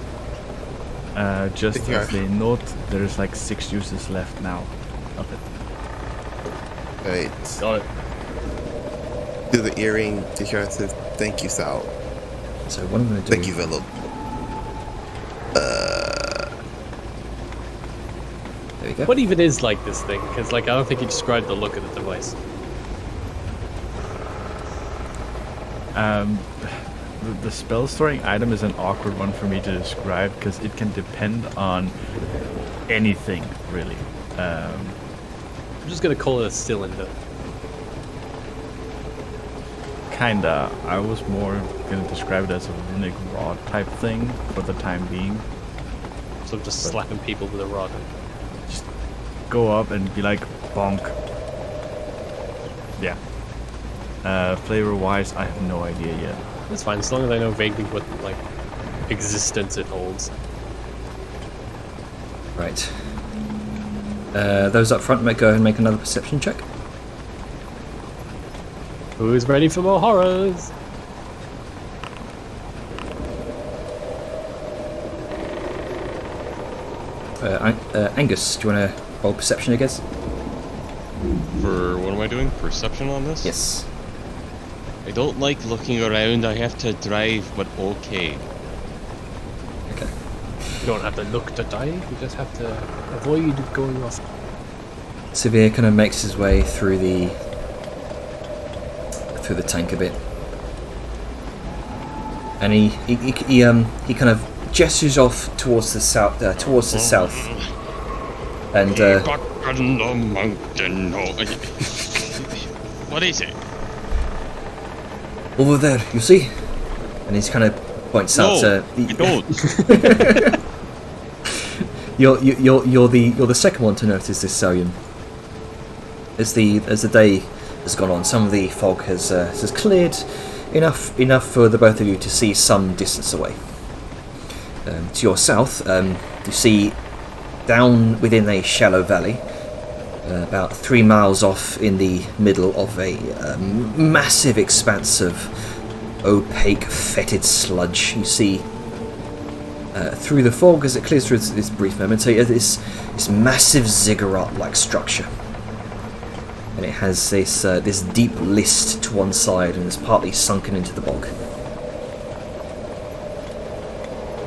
Just as a note, there's like 6 uses left now of it. Right. Got it. Do the earring. Tikara says, "Thank you, Sal. So what I'm going to do? Thank you, Velo." There we go. What even is like this thing? Because like I don't think you described the look of the device. The spell storing item is an awkward one for me to describe because it can depend on anything, really. I'm just gonna call it a cylinder. Kinda. I was more gonna describe it as a runic rod type thing for the time being. So I'm just slapping people with a rod. Just go up and be like, bonk. Yeah. Flavor-wise, I have no idea yet. That's fine, as long as I know vaguely what like existence it holds. Right. Those up front might go and make another perception check. Who's ready for more horrors? Angus, do you want to roll perception, I guess? For what am I doing? Perception on this? Yes. I don't like looking around. I have to drive, but okay. Okay. You don't have to look to dive, you just have to avoid going off. Severe kind of makes his way through the tank a bit, and he kind of gestures off towards the south, and Back on the mountain. What is it? over there, you see, and he kind of points out. I don't. You're the second one to notice this, Salian. As the day has gone on, some of the fog has cleared enough for the both of you to see some distance away. To your south, you see down within a shallow valley, about 3 miles off in the middle of a massive expanse of opaque, fetid sludge. You see through the fog as it clears through this brief moment, so this massive ziggurat-like structure. And it has this deep list to one side and is partly sunken into the bog.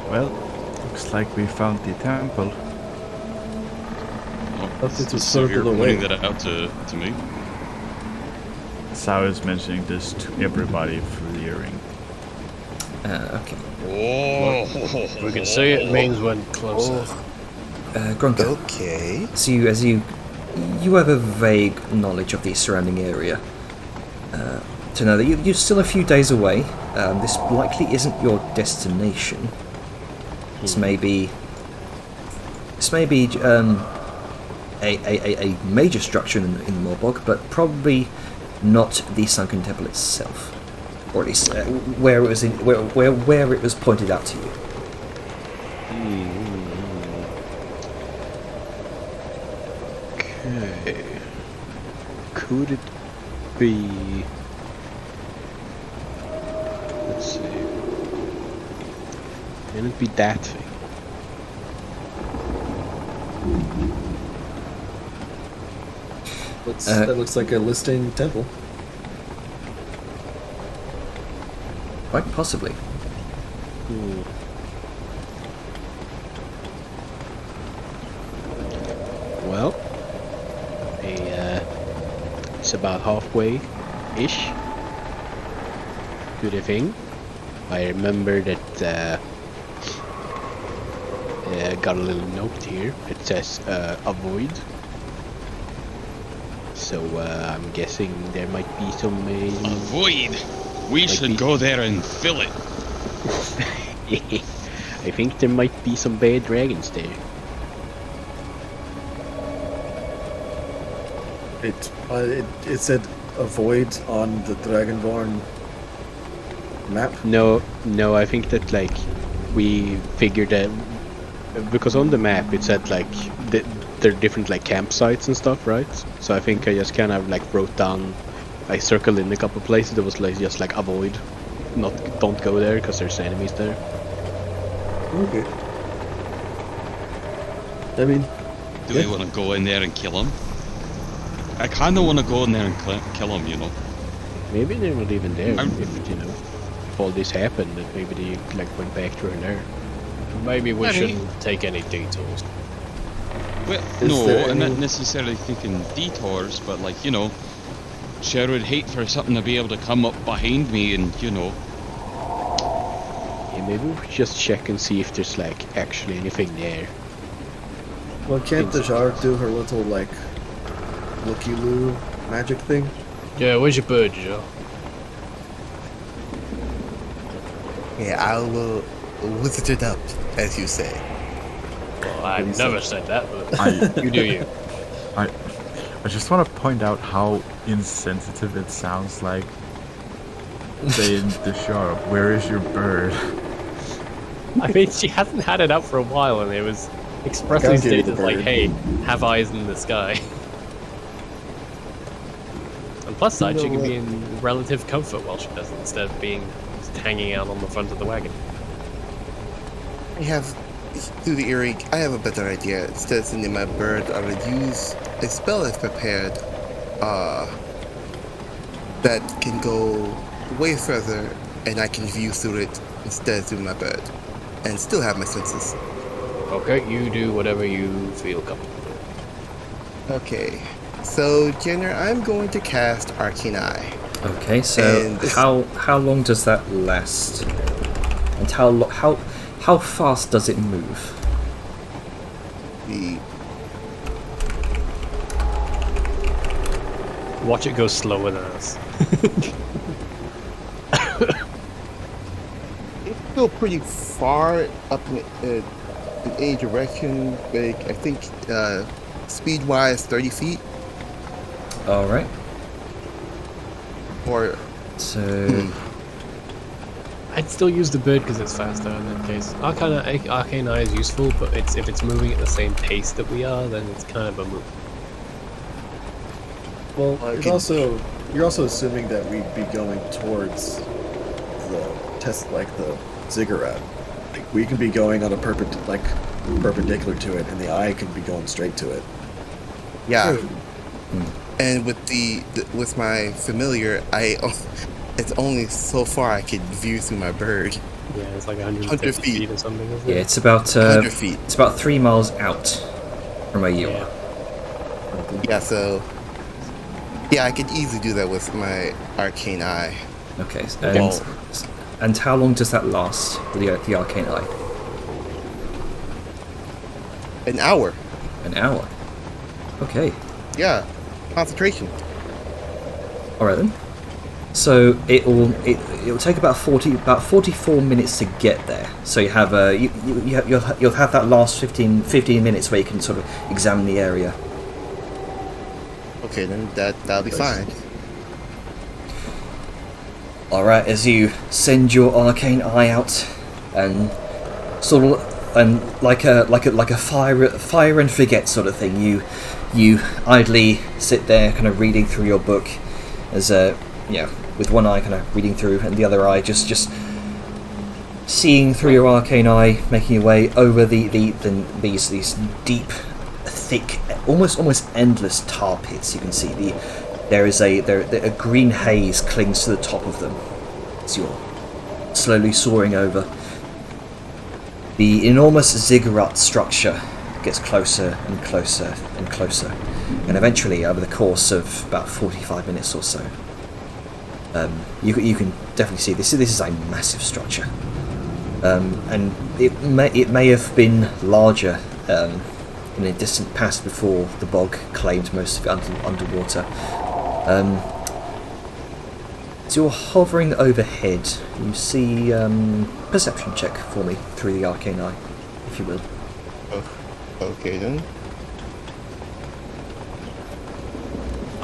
Well, looks like we found the temple. That's it, Is it's further Severe away. pointing that out to me? Sao is mentioning this to everybody through the earring. Okay. Oh, We can see it means when closer. Grunker, Okay. so you have a vague knowledge of the surrounding area. To know that you're still a few days away. This likely isn't your destination. This may be a major structure in the Morbog, but probably not the sunken temple itself, or at least where it was pointed out to you. Okay. Could it be... Let's see. Can it be that thing? That looks like a listing temple. Quite possibly. Well, it's about halfway-ish to the thing. I remember that got a little note here. It says avoid. So I'm guessing there might be some. Avoid. We should go there and fill it. I think there might be some bad dragons there. It said avoid on the Dragonborn map. No, I think that like we figured that because on the map it said like there are different like campsites and stuff, right? So I think I just kind of like wrote down, I circled in a couple places that was like just like avoid, don't go there because there's enemies there. Okay. I mean, Do we want to go in there and kill him? I kind of want to go in there and kill him, you know. Maybe they're not even there if all this happened, that maybe they like went back to her there. Maybe we shouldn't take any detours. Well, Is no, there I'm not any- necessarily thinking detours, but like, you know, sure would hate for something to be able to come up behind me and, you know. Yeah, maybe we should just check and see if there's like actually anything there. well, can't the Jar do her little like looky-loo magic thing? Yeah, where's your bird, Joe? Yeah, I will wizard it up, as you say. Well, I never said that, but I you do you. I just want to point out how insensitive it sounds like saying to Sharp, "Where is your bird?" I mean, she hasn't had it up for a while, and it was expressly Can't give you the stated like, bird. "Hey, have eyes in the sky." On plus side, You she know can what? be in relative comfort while she does it, instead of being just hanging out on the front of the wagon. I have, through the earring, I have a better idea. Instead of sending my bird, I would use a spell I've prepared, that can go way further, and I can view through it instead of through my bird, and still have my senses. Okay, you do whatever you feel comfortable. Okay, so Jenner, I'm going to cast Arcane Eye. Okay, so And this- how long does that last? And how fast does it move? The Watch it go slower than us. it's still pretty far up in any direction, but I think speed-wise 30 feet, All right. or So I'd still use the bird because it's faster in that case. Arcane Eye is useful, but if it's moving at the same pace that we are, then it's kind of a move. Well, Okay. you're also assuming that we'd be going towards the the ziggurat. Like, we can be going on a perpendicular to it, and the eye can be going straight to it. yeah. And with with my familiar, it's only so far I could view through my bird. Yeah, it's like 150 100 feet. feet or something, isn't yeah, it? it's about 100 feet. it's about 3 miles out from where you Yeah. are. Yeah, so yeah, I could easily do that with my Arcane Eye. Okay, Well- and how long does that last? The arcane eye? An hour. An hour. Okay. Yeah, concentration. All right then. So it'll take about 44 minutes to get there. So you have you'll have that last 15 minutes where you can sort of examine the area. Okay, then that'll be fine. All right, as you send your arcane eye out, and sort of and like a fire and forget sort of thing, you idly sit there, kind of reading through your book, as with one eye kind of reading through, and the other eye just seeing through your arcane eye, making your way over these deep, thick, almost endless tar pits. You can see there is a green haze clings to the top of them as you're slowly soaring over. The enormous ziggurat structure gets closer and closer and closer, and eventually, over the course of about 45 minutes or so, you can definitely see this is a massive structure, and it may have been larger in a distant past before the bog claimed most of it underwater. As you're hovering overhead, you see perception check for me through the arcane eye, if you will. Okay then.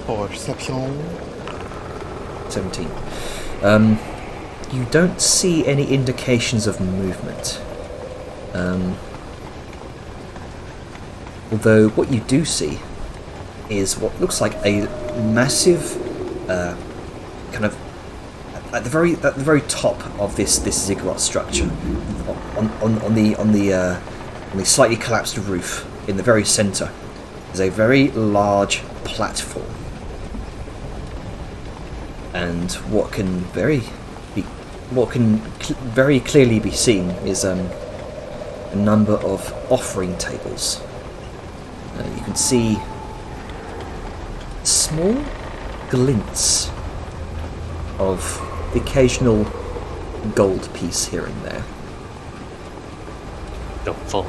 Perception. 17. You don't see any indications of movement. Although what you do see is what looks like a massive kind of at the very top of this ziggurat structure, on the slightly collapsed roof in the very centre, is a very large platform, and what can very clearly be seen is a number of offering tables. You can see small glints of the occasional gold piece here and there. Don't fall.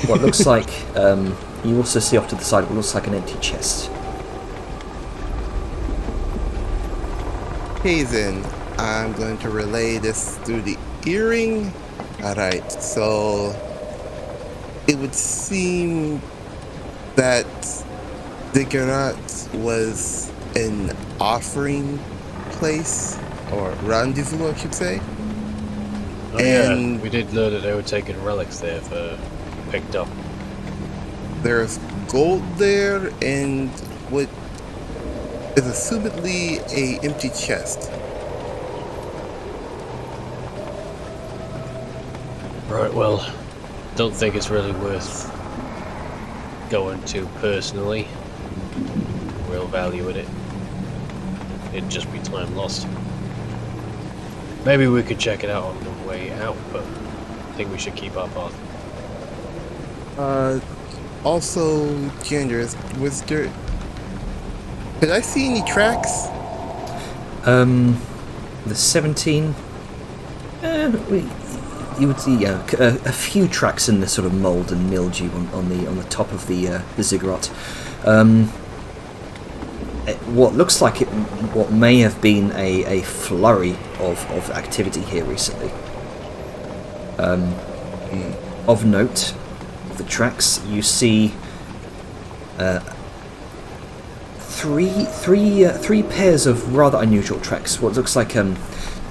What looks like, you also see off to the side what looks like an empty chest. Okay then, I'm going to relay this through the earring. Alright, so it would seem that the garage was an offering place, or rendezvous I should say. Oh And- yeah, we did learn that they were taking relics there for picked up. There's gold there and what is assumedly a empty chest. Right, well, don't think it's really worth going to personally. Real value in it. It'd just be time lost. Maybe we could check it out on the way out, but I think we should keep our path. Also, Genders, was there... Did I see any tracks? The 17. You would see a few tracks in the sort of mould and mildew on the top of the ziggurat. What looks like what may have been a flurry of activity here recently. Of note, the tracks you see three pairs of rather unusual tracks. What looks like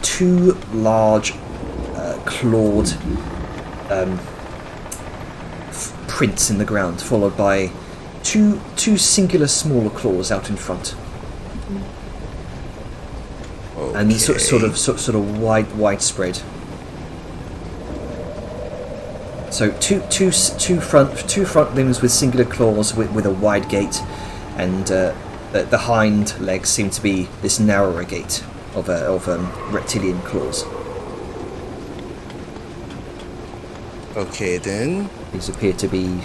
two large clawed prints in the ground, followed by two singular smaller claws out in front. Okay. And sort of widespread. So two front limbs with singular claws with a wide gate, and the hind legs seem to be this narrower gate of reptilian claws. Okay then. These appear to be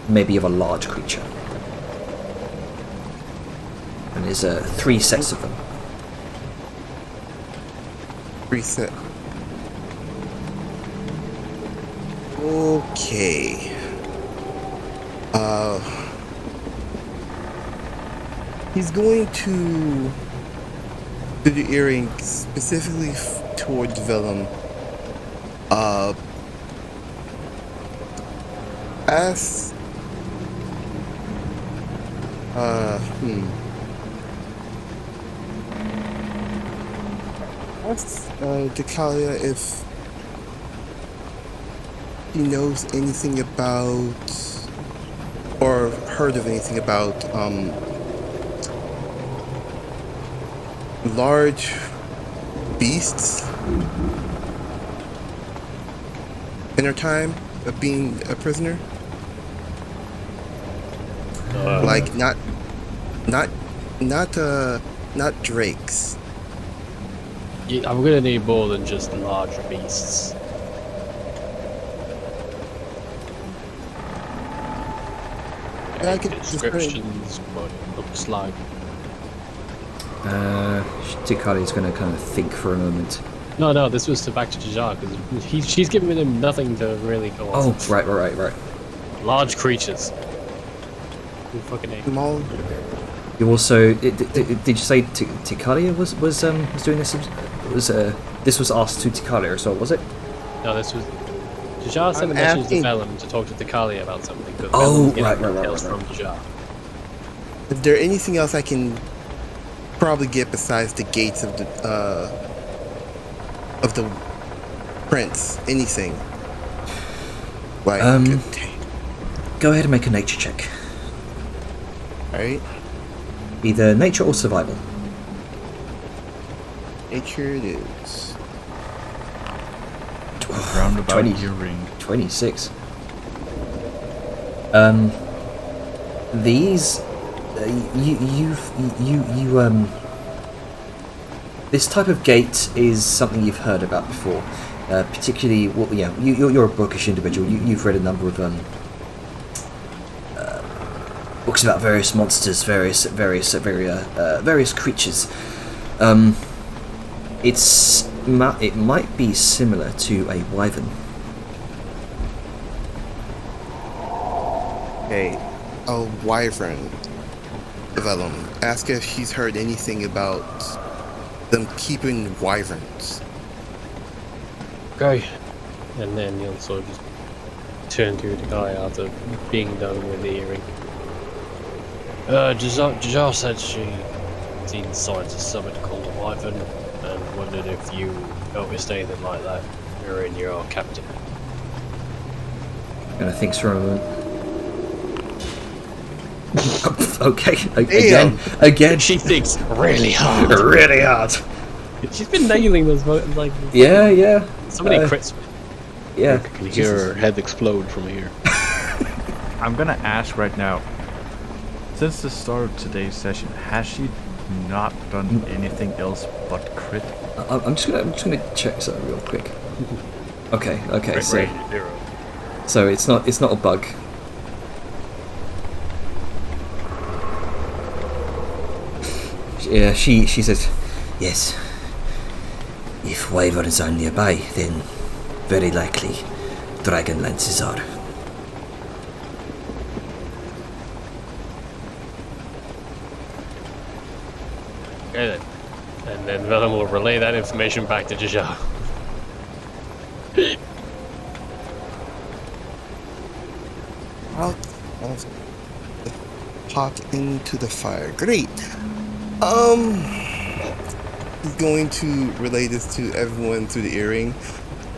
maybe of a large creature. And there's 3 sets of them. Reset. Okay. He's going to do the earring specifically towards Vellum. Ask. Ask Decalia if he knows anything about, or heard of anything about, large beasts in her time of being a prisoner. Like not drakes. Yeah, I'm gonna need more than just large beasts. I could descriptions, what it looks like. Tikali's going to kind of think for a moment. No, this was back to Jajar, because she's giving him nothing to really go on. Oh, right. Large creatures. Who fucking ate? Small. You also did you say Tikalia was doing this? This was asked to Tikalia as well, was it? No, this was... Jajar sent a message to Vellum to talk to Tikalia about something. Oh, right. From Jajar. Is there anything else I can probably get besides the gates of the prince? Anything? Like, go ahead and make a nature check. Alright. Either nature or survival. Nature it is. Roundabout 20. earring. 26. These, this type of gate is something you've heard about before. Particularly, well, yeah, you're a bookish individual. You've read a number of books about various monsters, various creatures. It might be similar to a wyvern. Okay, a wyvern. Vellum. Ask if she's heard anything about them keeping wyverns. Okay. And then you'll sort of just turn to the guy after being done with the earring. Jajar said she'd seen signs of something called a wyvern and wondered if you noticed anything like that during your captain. And I think for a moment. Okay, again. She thinks really hard. Really hard. She's been nailing those like. Yeah. So many crits. Yeah. You can hear her head explode from here. I'm gonna ask right now. Since the start of today's session, has she not done anything else but crit? I'm just gonna check something real quick. Okay. So it's not a bug. Yeah, she says, yes. If wyverns are nearby, then very likely dragon lances are. Okay then. And then Vellum will relay that information back to Jajar. I'll pop into the fire. Great. He's going to relay this to everyone through the earring.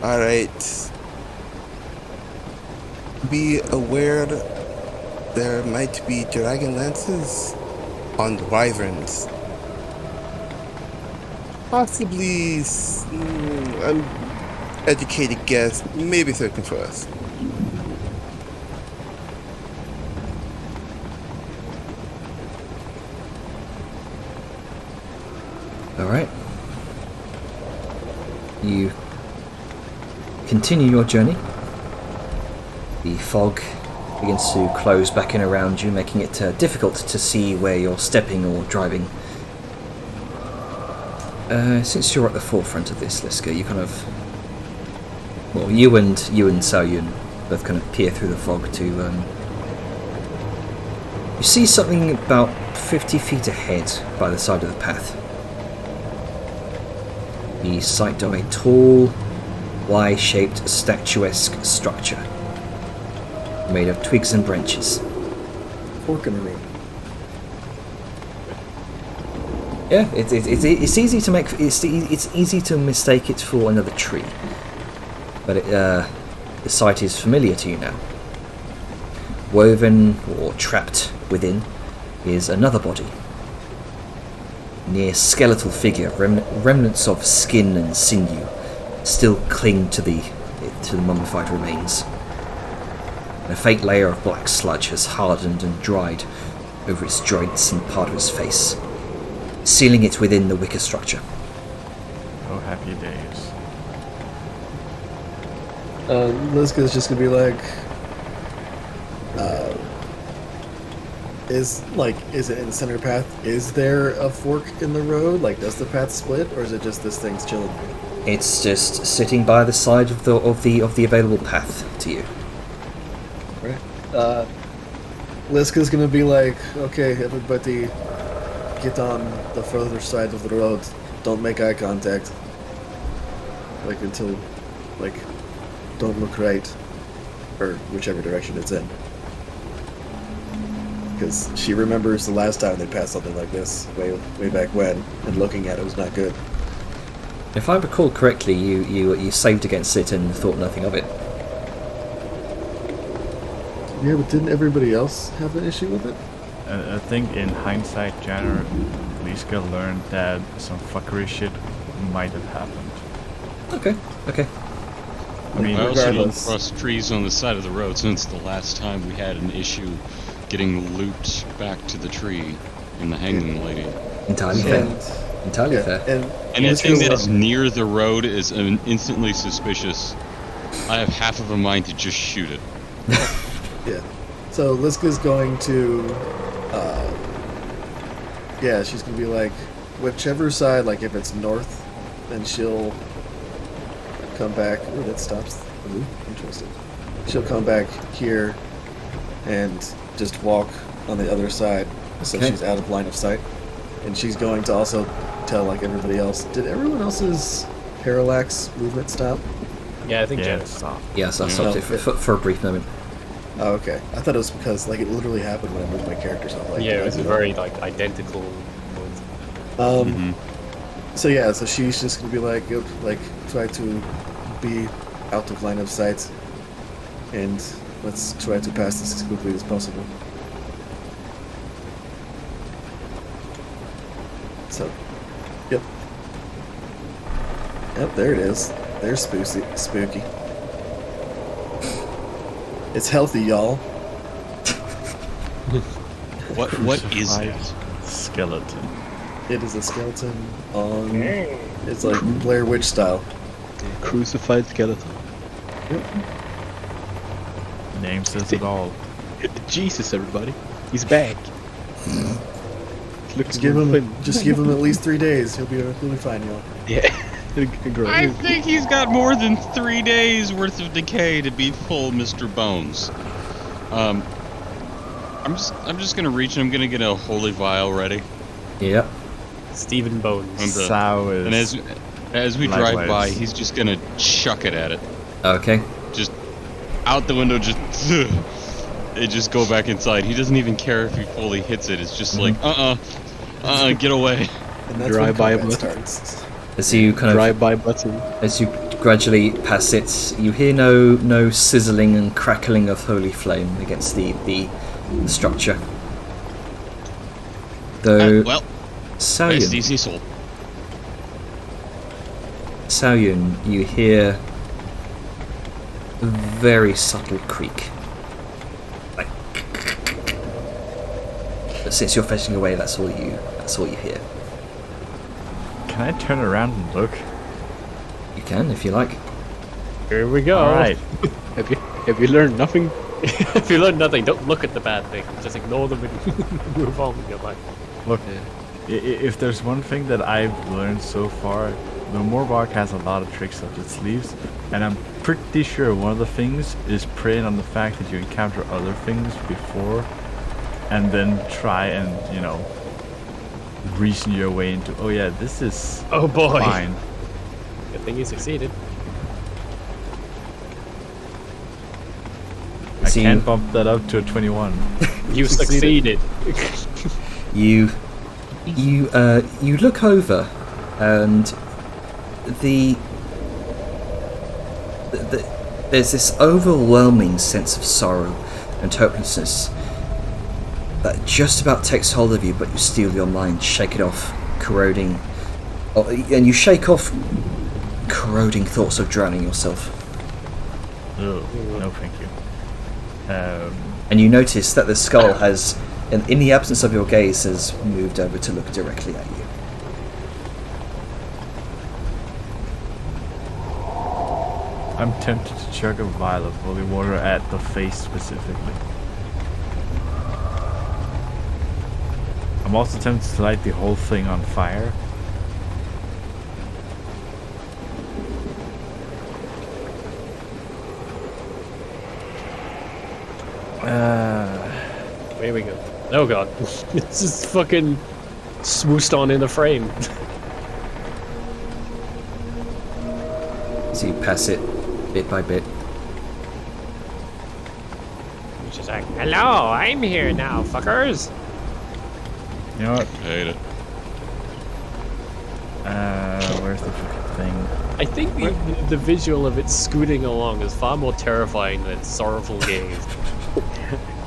Alright. Be aware there might be dragon lances on the wyverns. Possibly an educated guess, maybe searching for us. Alright. You continue your journey. The fog begins to close back in around you, making it difficult to see where you're stepping or driving. Since you're at the forefront of this, Liska, you kind of... Well, you and Saoyun both kind of peer through the fog to... You see something about 50 feet ahead by the side of the path. The sight of a tall, Y-shaped, statuesque structure made of twigs and branches. Fork in the road. Yeah, it's easy to make. It's easy to mistake it for another tree, but the sight is familiar to you now. Woven or trapped within is another body. Near skeletal figure, remnants of skin and sinew still cling to the mummified remains. And a faint layer of black sludge has hardened and dried over its joints and part of its face, sealing it within the wicker structure. Oh, happy days. Liska's just gonna be like, is it in the center path? Is there a fork in the road? Like, does the path split, or is it just this thing's chilling? It's just sitting by the side of the available path to you. Right. Liska's gonna be like, okay, everybody, get on the further side of the road. Don't make eye contact. Like until, like, don't look right, or whichever direction it's in. Because she remembers the last time they passed something like this, way back when, and looking at it was not good. If I recall correctly, you saved against it and thought nothing of it. Yeah, but didn't everybody else have an issue with it? I think in hindsight, Janner, Liska learned that some fuckery shit might have happened. Okay. I mean, I also don't regardless. cross trees on the side of the road since the last time we had an issue getting loot back to the tree in the hanging lady. Entirely fair. And, Entirely yeah, fair. and Anything that Liska's, is near the road is instantly suspicious. I have half of a mind to just shoot it. yeah. So Liska's going to, yeah, she's gonna be like, whichever side, like if it's north, then she'll come back. Oh, that stops. Ooh, interesting. She'll come back here and just walk on the other side, so Okay. she's out of line of sight. And she's going to also tell like everybody else. Did everyone else's parallax movement stop? Yeah, I think yeah, Janet's. stop. Yes, I stopped it for a brief moment. Oh, okay. I thought it was because like it literally happened when I moved my character. So I'm like, Yeah, did it I was do a that? very like identical point. So yeah, so she's just gonna be like, yep, like try to be out of line of sight, and let's try to pass this as quickly as possible. So, yep, there it is. There's spooky. It's healthy, y'all. What is Crucified that? skeleton? It is a skeleton on. It's like Blair Witch style. Crucified skeleton. Name says it all. Jesus, everybody. He's back. Just give him at least 3 days. He'll be fine, y'all. Yeah. I think he's got more than 3 days worth of decay to be full, Mr. Bones. I'm just gonna reach and I'm gonna get a holy vial ready. Yep. Stephen Bones. And, Sow is. and as we drive by, Likewise. he's just gonna chuck it at it. Okay. Just out the window, just it just go back inside. He doesn't even care if he fully hits it. It's just like get away. And that's Drive when by combat button. starts. As you kind of Drive-by button. as you gradually pass it, you hear no sizzling and crackling of holy flame against the structure. Though Well, rest Saoyun, easy soul. you hear a very subtle creak. Like, but since you're facing away, that's all you hear. Can I turn around and look? You can if you like. Here we go. All right. Have you learned nothing? If you learn nothing, don't look at the bad thing. Just ignore them and move on with your life. Look, if there's one thing that I've learned so far, the Morbark has a lot of tricks up its sleeves, and I'm pretty sure one of the things is preying on the fact that you encounter other things before, and then try and, reason your way into, oh yeah, this is Oh boy. fine. Good thing you succeeded. I See, can't bump that up to a 21. You succeeded. You look over, and there's this overwhelming sense of sorrow and hopelessness that just about takes hold of you, but you steel your mind, shake it off, and you shake off corroding thoughts of drowning yourself. Oh, no thank you. And you notice that the skull has, in the absence of your gaze, has moved over to look directly at you. I'm tempted to chug a vial of holy water at the face specifically. I'm also tempted to light the whole thing on fire. Here we go. Oh god. It's just fucking swooshed on in the frame. So you pass it bit by bit. It's just like, hello, I'm here now, fuckers. You know what? I hate it. Where's the fucking thing? I think the visual of it scooting along is far more terrifying than its sorrowful gaze.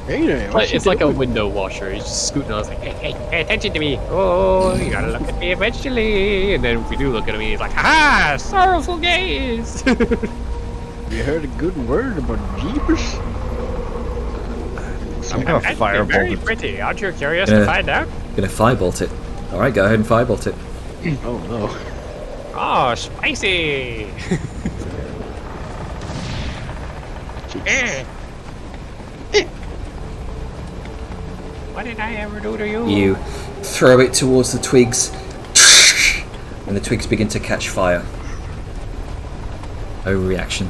It's like a window washer. He's just scooting along. It's like, hey, pay attention to me. Oh, you gotta look at me eventually. And then if we do look at me, he's like, ha, sorrowful gaze. You heard a good word about Jeepers? I'm gonna That's firebolt very it. pretty. Aren't you curious to find out? Gonna firebolt it. Alright, go ahead and firebolt it. Oh no. Oh, spicy. What did I ever do to you? You throw it towards the twigs, and the twigs begin to catch fire. Overreaction.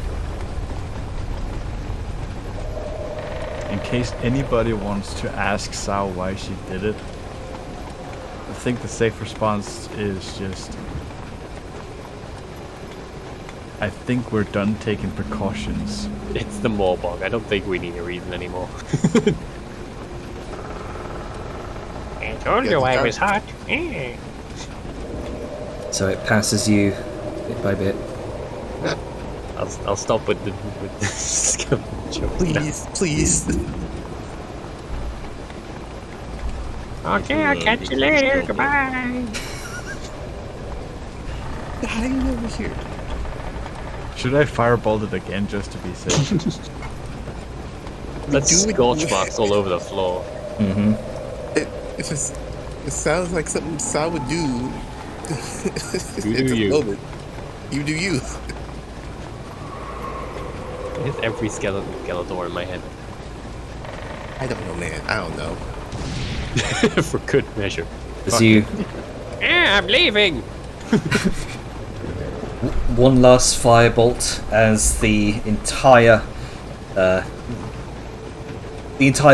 In case anybody wants to ask Sao why she did it, I think the safe response is just... I think we're done taking precautions. It's the Morbog. I don't think we need a reason anymore. I told you I was hot. So it passes you bit by bit. I'll stop with the skeleton jokes now. Please. Okay, I'll catch you later. Goodbye. How do you know we're here? Should I firebolt it again just to be safe? That's Do it. scorch marks all over the floor. Mm-hmm. It sounds like something Sal would do. You At do the you. moment. You do you. It's every Skeletor in my head. I don't know, man. I don't know. For good measure. As you Yeah, I'm leaving. one last firebolt as the entire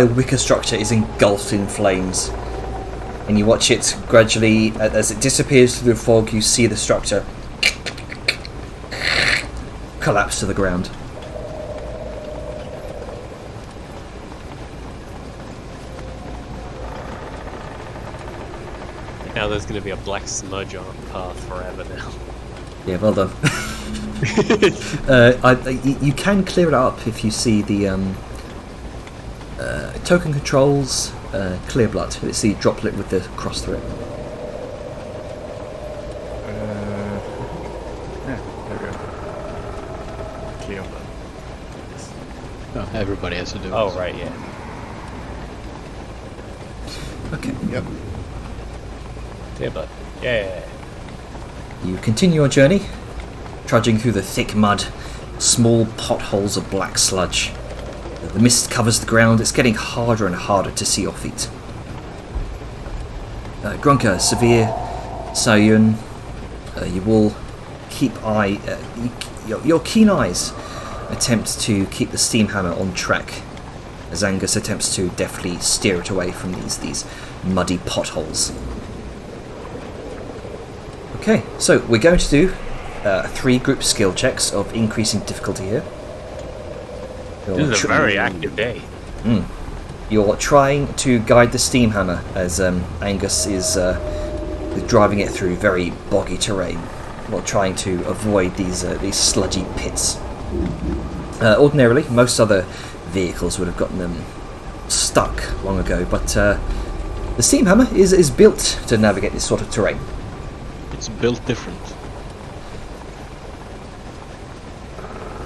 wicker structure is engulfed in flames, and you watch it gradually as it disappears through the fog. You see the structure collapse to the ground. Now there's going to be a black smudge on our path forever now. Yeah, well done. You can clear it up if you see the token controls clear blood. It's the droplet with the cross through it. Yeah, there we go. Clear blood. Oh, everybody has to do it. Oh, right, yeah. Okay. Yep. Yeah, but yeah. You continue your journey, trudging through the thick mud, small potholes of black sludge. The mist covers the ground. It's getting harder and harder to see your feet. Grunker, Severe, Sayun, you will keep your keen eyes attempt to keep the steam hammer on track as Angus attempts to deftly steer it away from these muddy potholes. Okay, so we're going to do 3 group skill checks of increasing difficulty here. This is a very active day. You're trying to guide the steam hammer as Angus is driving it through very boggy terrain, while trying to avoid these sludgy pits. Ordinarily, most other vehicles would have gotten them stuck long ago, but the steam hammer is built to navigate this sort of terrain. It's built different.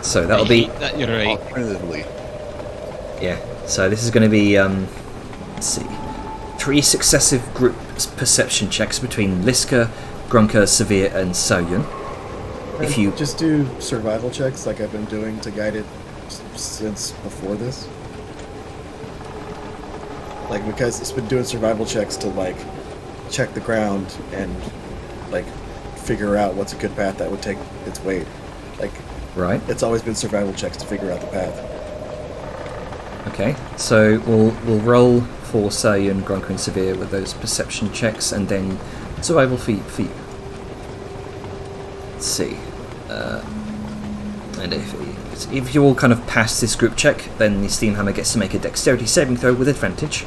So that'll be That you're right. Alternatively. yeah. So this is going to be let's see, 3 successive group perception checks between Liska, Grunker, Severe, and Soyun. If you just do survival checks like I've been doing to guide it since before this, like because it's been doing survival checks to like check the ground and like figure out what's a good path that would take its weight. Like, Right. it's always been survival checks to figure out the path. Okay. So we'll roll for Sayun, Gronko, and Severe with those perception checks, and then survival for you. Let's see. And if you all kind of pass this group check, then the Steamhammer gets to make a dexterity saving throw with advantage.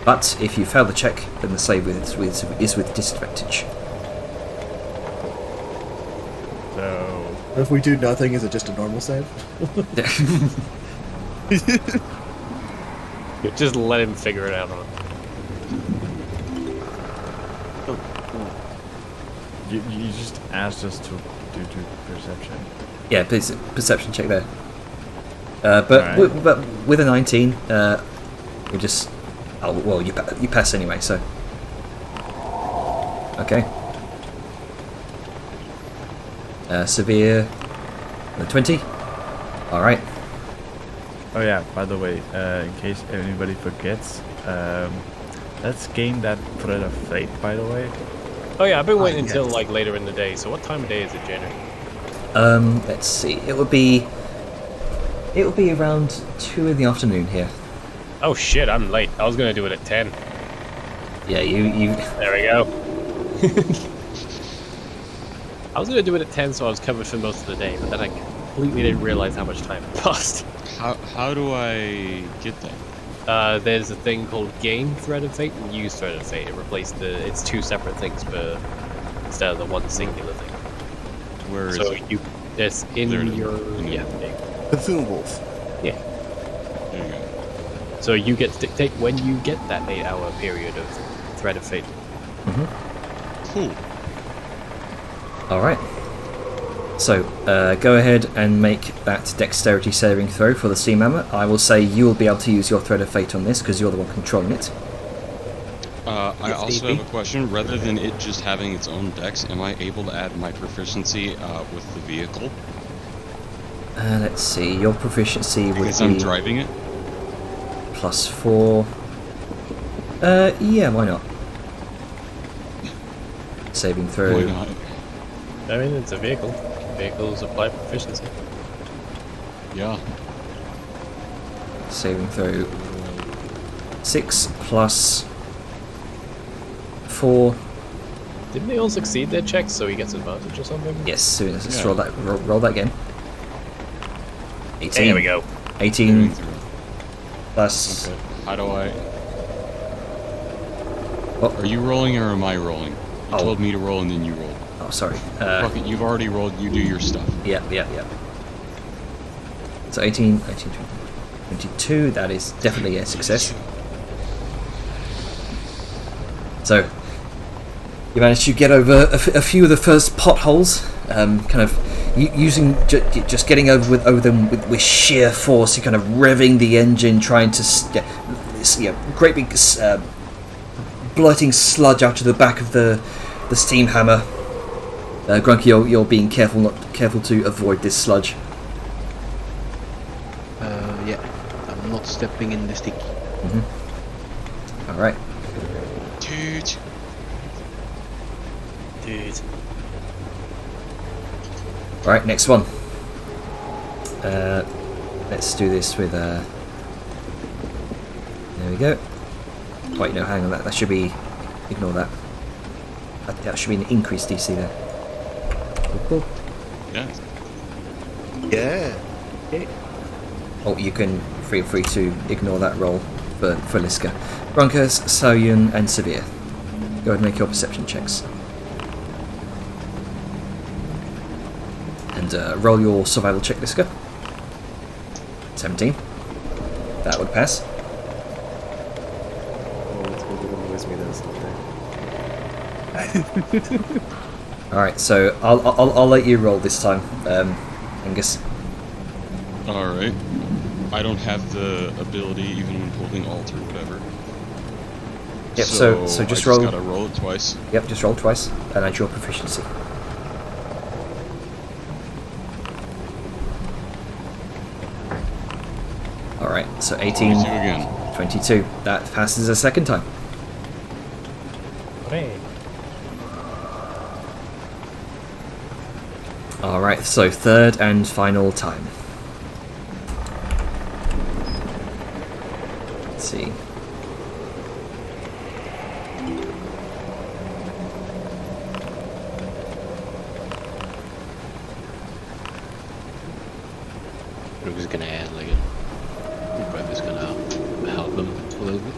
But if you fail the check, then the save is with disadvantage. So If we do nothing, is it just a normal save? Just let him figure it out on. you just asked us to do perception. Yeah, perception check there. But Alright. but with a 19, we just you pass anyway. So okay. Severe, 20. All right. Oh yeah, by the way, in case anybody forgets, let's gain that thread of fate, by the way. Oh yeah, I've been waiting until like later in the day. So what time of day is it, Jenny? Let's see. It would be around 2 in the afternoon here. Oh shit, I'm late. I was gonna do it at 10. Yeah, you. There we go. I was gonna do it at 10, so I was covered for most of the day, but then I completely didn't realize how much time had passed. How do I get that? There's a thing called Gain Thread of Fate and Use Thread of Fate. It replaced it's two separate things, but instead of the one singular thing. Where is So it? it's in There it is. your In yeah. the- there you go. Consumables. Yeah. There you go. So you get to dictate when you get that 8-hour period of Thread of Fate. Cool. All right. So go ahead and make that dexterity saving throw for the Steamhammer. I will say you will be able to use your thread of fate on this because you're the one controlling it. I also have a question. Rather than it just having its own dex, am I able to add my proficiency with the vehicle? Let's see. Your proficiency would Because I'm be driving it? +4. Yeah, why not? Saving throw. Why not? I mean, it's a vehicle. Vehicles apply proficiency. Yeah. Saving throw. 6 plus 4. Didn't they all succeed their checks, so he gets advantage or something? Yes. So let's Yeah. roll that again. 18. There we go. 18 Going through. plus. Okay. How do I... Oh, Are you rolling or am I rolling? You Oh. told me to roll and then you rolled. oh, sorry. Fuck it, you've already rolled, you do your stuff. Yeah. So 18, 20, 22, that is definitely a success. So, you managed to get over a few of the first potholes, kind of using, just getting over them with sheer force. You're kind of revving the engine, trying to, great big blurting sludge out of the back of the steam hammer. Grunky, you're being careful to avoid this sludge. Yeah, I'm not stepping in the stick. All right. Dude. All right, next one. Let's do this with. There we go. Wait, no, hang on. That should be. Ignore that. That should be an increased DC there. Cool. Yeah. Yeah. Oh, you can feel free to ignore that roll for Liska. Broncos, Soyun, and Severe. Go ahead and make your perception checks. And roll your survival check, Liska. 17. That would pass. Oh, it's going to annoys me that it's not there. All right, so I'll let you roll this time, Angus. Alright. I don't have the ability even when holding Alt or whatever. Yep. So I just roll. gotta roll it twice. Yep, just roll twice and add your proficiency. Alright, so 18, 22 again. 22. That passes a second time. Hooray. Alright, so third and final time. Let's see. We're just gonna add like a. We're probably just gonna help him a little bit.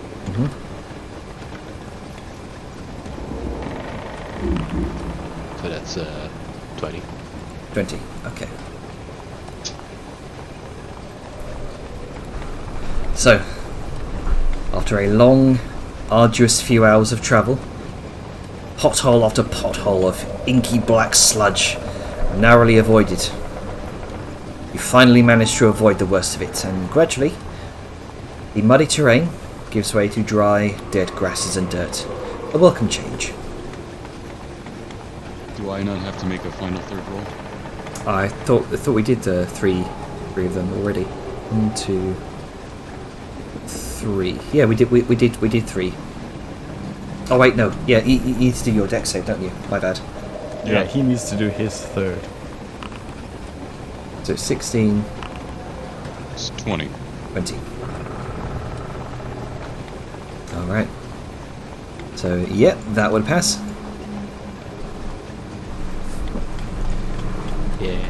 So that's 20. 20, okay. So, after a long, arduous few hours of travel, pothole after pothole of inky black sludge narrowly avoided, you finally manage to avoid the worst of it, and gradually, the muddy terrain gives way to dry, dead grasses and dirt. A welcome change. Do I not have to make a final third roll? I thought we did three of them already. 1, 2, 3. Yeah, we did 3. Oh wait, no. Yeah, you need to do your deck save, don't you? My bad. Yeah, he needs to do his third. So 16, It's 20. 20. All right. So yeah, that would pass. Yeah.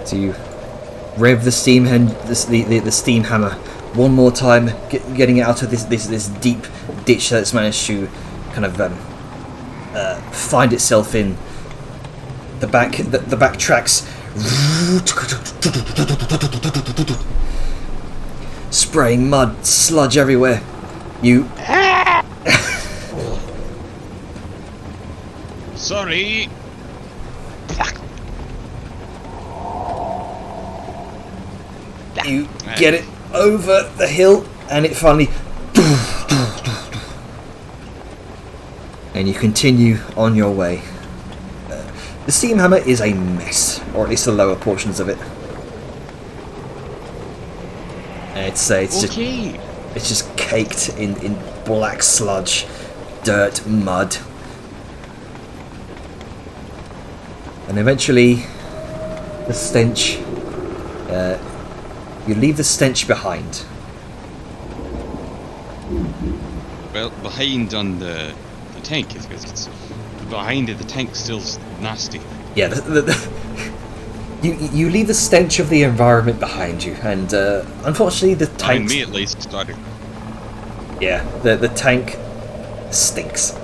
So you rev the steam the steam hammer one more time, getting it out of this deep ditch that's managed to kind of find itself in. The back tracks, spraying mud, sludge everywhere. You Sorry! you get it over the hill, and it finally, and you continue on your way. The steam hammer is a mess, or at least the lower portions of it. It's Okay! it's just caked in black sludge, dirt, mud. And eventually, the stench, you leave the stench behind. Well, behind on the tank, because it's behind it, the tank's still nasty. Yeah, you leave the stench of the environment behind you, and unfortunately the tank... Behind me at least, started. Yeah, the tank stinks.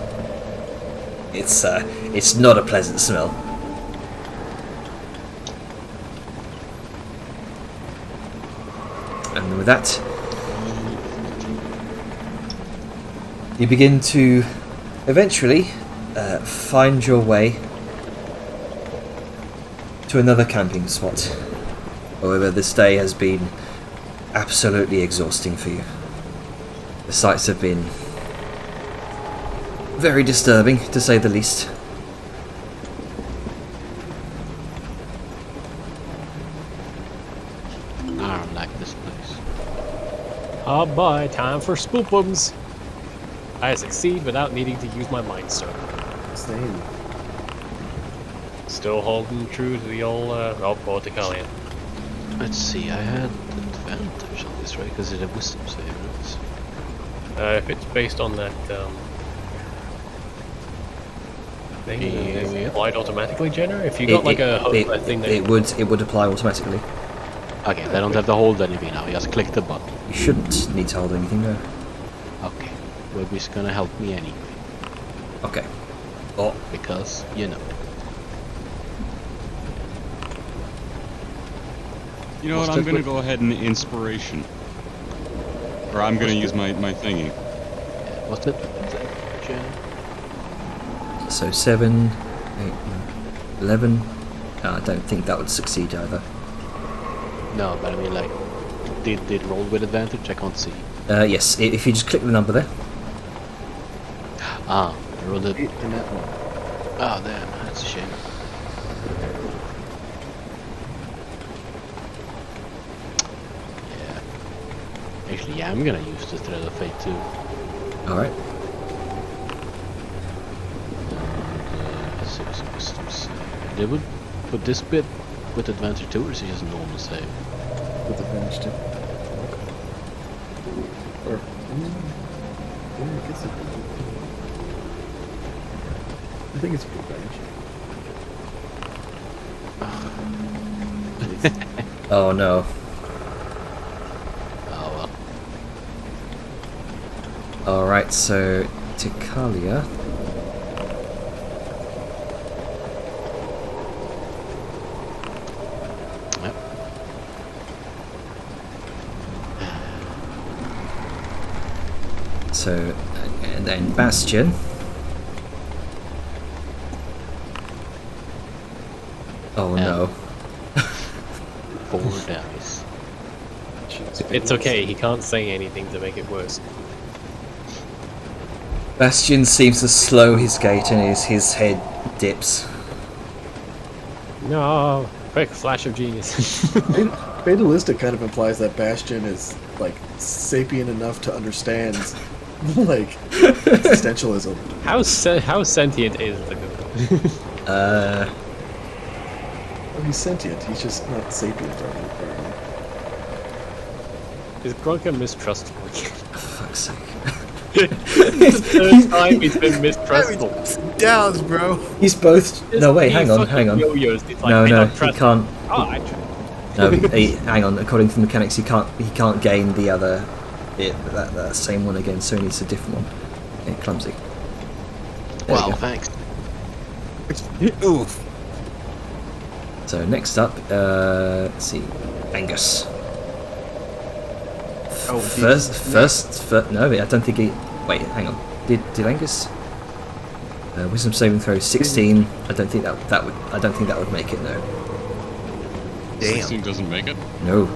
It's not a pleasant smell. And with that, you begin to eventually find your way to another camping spot. However, this day has been absolutely exhausting for you. The sights have been very disturbing, to say the least. I don't like this place. Oh boy, time for spoopums. I succeed without needing to use my mind stone. Same. Still holding true to the old Porticalian. Let's see, I had advantage on this, right? Because it's a wisdom save, right? If it's based on that thing, is it applied automatically, Jenner? If you got a thing that it would apply automatically. Okay, I don't have to hold anything now. Just click the button. You shouldn't need to hold anything though. Okay, Webby's gonna help me anyway. Okay. Oh, Because, you know. You know what, I'm gonna go ahead and inspiration. Or I'm gonna use my thingy. What's it? so 7, 8, 11. I don't think that would succeed either. No, but I mean, like, did roll with advantage? I can't see. Yes, if you just click the number there. Ah, I rolled it. 8 and that one. Oh, damn, that's a shame. Actually, yeah, I'm gonna use the Thread of Fate too. Alright. They would put this bit with advantage too, or is it just normal save? With advantage too. Or I guess I think it's with advantage. Oh no. Oh well. Alright, so Tikalia. Yep. So, and then Bastion. Oh no. 4 dice. It's okay, he can't say anything to make it worse. Bastion seems to slow his gait and his head dips. No, quick flash of genius. Fatalistic kind of implies that Bastion is like sapient enough to understand like existentialism. How sentient is the guy? Well, he's sentient. He's just not sapient apparently. Is Grunka mistrustful? Fuck's sake. It's the third time he's been mistrustful. Downs, bro. He's both. No, wait, hang on. Yo-yos. He's like, No, I no, don't he trust can't. Oh, I trust. No, hang on. According to the mechanics, he can't gain the other, that same one again. So he needs a different one. Okay, clumsy. There we Wow, go. thanks. Oof. So next up, let's see, Angus. Oh, No, I don't think he. Wait, hang on. Did Angus? Wisdom saving throw 16. I don't think that would make it. No. Damn. 16 doesn't make it, No.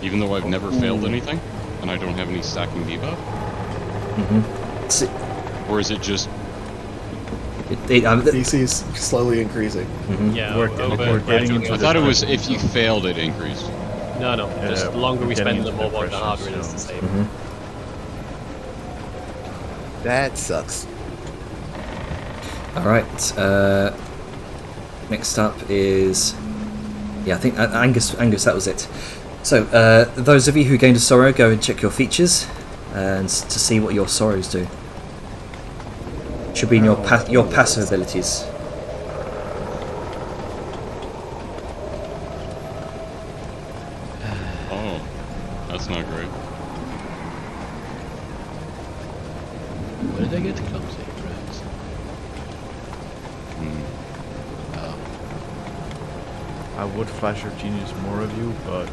even though I've never failed anything, and I don't have any stacking debuff? It's, Or is it just... DC is slowly increasing. Yeah, We're over getting into I thought it was if you failed it increased. No, just the longer we we're spend getting the into more the depression, harder it is to so- save. That sucks. all right. Next up is, yeah, I think Angus. That was it. So those of you who gained a sorrow, go and check your features, and to see what your sorrows do. Should be in your passive abilities. Oh, that's not great. Where did I get the clumsy? Right. Oh. I would flash of genius more of you, but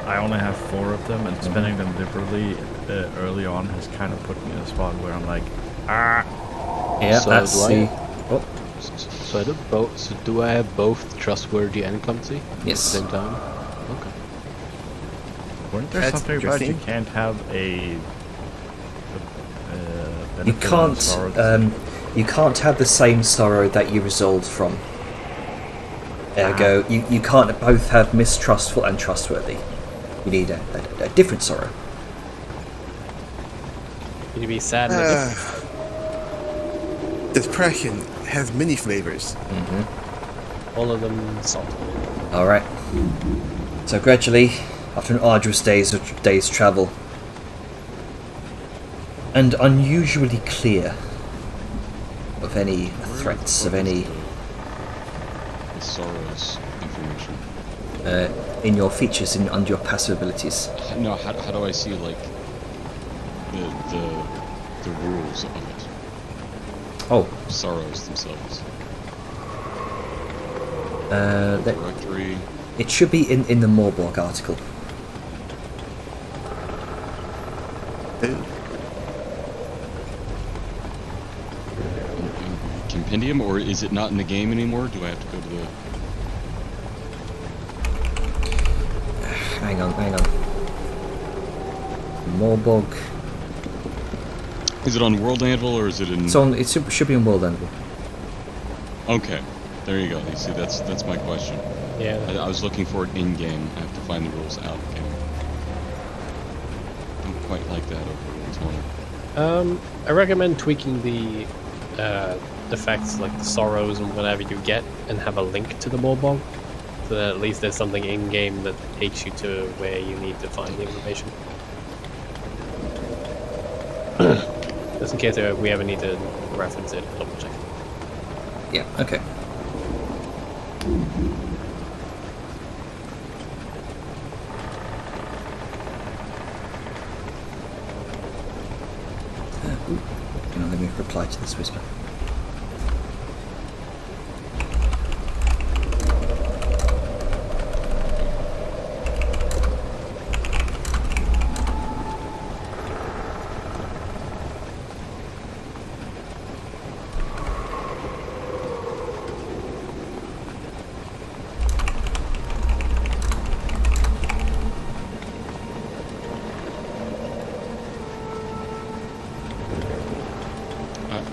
I only have 4 of them, and spending them liberally early on has kind of put me in a spot where I'm like, ah. Yeah, So that's do I- the. Oh, So I do both. So do I have both trustworthy and clumsy at the yes. same time? Okay. Weren't there That's something about you interesting. can't have a You benefit on can't. sorrow? You can't have the same sorrow that you resolved from. Ergo, you can't both have mistrustful and trustworthy. You need a different sorrow. Can you be sad and addicted? Depression has many flavors. All of them salt. All right. So gradually, after an arduous day's travel, and unusually clear of any threats, of any The sorrows information. in your features under your passive abilities. No, how do I see, like, the rules of it? Oh, Sorrows themselves. Directory. It should be in the Morborg article. Compendium, or is it not in the game anymore? Do I have to go to the... Hang on. Morborg. Is it on World Anvil, or is it in... It should be on World Anvil. Okay, there you go. You see, that's my question. Yeah. I was looking for it in-game. I have to find the rules out game. don't quite like that over I recommend tweaking the effects, like the sorrows and whatever you get, and have a link to the Morbog, so that at least there's something in game that takes you to where you need to find the information. Just in case we ever need to reference it, double check. Yeah, okay. Let me reply to this whisper.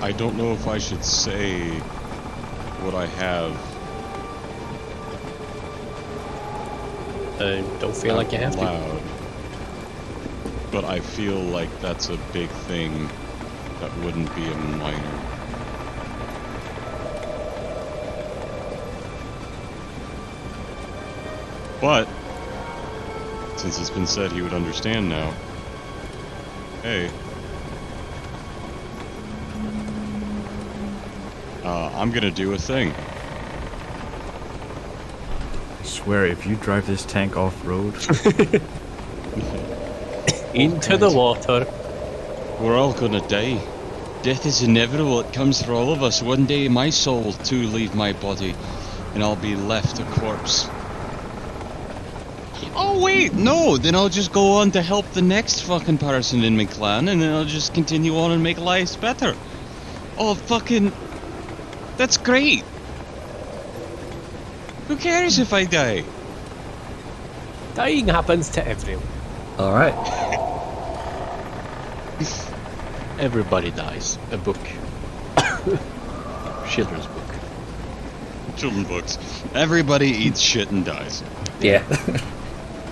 I don't know if I should say what I have. Don't feel like you have loud, but I feel like that's a big thing that wouldn't be a minor. But since it's been said he would understand now, hey. I'm gonna do a thing. I swear, if you drive this tank off-road... Into the water. We're all gonna die. Death is inevitable. It comes for all of us. One day my soul will too leave my body, and I'll be left a corpse. Oh wait, no! Then I'll just go on to help the next fucking person in my clan, and then I'll just continue on and make lives better. Oh fucking... That's great! Who cares if I die? Dying happens to everyone. Alright. Everybody dies. A book. Children's book. Children's books. Everybody eats shit and dies. Yeah.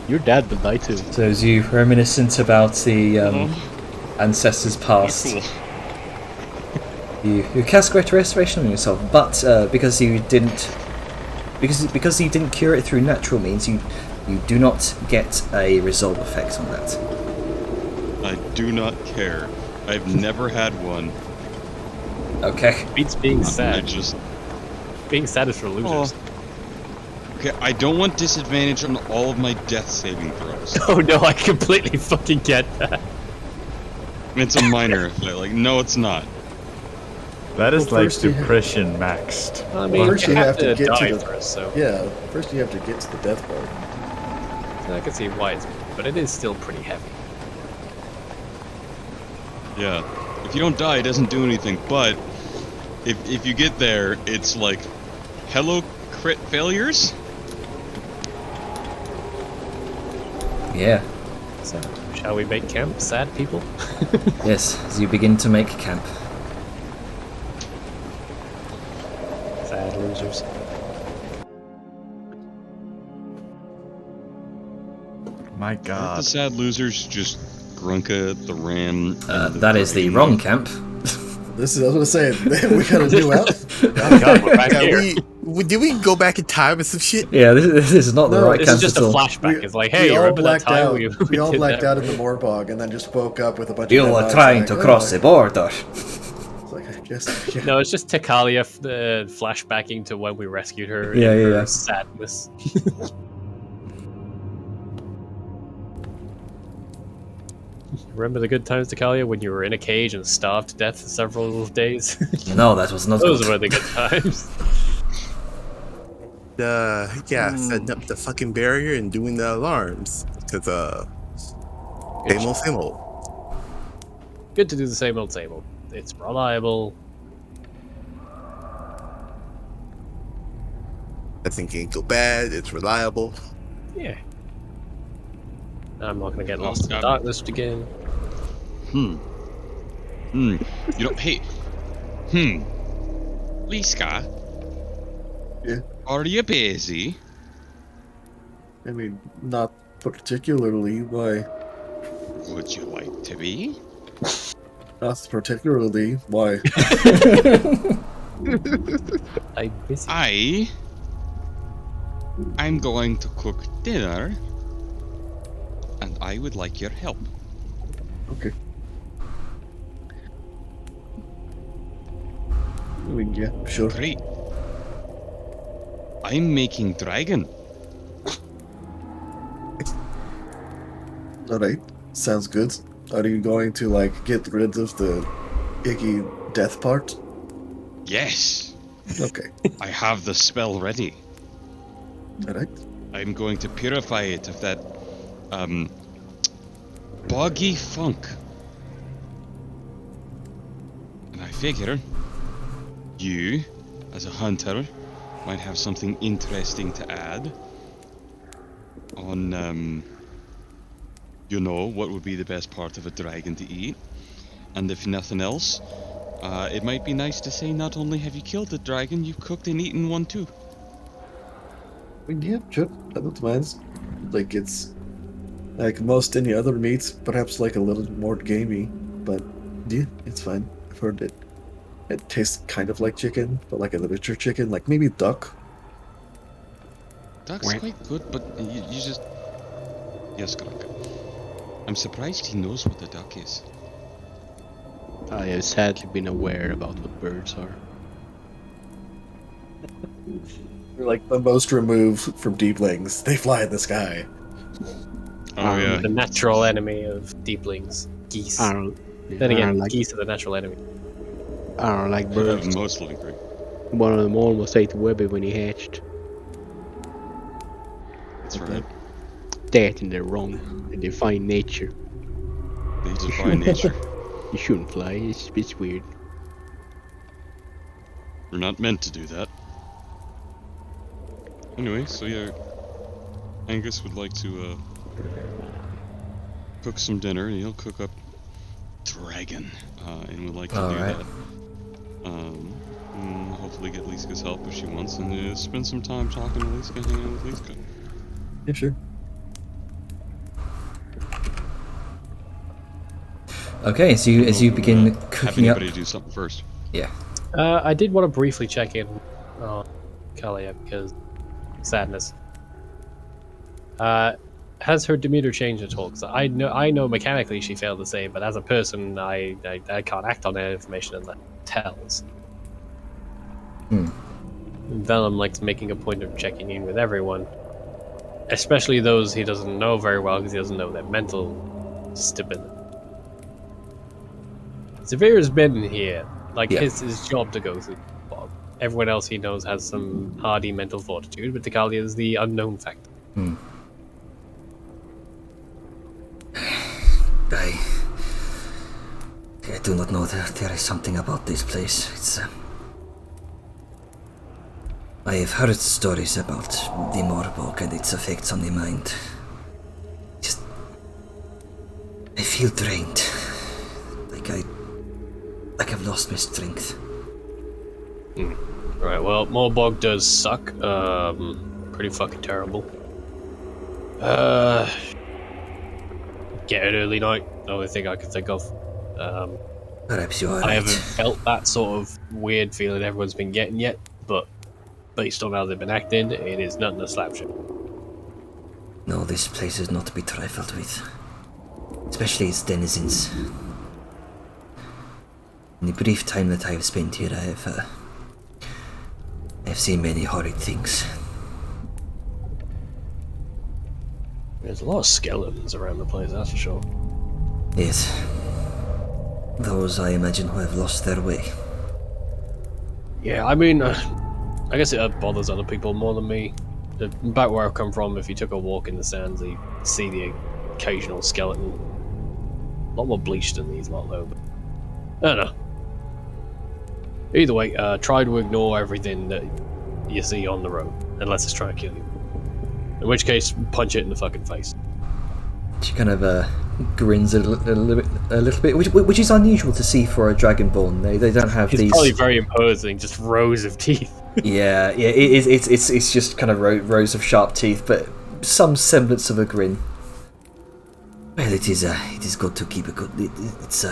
Your dad will die too. So as you reminiscent about the ancestors past, Cool. you cast greater restoration on yourself, but because you didn't cure it through natural means, you do not get a resolve effect on that. I do not care. I've never had one. Okay. Beats being sad. I just... Being sad is for losers. Okay, I don't want disadvantage on all of my death saving throws. Oh no, I completely fucking get that. It's a minor effect. Like, no, it's not. That is Well, like first you- depression maxed. I mean, First you have to get die to the first, so yeah. First you have to get to the death part. I can see why it's, but it is still pretty heavy. Yeah. If you don't die, it doesn't do anything, but if you get there, it's like, hello crit failures? Yeah. So, shall we make camp, sad people? Yes. As you begin to make camp. Sad losers. My Aren't the god. sad losers just Grunka, the Ram, and That is the wrong camp. This is, I was gonna say, we got a new outfit. Oh god, we're back Yeah, here. did we go back in time and some shit? Yeah, this is not the No, right This camp is just at a all. flashback. It's like, hey, we you all remember that blacked time out. we all did blacked that? out in the Morbog, and then just woke up with a bunch You of. were dead trying bodies, to like, cross oh, the border. It's like, I guess. Yeah. No, it's just Takalia flashbacking to when we rescued her. Yeah, in yeah, her yeah. sadness. Remember the good times, Takalia, when you were in a cage and starved to death for several days? No, that was not Those good. were the good times. Setting up the fucking barrier and doing the alarms. Cause same old. Good to do the same old, same old. It's reliable. Nothing can go bad. It's reliable. Yeah. I'm not gonna get lost in the God. darkness again. You know, hey. Liska, Yeah. are you busy? I mean, not particularly. Why? Would you like to be? Not particularly. Why? I'm busy. I'm going to cook dinner, and I would like your help. Okay. I mean, yeah, sure. Great. I'm making dragon. Alright, sounds good. Are you going to, like, get rid of the icky death part? Yes. Okay. I have the spell ready. Alright. I'm going to purify it of that, boggy funk. And I figure you, as a hunter, might have something interesting to add on, you know, what would be the best part of a dragon to eat. And if nothing else, it might be nice to say not only have you killed the dragon, you've cooked and eaten one too. I mean, yeah, sure. I don't mind. Like, it's like most any other meats, perhaps like a little more gamey, but yeah, it's fine. I've heard it. It tastes kind of like chicken, but like a richer chicken, like maybe duck. Duck's quite good, but you just... Yes, Greg. I'm surprised he knows what a duck is. I have sadly been aware about what birds are. They're like the most removed from deeplings. They fly in the sky. Oh, yeah. The natural enemy of deeplings, geese. I don't. Then I again, don't like. geese are the natural enemy. I don't like birds. Most likely. One of them almost ate Webby when he hatched. That's right. That and they're wrong. And they defy nature. They defy nature. You shouldn't fly. It's weird. We're not meant to do that. Anyway, so yeah, Angus would like to cook some dinner, and he'll cook up dragon, and would like to do that. And hopefully get Liska's help if she wants, and spend some time talking to Liska, hanging out with Liska. Yeah, sure. Okay, so as you begin Have cooking up, anybody do something first. yeah. I did want to briefly check in on Kalia because sadness. Has her demeanor changed at all? Because I know mechanically she failed the save, but as a person, I can't act on that information unless it tells. Vellum likes making a point of checking in with everyone, especially those he doesn't know very well because he doesn't know their mental stability. Severe's been here, like his job to go through. Everyone else he knows has some hardy mental fortitude, but Takalia is the unknown factor. I do not know. There is something about this place. It's. I have heard stories about the Morbog and its effects on the mind. Just. I feel drained. Like I've lost my strength. Right, well, Morbog does suck. Pretty fucking terrible. Get an early night. The only thing I can think of. Perhaps you are I right. haven't felt that sort of weird feeling everyone's been getting yet, but based on how they've been acting, it is nothing to slapshot. No, this place is not to be trifled with. Especially its denizens. In the brief time that I have spent here, I have seen many horrid things. There's a lot of skeletons around the place, that's for sure. Yes. Those, I imagine, who have lost their way. Yeah, I mean, I guess it bothers other people more than me. Back where I've come from, if you took a walk in the sands, you see the occasional skeleton. A lot more bleached than these lot, though. But I don't know. Either way, try to ignore everything that you see on the road, unless it's trying to kill you. In which case, punch it in the fucking face. She kind of grins a little bit, which is unusual to see for a dragonborn. They don't have It's these. probably very imposing, just rows of teeth. Yeah, it's just kind of rows of sharp teeth, but some semblance of a grin. Well, it is good to keep a good. It's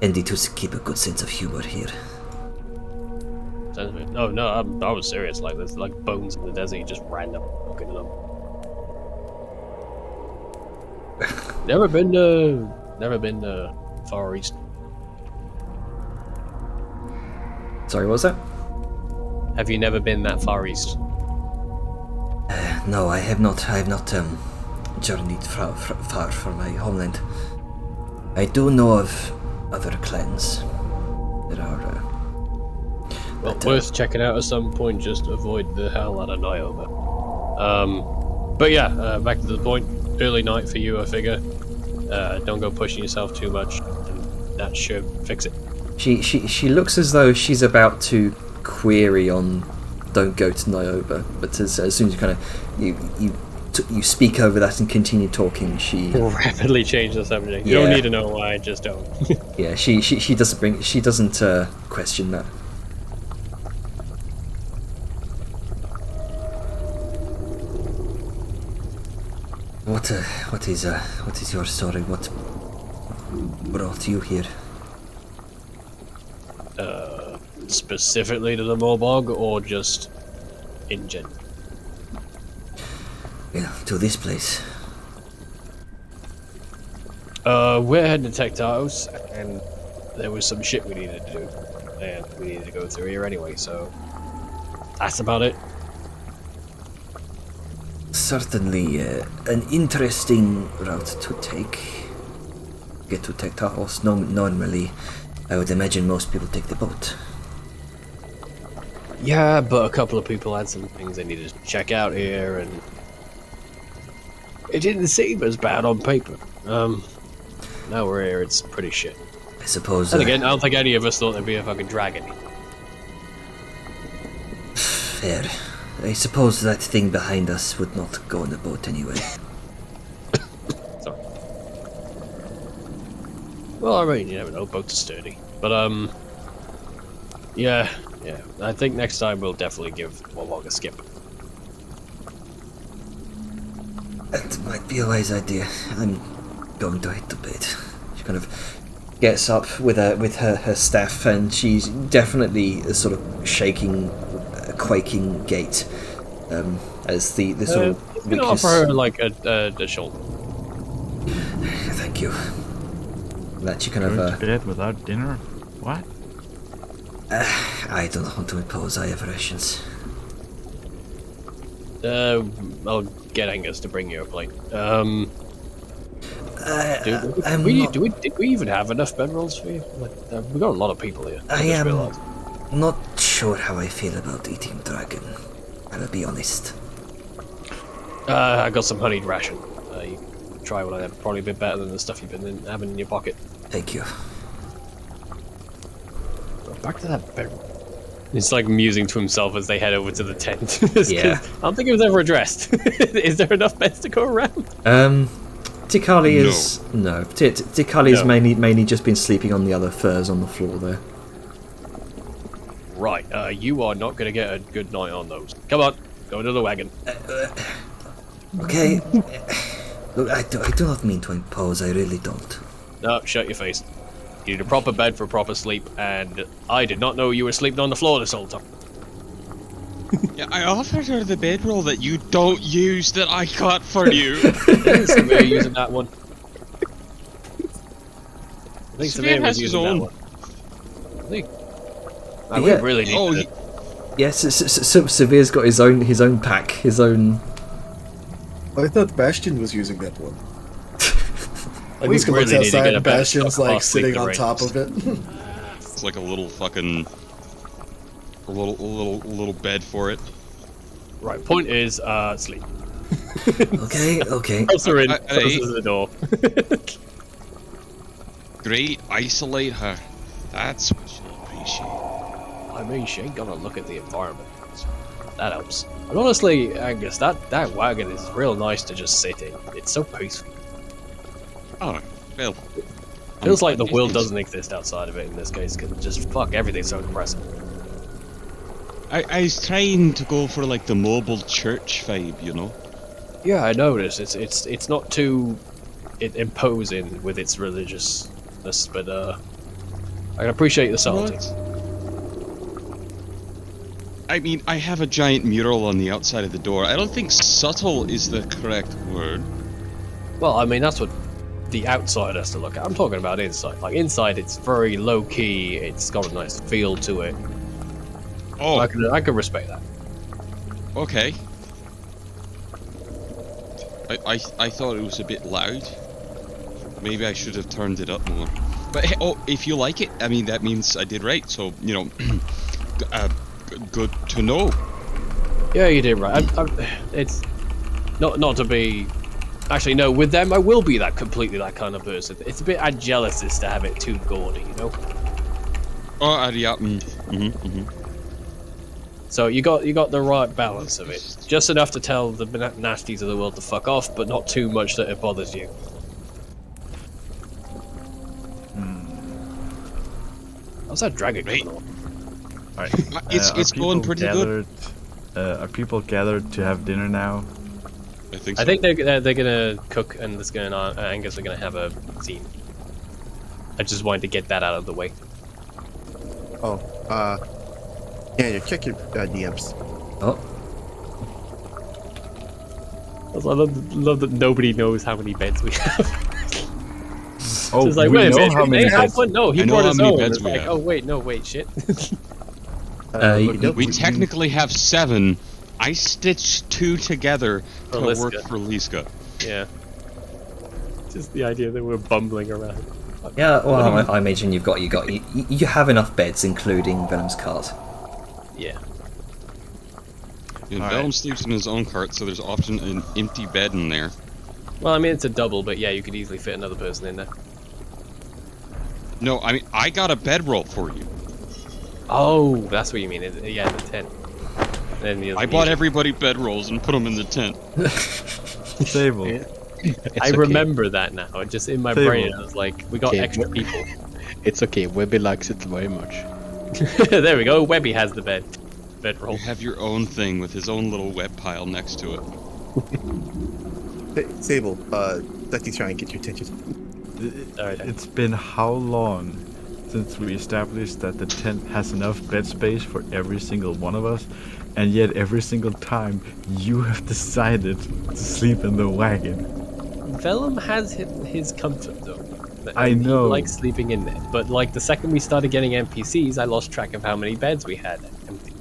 handy to keep a good sense of humor here. No, I was serious. Like there's like bones in the desert. You just random looking at them. Never been to Far East. Sorry, what was that? Have you never been that far east? No, I have not. I have not journeyed far from my homeland. I do know of other clans that are. Well, worth checking out at some point. Just avoid the hell out of Niobe. But yeah, back to the point. Early night for you, I figure. Don't go pushing yourself too much, and that should fix it. She looks as though she's about to query on don't go to Niobe, but as soon as you kind of you speak over that and continue talking, she rapidly change the subject. You don't need to know why, just don't. Yeah, she doesn't question that. What is your story? What brought you here? Specifically to the Morbog, or just in general? Yeah, to this place. We're heading to Tectaos, and there was some shit we needed to do, and we needed to go through here anyway, so that's about it. Certainly an interesting route to take. Get to Tectaos. Normally, I would imagine most people take the boat. Yeah, but a couple of people had some things they needed to check out here, and it didn't seem as bad on paper. Now we're here, it's pretty shit. I suppose. And again, I don't think any of us thought there'd be a fucking dragon. Fair. I suppose that thing behind us would not go on the boat anyway. Sorry. Well, I mean, you never know, boats are sturdy. But, yeah. I think next time we'll definitely give Warlog a skip. That might be a wise idea. I'm going to head to bed. She kind of gets up with her staff, and she's definitely sort of shaking, a quaking gait, as the sort of you can offer her like a shoulder. Thank you. That she kind Going of to bed without dinner? What? I don't want to impose. I have rations. I'll get Angus to bring you a plate. Did we even have enough bedrolls for you? Like, we got a lot of people here. I am not sure how I feel about eating dragon. I'll be honest. I got some honeyed ration. You can try one of them. Probably a bit better than the stuff you've been having in your pocket. Thank you. Back to that bedroll. He's like musing to himself as they head over to the tent. Yeah. I don't think it was ever addressed. Is there enough beds to go around? Tikali is no. Tikali's mainly just been sleeping on the other furs on the floor there. Right. You are not going to get a good night on those. Come on, go to the wagon. Okay. Look, I do not mean to impose. I really don't. No, shut your face. You need a proper bed for proper sleep, and I did not know you were sleeping on the floor this whole time. Yeah, I offered her the bedroll that you don't use that I got for you. I think Samir using that one. I think Samir has his own. That one. I think. We really need to... Yes, Savir's got his own pack, his own. I thought Bastion was using that one. Like We this guy looks really need to outside get a and better Bastion's stock like of sleep sitting on top of arrangements. it. It's like a little fucking... A little bed for it. Right, point is, sleep. Okay. Closer in, Hey. closer to the door. Great, isolate her. That's what she'll appreciate. I mean, she ain't gonna look at the environment. So that helps. And honestly, Angus, that wagon is real nice to just sit in. It's so peaceful. Oh, well. Feels like the world doesn't exist outside of it in this case, because just fuck, everything's so depressing. I was trying to go for like the mobile church vibe, you know? Yeah, I noticed. It's not too imposing with its religiousness, but I can appreciate the subtlety. I mean, I have a giant mural on the outside of the door. I don't think subtle is the correct word. Well, I mean, that's what the outside has to look at. I'm talking about inside. Like, inside, it's very low-key. It's got a nice feel to it. Oh. I can respect that. Okay. I thought it was a bit loud. Maybe I should have turned it up more. But hey, oh, if you like it, I mean, that means I did right. So, you know, good to know. Yeah, you did right. It's not to be. Actually, no. With them, I will be completely that kind of person. It's a bit jealous to have it too gaudy, you know. Oh, yeah. So you got the right balance of it. Just enough to tell the nasties of the world to fuck off, but not too much that it bothers you. How's that dragon going on? Alright. It's going pretty good. Are people gathered to have dinner now? I think so. I think they're gonna cook, and Angus are gonna have a scene. I just wanted to get that out of the way. Oh, yeah, check your DMs. Oh, I love that nobody knows how many beds we have. Oh, It's like, we wait a know minute, how many they have beds. one? No, he I know brought how his many own. beds It's we like, have. oh wait, no, wait, shit. We technically have 7. I stitched 2 together to work for Liska. Yeah. Just the idea that we're bumbling around. yeah. Well, I imagine you have enough beds, including Venom's cart. Yeah. And All Vellum right. sleeps in his own cart, so there's often an empty bed in there. Well, I mean, it's a double, but yeah, you could easily fit another person in there. No, I mean, I got a bedroll for you. Oh, that's what you mean. Yeah, the tent. Then I bought everybody bedrolls and put them in the tent. Sable. I remember that now. Just in my Table. brain, I was like, we got Okay, extra wh- people. It's okay. Webby likes it very much. There we go. Webby has the bedroll. You have your own thing with his own little web pile next to it. Hey, Sable, let me try and get your attention. Alright. It's been how long since we established that the tent has enough bed space for every single one of us, and yet every single time you have decided to sleep in the wagon. Vellum has his comfort though. I know. He likes sleeping in there, but like the second we started getting NPCs, I lost track of how many beds we had empty.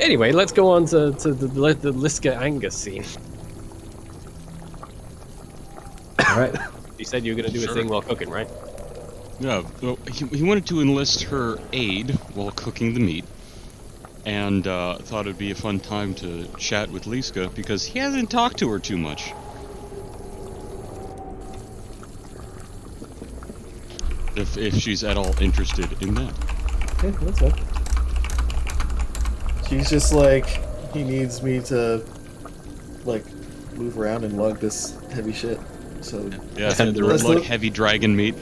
Anyway, let's go on to the Liska Angus scene. All right. You said you were gonna do a thing while cooking, right? Yeah, well, he wanted to enlist her aid while cooking the meat, and thought it'd be a fun time to chat with Liska because he hasn't talked to her too much. If she's at all interested in that. Yeah, that's fine. She's just like, he needs me to, like, move around and lug this heavy shit. So Yeah, And the the red rest like of- heavy dragon meat.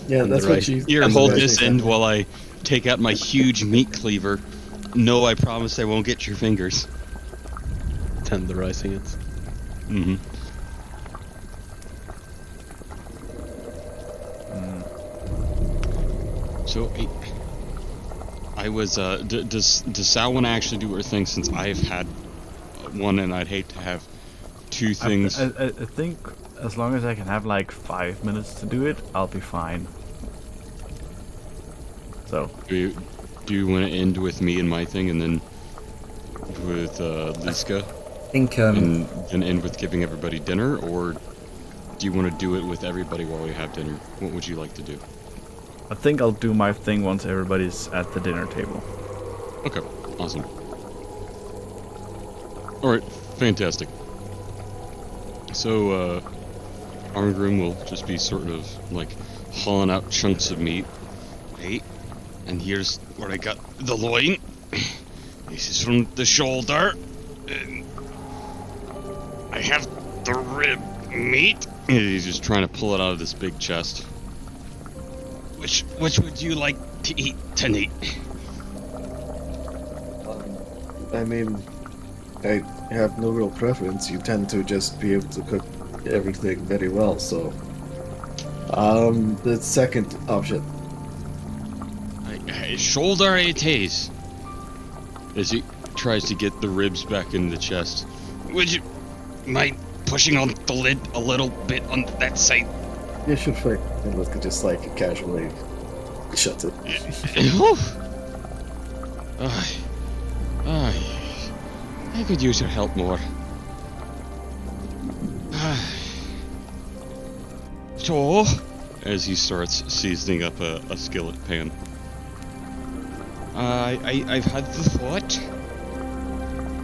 yeah, And that's the what right- she's. Here, that's hold what this she end said. while I take out my huge meat cleaver. No, I promise I won't get your fingers. Tenderizing it. Mm-hmm. So, I was, does Sal want to actually do her thing since I've had one and I'd hate to have 2 things? I think as long as I can have like 5 minutes to do it, I'll be fine. So, Do you want to end with me and my thing and then with Liska I think and then end with giving everybody dinner, or do you want to do it with everybody while we have dinner? What would you like to do? I think I'll do my thing once everybody's at the dinner table. Okay, awesome. Alright, fantastic. So, Arngrim will just be sort of like hauling out chunks of meat. Hey, and here's where I got the loin. This is from the shoulder. And I have the rib meat. And he's just trying to pull it out of this big chest. Which would you like to eat tonight? I mean, I have no real preference. You tend to just be able to cook everything very well. So, the second option. Shoulder it is. As he tries to get the ribs back in the chest. Would you mind pushing on the lid a little bit on that side? Yeah, sure, fine. And Liska just like casually shuts it. I could use your help more. So, as he starts seasoning up a skillet pan, I've had the thought,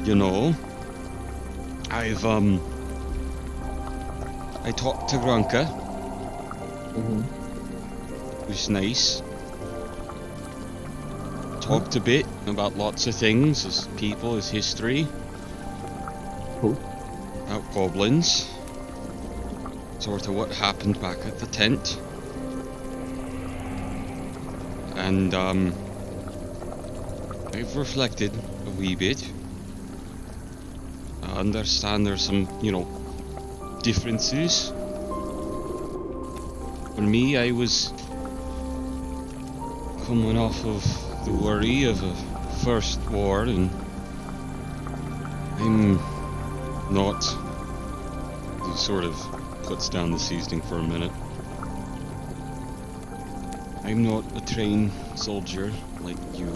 you know, I talked to Granka. It was nice. Talked a bit about lots of things, as people, as history. Cool. About goblins. Sort of what happened back at the tent. And, I've reflected a wee bit. I understand there's some, you know, differences. For me, I was coming off of the worry of a first war, and I'm not. He sort of puts down the seasoning for a minute. I'm not a trained soldier like you,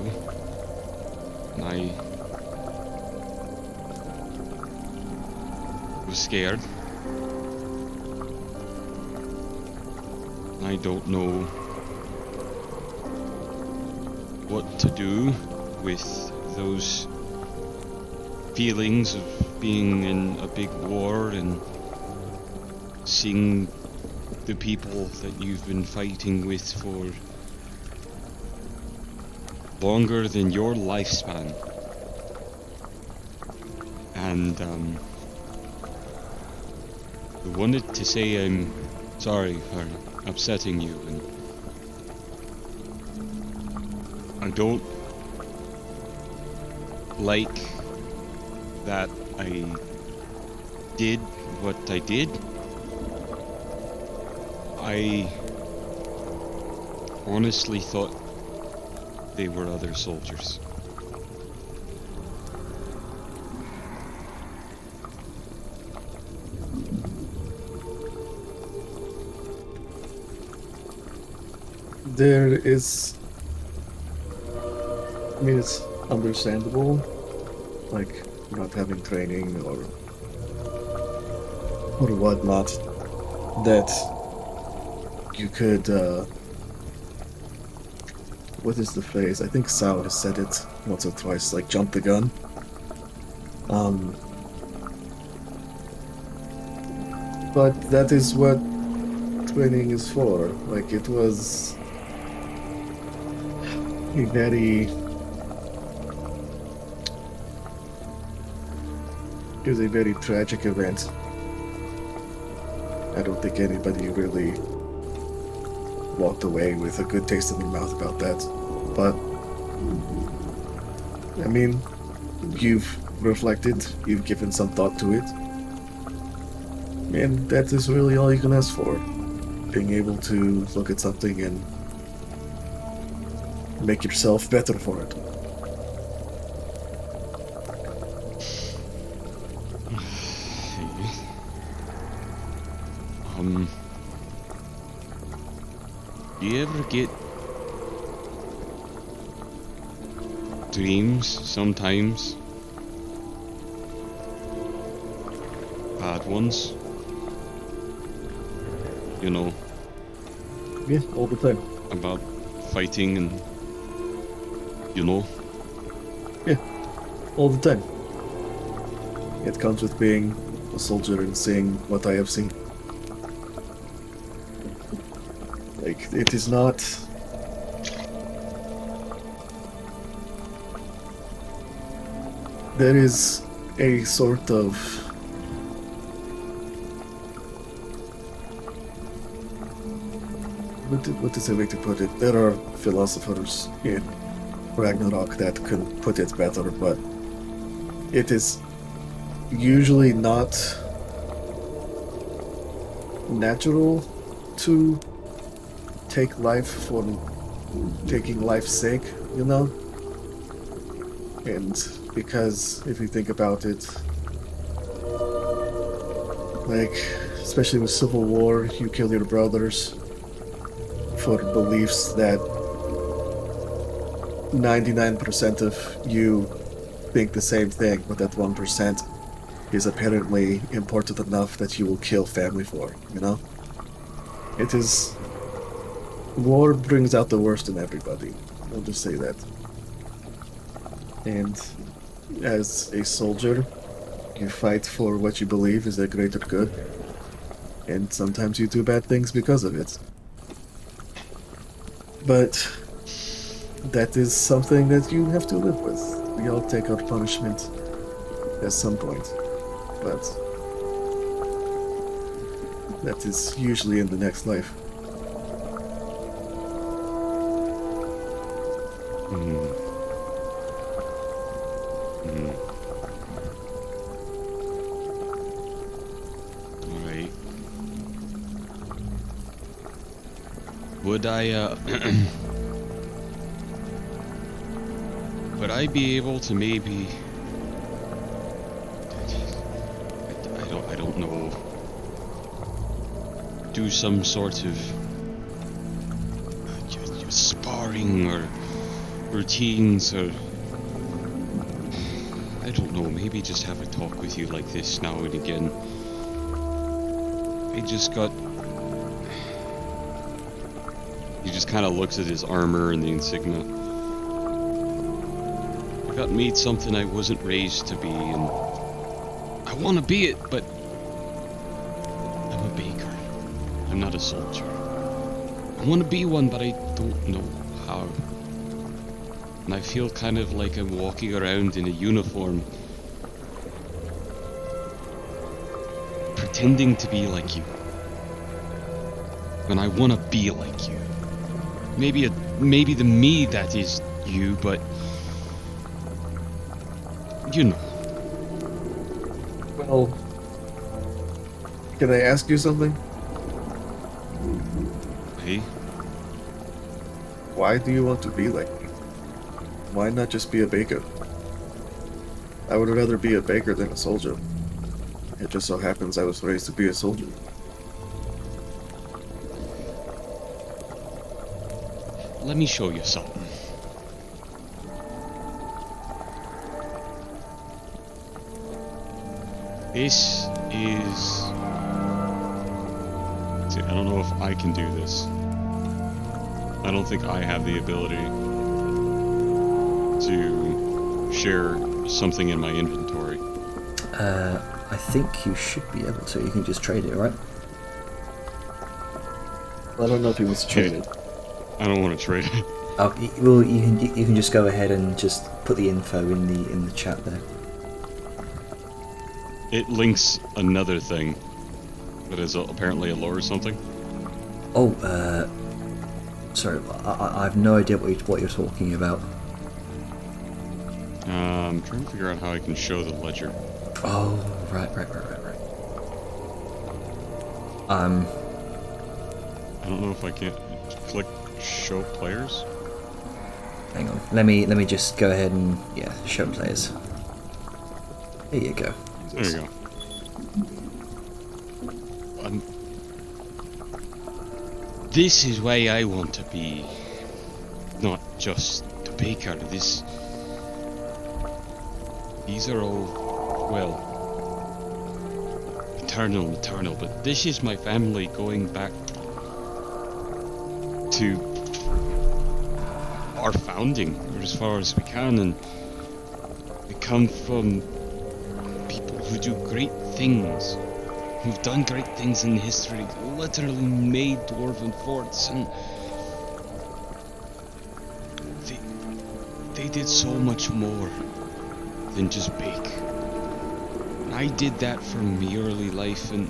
and I was scared. I don't know what to do with those feelings of being in a big war and seeing the people that you've been fighting with for longer than your lifespan. And I wanted to say I'm sorry for upsetting you, and I don't like that I did what I did. I honestly thought they were other soldiers. There is, I mean, it's understandable, like not having training or whatnot, that you could, what is the phrase? I think Sao has said it once or twice, like jump the gun. But that is what training is for. Like, it was a very, it was a very tragic event. I don't think anybody really walked away with a good taste in their mouth about that. But, I mean, you've reflected, you've given some thought to it. And that is really all you can ask for. Being able to look at something and make yourself better for it. Do you ever get dreams sometimes? Bad ones? You know? Yeah, all the time. About fighting and, you know? Yeah, all the time. It comes with being a soldier and seeing what I have seen. Like, it is not... There is a sort of... What is the way to put it? There are philosophers in Ragnarok that can put it better, but it is usually not natural to take life for taking life's sake, you know? And because if you think about it, like, especially with Civil War, you kill your brothers for beliefs that 99% of you think the same thing, but that 1% is apparently important enough that you will kill family for, you know? It is... War brings out the worst in everybody. I'll just say that. And as a soldier, you fight for what you believe is the greater good. And sometimes you do bad things because of it. But that is something that you have to live with. We all take our punishment at some point. But that is usually in the next life. Alright. Would I, would I be able to maybe... I don't know... do some sort of... sparring or routines or... I don't know, maybe just have a talk with you like this now and again. I just got... He just kind of looks at his armor and the insignia. I got made something I wasn't raised to be, and I want to be it, but I'm a baker. I'm not a soldier. I want to be one, but I don't know how. And I feel kind of like I'm walking around in a uniform, pretending to be like you. And I want to be like you. Maybe the me that is you, but you know. Well, can I ask you something? Hey? Why do you want to be like me? Why not just be a baker? I would rather be a baker than a soldier. It just so happens I was raised to be a soldier. Let me show you something. This is... See, I don't know if I can do this. I don't think I have the ability to share something in my inventory. I think you should be able to. You can just trade it, right? I don't know if he wants to trade it. I don't want to trade it. Oh, well, you can just go ahead and just put the info in the chat there. It links another thing that is apparently a lore or something. Oh, sorry, I have no idea what you're talking about. I'm trying to figure out how I can show the ledger. Oh, right. I don't know if I can't click show players. Hang on. Let me just go ahead and show players. There you go. There you go. This is why I want to be not just the baker. These are all, well, maternal, but this is my family going back to our founding, or as far as we can, and we come from people who do great things, who've done great things in history, literally made dwarven forts, and they did so much more than just bake. I did that for me early life, and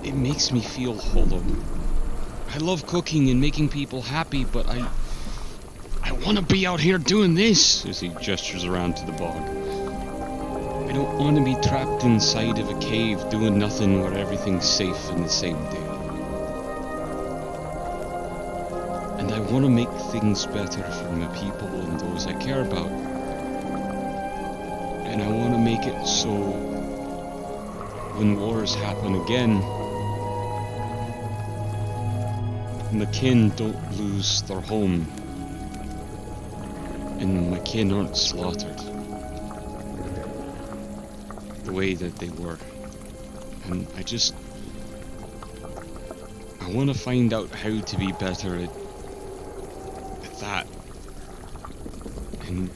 it makes me feel hollow. I love cooking and making people happy, but I want to be out here doing this, as he gestures around to the bog. I don't want to be trapped inside of a cave doing nothing where everything's safe in the same day. And I want to make things better for my people and those I care about. And I want to make it so when wars happen again, my kin don't lose their home and my kin aren't slaughtered the way that they were. And I want to find out how to be better at that. And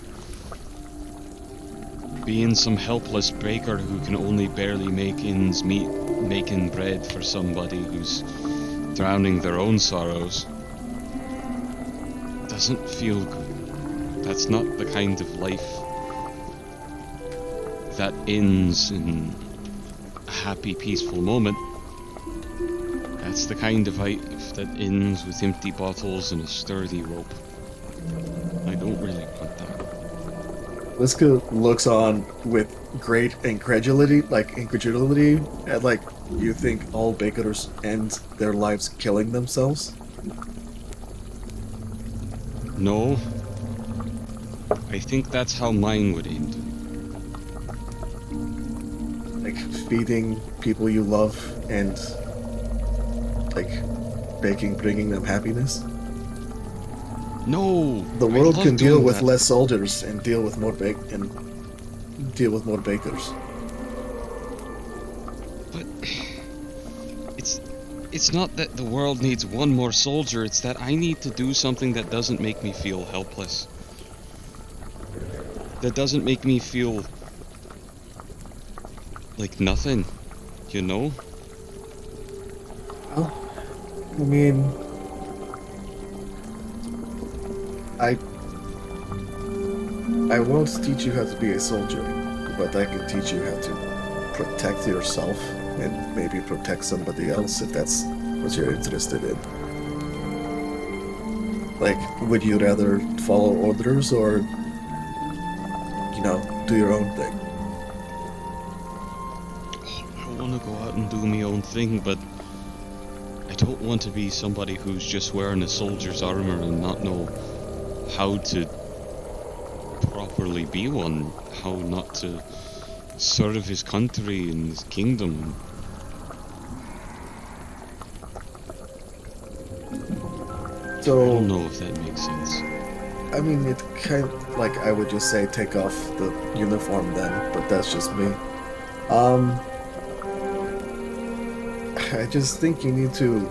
being some helpless baker who can only barely make ends meet making bread for somebody who's drowning their own sorrows doesn't feel good. That's not the kind of life that ends in a happy, peaceful moment. That's the kind of life that ends with empty bottles and a sturdy rope. I don't really want that. Liska looks on with great incredulity, at like, you think all bakers end their lives killing themselves? No. I think that's how mine would end. Like, feeding people you love and, like, bringing them happiness? No! The I world love can deal doing with that. less soldiers and deal with more bakers. But it's not that the world needs one more soldier, it's that I need to do something that doesn't make me feel helpless. That doesn't make me feel like nothing, you know? Well, I mean, I won't teach you how to be a soldier, but I can teach you how to protect yourself and maybe protect somebody else if that's what you're interested in. Like, would you rather follow orders or, do your own thing? I want to go out and do my own thing, but I don't want to be somebody who's just wearing a soldier's armor and not know how to properly be one, how not to serve his country and his kingdom. So, I don't know if that makes sense. I mean, it kind of, like, I would just say take off the uniform then, but that's just me. I just think you need to...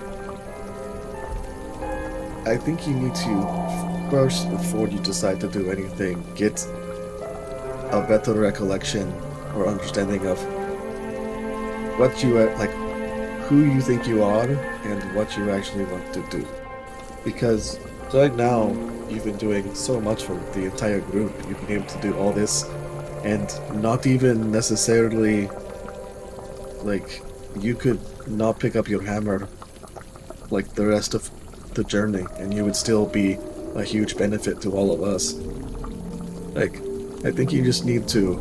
first, before you decide to do anything, get a better recollection or understanding of what you are, like, who you think you are and what you actually want to do. Because right now, you've been doing so much for the entire group. You've been able to do all this and not even necessarily, like, you could not pick up your hammer like the rest of the journey and you would still be a huge benefit to all of us. Like, I think you just need to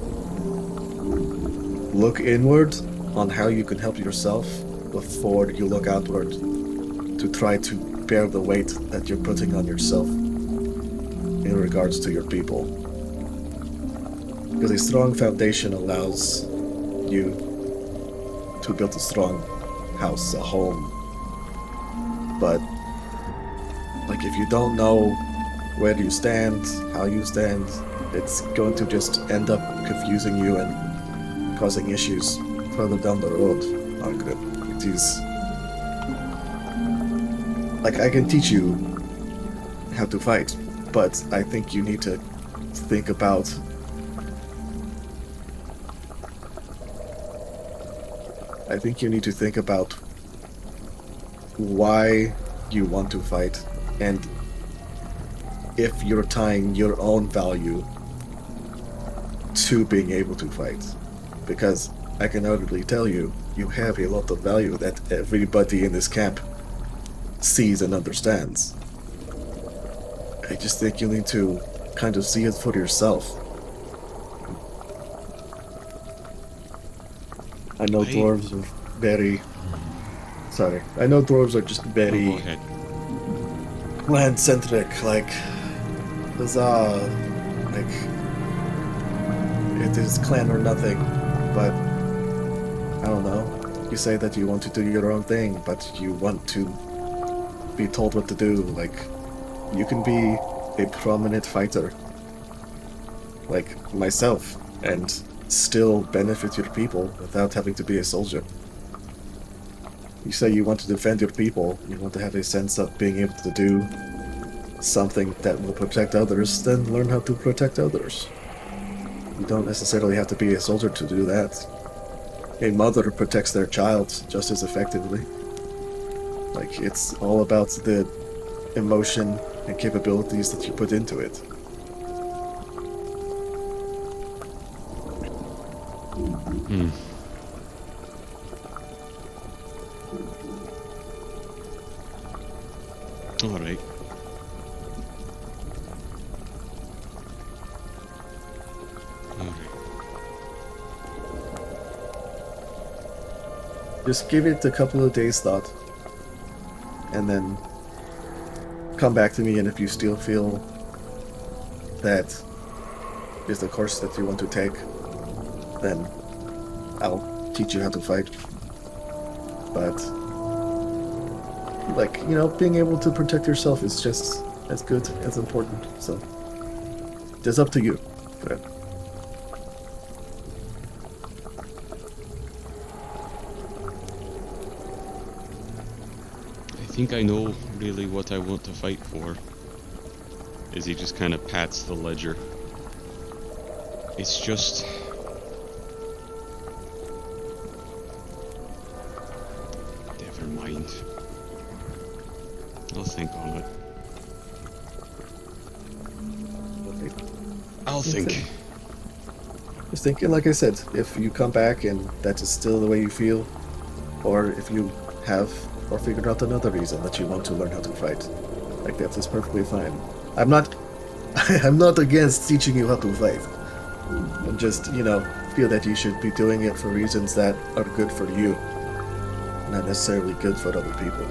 look inward on how you can help yourself before you look outward to try to bear the weight that you're putting on yourself in regards to your people. Because a strong foundation allows you to build a strong house, a home. But, like, if you don't know where you stand, how you stand, it's going to just end up confusing you and causing issues further down the road. It is... Like, I can teach you how to fight, but I think you need to think about... I think you need to think about why you want to fight, and if you're tying your own value to being able to fight. Because I can audibly tell you, you have a lot of value that everybody in this camp sees and understands. I just think you need to kind of see it for yourself. I know Hey. dwarves are very... Sorry. I know dwarves are just Oh, very go ahead. land-centric, like... Huzzah! Like... It is clan or nothing, but... I don't know. You say that you want to do your own thing, but you want to be told what to do. Like, you can be a prominent fighter, like myself, and still benefit your people without having to be a soldier. You say you want to defend your people, you want to have a sense of being able to do something that will protect others, then learn how to protect others. You don't necessarily have to be a soldier to do that. A mother protects their child just as effectively. Like, it's all about the emotion and capabilities that you put into it. Hmm. All right. All right. Just give it a couple of days thought, and then come back to me, and if you still feel that is the course that you want to take, then I'll teach you how to fight. But, like, you know, being able to protect yourself is just as good, as important, so it's up to you. But I think I know really what I want to fight for. As he just kind of pats the ledger. It's just... Never mind. I'll think on it. I'll think. just thinking, like I said, if you come back and that is still the way you feel, or if you have or figured out another reason that you want to learn how to fight, like that is perfectly fine. I'm not against teaching you how to fight. I'm just, you know, feel that you should be doing it for reasons that are good for you, not necessarily good for other people.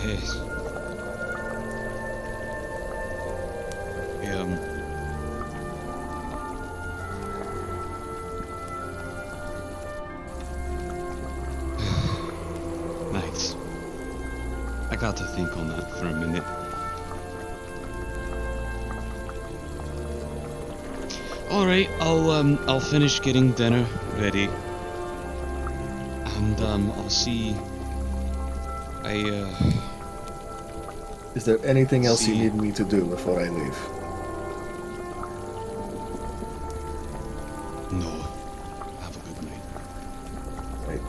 Yes. Nice. I got to think on that for a minute. Alright, I'll finish getting dinner ready. And, I'll see... Is there anything else you See. need me to do before I leave? No. Have a good night. Right.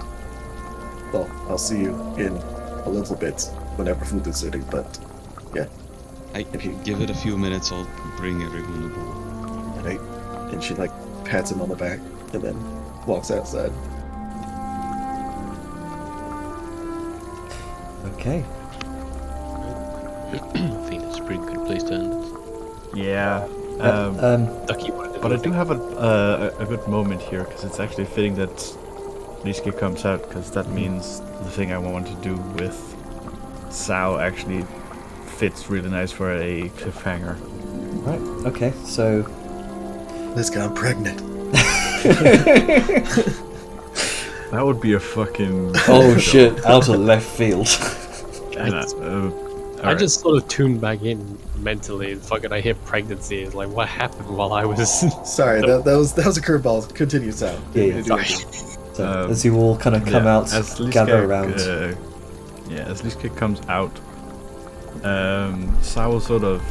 Well, I'll see you in a little bit, whenever food is ready, but yeah. If you give it a few minutes, I'll bring everyone aboard. Right. And she like pats him on the back and then walks outside. Okay. I think that's a pretty good place to end it. Yeah. Ducky wanted to But do I do have a good moment here, because it's actually fitting that Liske comes out, because that means the thing I want to do with Sao actually fits really nice for a cliffhanger. Right, okay, so... This guy, I'm pregnant. That would be a fucking... Oh shit, out of left field. I just sort of tuned back in mentally. Fucking, I hear pregnancy. It's like, what happened while I was? Sorry, that was a curveball. Continue, Sam. Yeah, sorry. So, as you all kind of come out, as Liske, gather around. As Liske comes out, Sao will sort of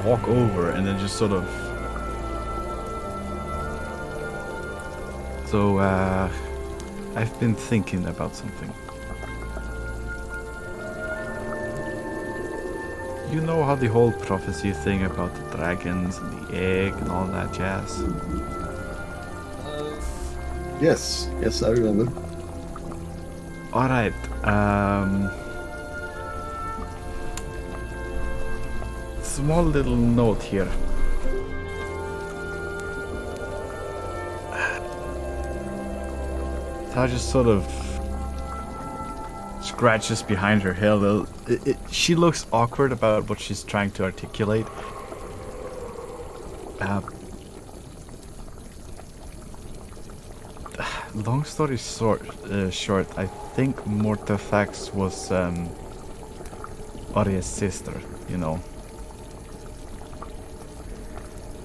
walk over and then just sort of... So, I've been thinking about something. You know how the whole prophecy thing about the dragons and the egg and all that jazz? Yes, I remember. Alright, Small little note here. Tao just sort of scratches behind her hair. She looks awkward about what she's trying to articulate. Long story short, I think Mortefax was Aria's sister, you know.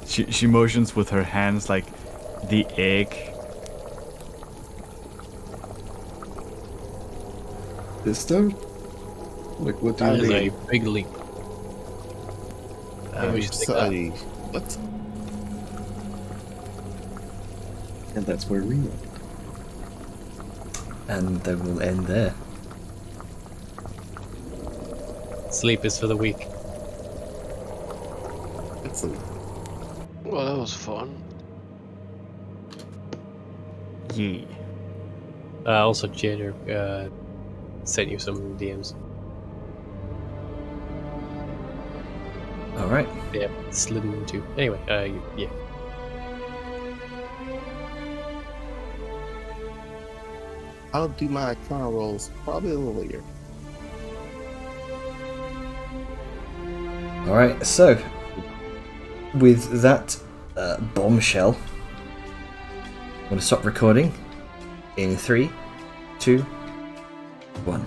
She motions with her hands like the egg. Sister? Like, what do That you is mean? a big leap. Maybe we should take that. Sorry. What? And that's where we are. And then we'll end there. Sleep is for the weak. Excellent. Well, that was fun. Yeah. Also, Jader sent you some DMs. Alright. Yeah, slid into. Anyway, yeah. I'll do my Arcana rolls probably a little later. Alright, so with that bombshell, I'm going to stop recording in 3, 2, 1.